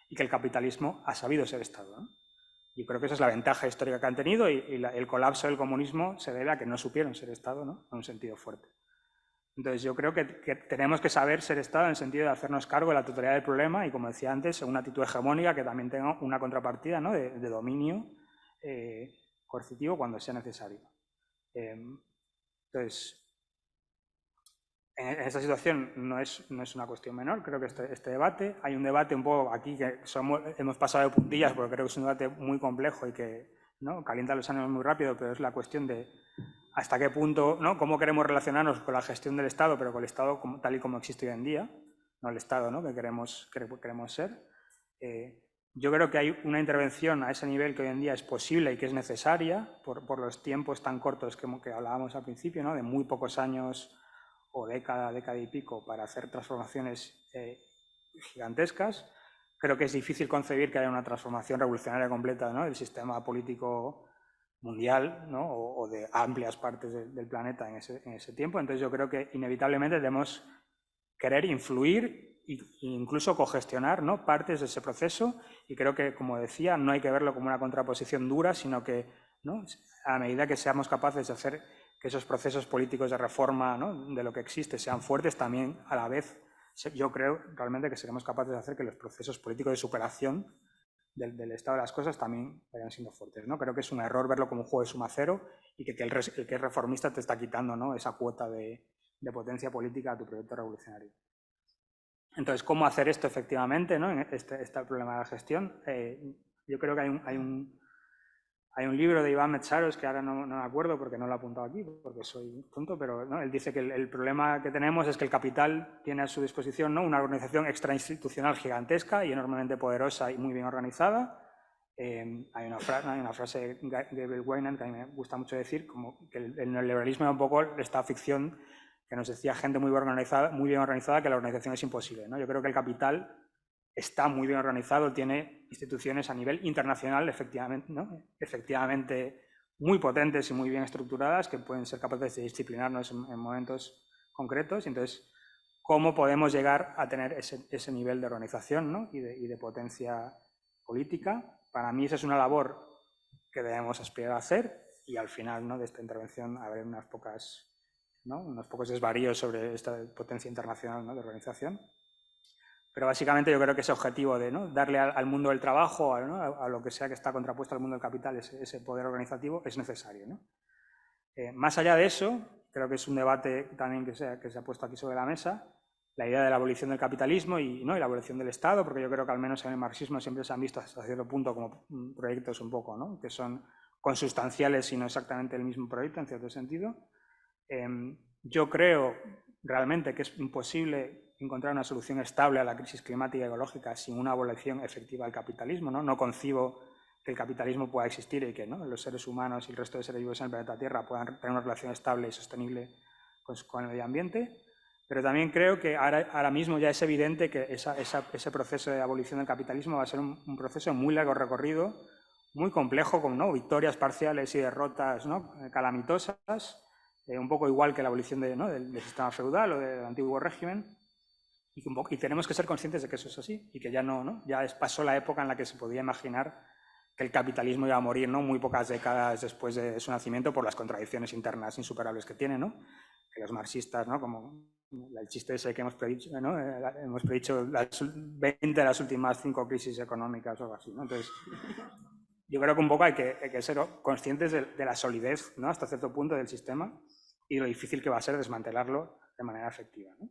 [SPEAKER 4] y que el capitalismo ha sabido ser Estado, ¿no? Yo creo que esa es la ventaja histórica que han tenido, y el colapso del comunismo se debe a que no supieron ser Estado, ¿no?, en un sentido fuerte. Entonces yo creo que tenemos que saber ser Estado en el sentido de hacernos cargo de la totalidad del problema y, como decía antes, una actitud hegemónica que también tenga una contrapartida, ¿no?, de dominio coercitivo cuando sea necesario. Entonces, en esta situación no es una cuestión menor, creo que este debate, hay un debate un poco aquí que hemos pasado de puntillas porque creo que es un debate muy complejo y que, ¿no?, calienta los ánimos muy rápido, pero es la cuestión de hasta qué punto, ¿no?, cómo queremos relacionarnos con la gestión del Estado, pero con el Estado tal y como existe hoy en día, no el Estado, ¿no?, que queremos ser. Yo creo que hay una intervención a ese nivel que hoy en día es posible y que es necesaria por los tiempos tan cortos que hablábamos al principio, ¿no?, de muy pocos años o década y pico para hacer transformaciones gigantescas. Creo que es difícil concebir que haya una transformación revolucionaria completa, ¿no?, del sistema político mundial, ¿no?, o de amplias partes del planeta en ese tiempo. Entonces yo creo que inevitablemente debemos querer influir e incluso cogestionar, ¿no?, partes de ese proceso, y creo que, como decía, no hay que verlo como una contraposición dura, sino que, ¿no?, a medida que seamos capaces de hacer que esos procesos políticos de reforma, ¿no?, de lo que existe sean fuertes, también a la vez yo creo realmente que seremos capaces de hacer que los procesos políticos de superación del estado de las cosas también vayan siendo fuertes, ¿no? Creo que es un error verlo como un juego de suma cero y que el que es reformista te está quitando, ¿no?, esa cuota de potencia política a tu proyecto revolucionario. Entonces, ¿cómo hacer esto efectivamente, ¿no?, en este problema de la gestión? Yo creo que hay Hay un libro de Iván Metsaros, que ahora no me acuerdo porque no lo he apuntado aquí, porque soy tonto, pero ¿no? Él dice que el problema que tenemos es que el capital tiene a su disposición, ¿no?, una organización extrainstitucional gigantesca y enormemente poderosa y muy bien organizada. Hay una frase de Gabriel Weinand que a mí me gusta mucho decir, como que el neoliberalismo era un poco esta ficción que nos decía gente muy bien organizada que la organización es imposible, ¿no? Yo creo que el capital está muy bien organizado, tiene instituciones a nivel internacional efectivamente, ¿no?, efectivamente muy potentes y muy bien estructuradas que pueden ser capaces de disciplinarnos en momentos concretos. Entonces, ¿cómo podemos llegar a tener ese nivel de organización, ¿no?, y de potencia política? Para mí esa es una labor que debemos aspirar a hacer y al final, ¿no?, de esta intervención habrá unos pocos desvaríos sobre esta potencia internacional, ¿no?, de organización. Pero básicamente yo creo que ese objetivo de, ¿no?, darle al mundo del trabajo, ¿no?, a lo que sea que está contrapuesto al mundo del capital, ese poder organizativo, es necesario, ¿no? Más allá de eso, creo que es un debate también que se ha puesto aquí sobre la mesa, la idea de la abolición del capitalismo y la abolición del Estado, porque yo creo que al menos en el marxismo siempre se han visto hasta cierto punto como proyectos un poco, ¿no?, que son consustanciales y no exactamente el mismo proyecto en cierto sentido. Yo creo realmente que es imposible encontrar una solución estable a la crisis climática y ecológica sin una abolición efectiva del capitalismo, ¿no? No concibo que el capitalismo pueda existir y que, ¿no?, los seres humanos y el resto de seres vivos en el planeta Tierra puedan tener una relación estable y sostenible con el medio ambiente. Pero también creo que ahora mismo ya es evidente que ese proceso de abolición del capitalismo va a ser un proceso muy largo recorrido, muy complejo, con, ¿no?, victorias parciales y derrotas, ¿no?, calamitosas, un poco igual que la abolición del sistema feudal o del antiguo régimen. Y tenemos que ser conscientes de que eso es así y que ya pasó la época en la que se podía imaginar que el capitalismo iba a morir, ¿no?, muy pocas décadas después de su nacimiento por las contradicciones internas insuperables que tiene, ¿no? Que los marxistas, ¿no?, como el chiste ese que hemos predicho, ¿no?, hemos predicho las 20 de las últimas 5 crisis económicas o algo así, ¿no? Entonces, yo creo que un poco hay que ser conscientes de la solidez, ¿no?, hasta cierto punto del sistema y lo difícil que va a ser desmantelarlo de manera efectiva, ¿no?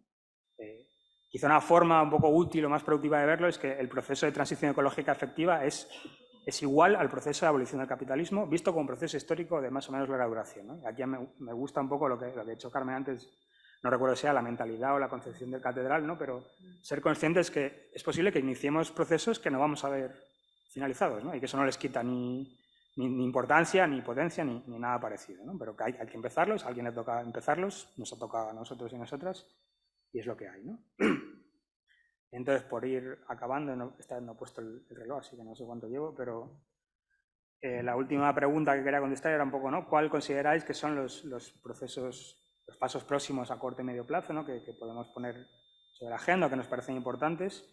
[SPEAKER 4] Quizá una forma un poco útil o más productiva de verlo es que el proceso de transición ecológica efectiva es igual al proceso de abolición del capitalismo, visto como un proceso histórico de más o menos larga duración, ¿no? Aquí me gusta un poco lo que ha dicho Carmen antes, no recuerdo si era la mentalidad o la concepción del catedral, ¿no?, pero ser conscientes que es posible que iniciemos procesos que no vamos a ver finalizados, ¿no?, y que eso no les quita ni importancia, ni potencia, ni nada parecido, ¿no? Pero que hay que empezarlos, a alguien le toca empezarlos, nos ha tocado a nosotros y a nosotras, y es lo que hay, ¿no? Entonces, por ir acabando, no he puesto el reloj, así que no sé cuánto llevo, pero la última pregunta que quería contestar era un poco, ¿no?, ¿cuál consideráis que son los procesos, los pasos próximos a corto y medio plazo, ¿no?, que podemos poner sobre la agenda, que nos parecen importantes?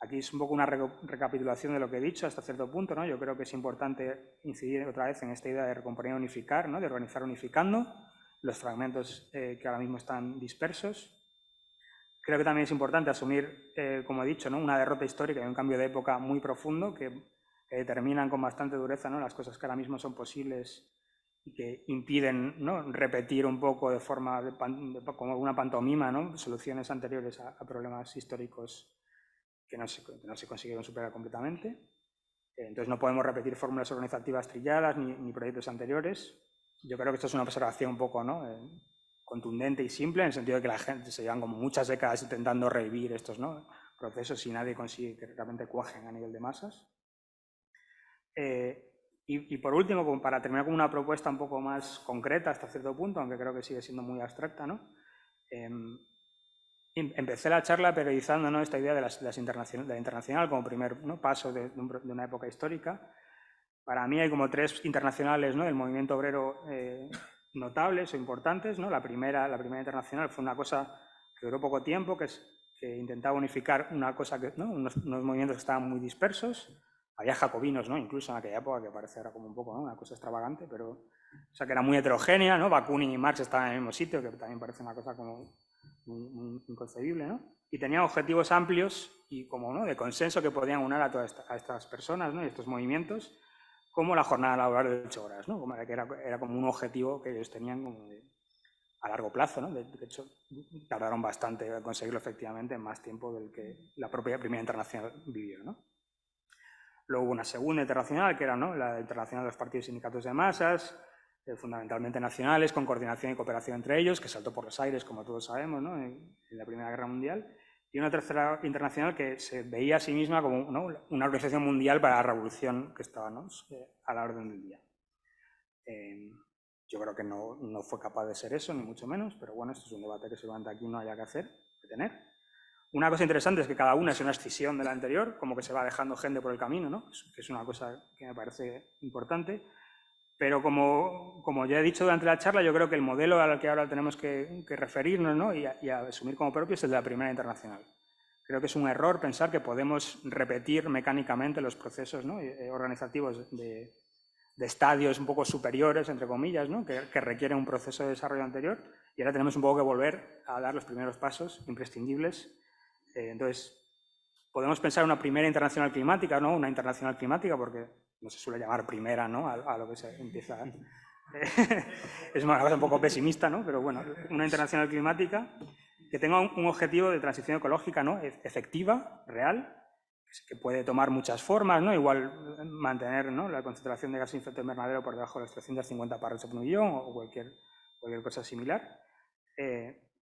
[SPEAKER 4] Aquí es un poco una recapitulación de lo que he dicho hasta cierto punto, ¿no? Yo creo que es importante incidir otra vez en esta idea de recomponer y unificar, ¿no?, de organizar unificando los fragmentos que ahora mismo están dispersos. Creo que también es importante asumir, como he dicho, ¿no?, una derrota histórica y un cambio de época muy profundo que determinan con bastante dureza, ¿no?, las cosas que ahora mismo son posibles y que impiden, ¿no?, repetir un poco de forma como una pantomima, ¿no?, soluciones anteriores a problemas históricos que no se consiguieron superar completamente. Entonces no podemos repetir fórmulas organizativas trilladas ni proyectos anteriores. Yo creo que esto es una observación un poco, ¿no?, contundente y simple, en el sentido de que la gente se llevan como muchas décadas intentando revivir estos, ¿no?, procesos y nadie consigue que realmente cuajen a nivel de masas. Y por último, como para terminar con una propuesta un poco más concreta hasta cierto punto, aunque creo que sigue siendo muy abstracta, ¿no? Empecé la charla periodizando, ¿no?, esta idea de la internacional como primer, ¿no?, paso de una época histórica. Para mí hay como 3 internacionales, ¿no?, del movimiento obrero notables o importantes, ¿no? La primera internacional fue una cosa que duró poco tiempo, que intentaba unificar una cosa ¿no?, unos movimientos que estaban muy dispersos. Había jacobinos, ¿no?, incluso en aquella época, que parece ahora como un poco, ¿no?, una cosa extravagante, pero o sea, que era muy heterogénea, ¿no? Bakunin y Marx estaban en el mismo sitio, que también parece una cosa como muy inconcebible, ¿no? Y tenía objetivos amplios y como, ¿no?, de consenso que podían unir a todas estas personas, ¿no?, y estos movimientos, como la jornada laboral de 8 horas, ¿no? Como que era como un objetivo que ellos tenían como a largo plazo, ¿no? De hecho, tardaron bastante en conseguirlo efectivamente en más tiempo del que la propia Primera Internacional vivió, ¿no? Luego hubo una segunda internacional, que era, ¿no?, la internacional de los partidos y sindicatos de masas, fundamentalmente nacionales, con coordinación y cooperación entre ellos, que saltó por los aires, como todos sabemos, ¿no?, en la Primera Guerra Mundial. Y una tercera internacional que se veía a sí misma como, ¿no?, una organización mundial para la revolución que estaba, ¿no?, a la orden del día. Yo creo que no fue capaz de ser eso, ni mucho menos, pero bueno, esto es un debate que seguramente aquí no haya que tener. Una cosa interesante es que cada una es una escisión de la anterior, como que se va dejando gente por el camino, ¿no?, que es una cosa que me parece importante. Pero como ya he dicho durante la charla, yo creo que el modelo al que ahora tenemos que referirnos, ¿no?, y asumir como propio es el de la Primera Internacional. Creo que es un error pensar que podemos repetir mecánicamente los procesos, ¿no?, organizativos de estadios un poco superiores, entre comillas, ¿no?, que requieren un proceso de desarrollo anterior, y ahora tenemos un poco que volver a dar los primeros pasos imprescindibles. Entonces, podemos pensar una primera internacional climática, ¿no?, una internacional climática, porque no se suele llamar primera, ¿no?, a lo que se empieza. Es una cosa un poco pesimista, ¿no?, pero bueno, una internacional climática que tenga un objetivo de transición ecológica, ¿no?, efectiva, real, que puede tomar muchas formas, ¿no?, igual mantener, ¿no?, la concentración de gases de efecto invernadero por debajo de los 350 partes por millón o cualquier cosa similar,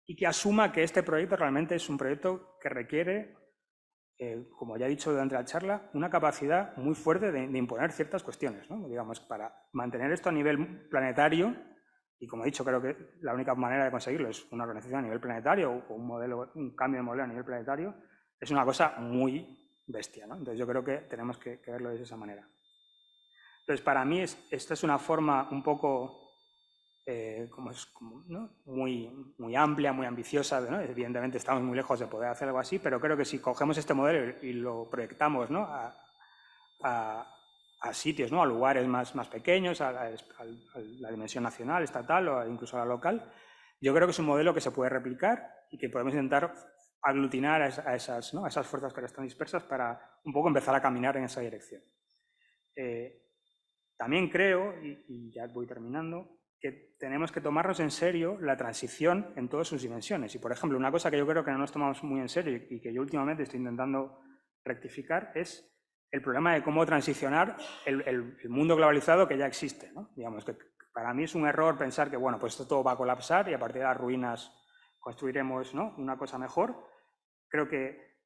[SPEAKER 4] y que asuma que este proyecto realmente es un proyecto que requiere, como ya he dicho durante la charla, una capacidad muy fuerte de imponer ciertas cuestiones, ¿no?, digamos, para mantener esto a nivel planetario. Y como he dicho, creo que la única manera de conseguirlo es una organización a nivel planetario o un cambio de modelo a nivel planetario. Es una cosa muy bestia, ¿no? Entonces yo creo que tenemos que verlo de esa manera. Entonces para mí esta es una forma un poco ¿no?, muy amplia, muy ambiciosa, ¿no? Evidentemente estamos muy lejos de poder hacer algo así, pero creo que si cogemos este modelo y lo proyectamos, ¿no?, a sitios, ¿no?, a lugares más pequeños, a la dimensión nacional, estatal o incluso a la local, yo creo que es un modelo que se puede replicar y que podemos intentar aglutinar a esas fuerzas que ahora están dispersas para un poco empezar a caminar en esa dirección. También creo, y ya voy terminando, que tenemos que tomarnos en serio la transición en todas sus dimensiones. Y, por ejemplo, una cosa que yo creo que no nos tomamos muy en serio y que yo últimamente estoy intentando rectificar es el problema de cómo transicionar el mundo globalizado que ya existe, ¿no? Digamos que para mí es un error pensar que, bueno, pues esto todo va a colapsar y a partir de las ruinas construiremos, ¿no?, una cosa mejor. Creo que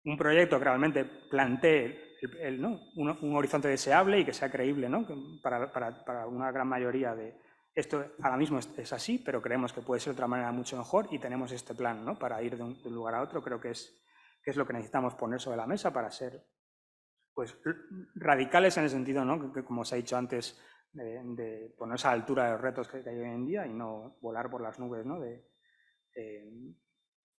[SPEAKER 4] un proyecto que realmente plantee ¿no?, un horizonte deseable y que sea creíble, ¿no?, para una gran mayoría de esto ahora mismo es así, pero creemos que puede ser de otra manera mucho mejor y tenemos este plan, ¿no?, para ir de un lugar a otro. Creo que es lo que necesitamos poner sobre la mesa para ser, pues, radicales en el sentido, ¿no?, que como os he dicho antes, de ponerse a la altura de los retos que hay hoy en día y no volar por las nubes, ¿no?,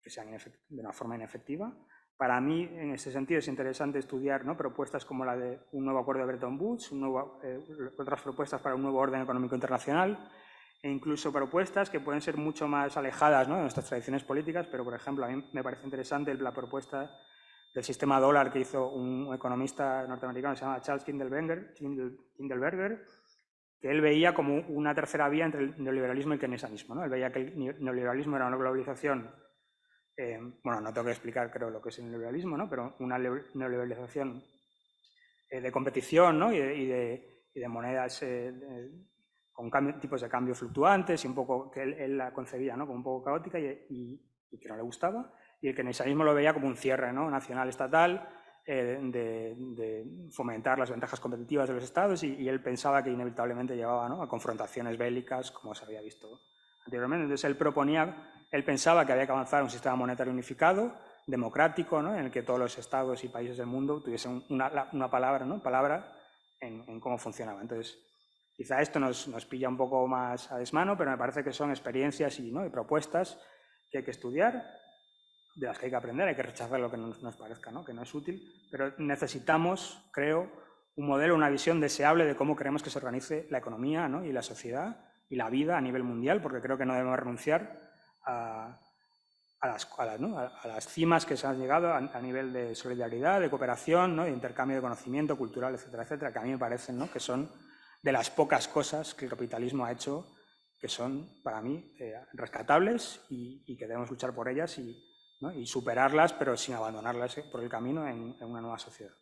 [SPEAKER 4] que sean de una forma inefectiva. Para mí, en ese sentido, es interesante estudiar, ¿no?, propuestas como la de un nuevo acuerdo de Bretton Woods, otras propuestas para un nuevo orden económico internacional, e incluso propuestas que pueden ser mucho más alejadas, ¿no?, de nuestras tradiciones políticas, pero, por ejemplo, a mí me parece interesante la propuesta del sistema dólar que hizo un economista norteamericano que se llama Charles Kindleberger, que él veía como una tercera vía entre el neoliberalismo y el keynesianismo, ¿no? Él veía que el neoliberalismo era una globalización. Bueno, no tengo que explicar, creo, lo que es el neoliberalismo, ¿no?, pero una neoliberalización de competición, ¿no?, y de monedas con tipos de cambio fluctuantes y un poco que él la concebía, ¿no?, como un poco caótica y que no le gustaba. Y el keynesianismo lo veía como un cierre, ¿no?, nacional-estatal, de fomentar las ventajas competitivas de los estados y él pensaba que inevitablemente llevaba, ¿no?, a confrontaciones bélicas, como se había visto anteriormente. Entonces él pensaba que había que avanzar a un sistema monetario unificado, democrático, ¿no?, en el que todos los estados y países del mundo tuviesen una palabra, ¿no?, en cómo funcionaba. Entonces, quizá esto nos pilla un poco más a desmano, pero me parece que son experiencias y propuestas que hay que estudiar, de las que hay que aprender, hay que rechazar lo que nos parezca, ¿no?, que no es útil, pero necesitamos, creo, un modelo, una visión deseable de cómo queremos que se organice la economía, ¿no?, y la sociedad y la vida a nivel mundial, porque creo que no debemos renunciar a las cimas que se han llegado a nivel de solidaridad, de cooperación, ¿no?, de intercambio de conocimiento cultural, etcétera, etcétera, que a mí me parecen, ¿no?, que son de las pocas cosas que el capitalismo ha hecho que son, para mí, rescatables y que debemos luchar por ellas y superarlas, pero sin abandonarlas por el camino en una nueva sociedad.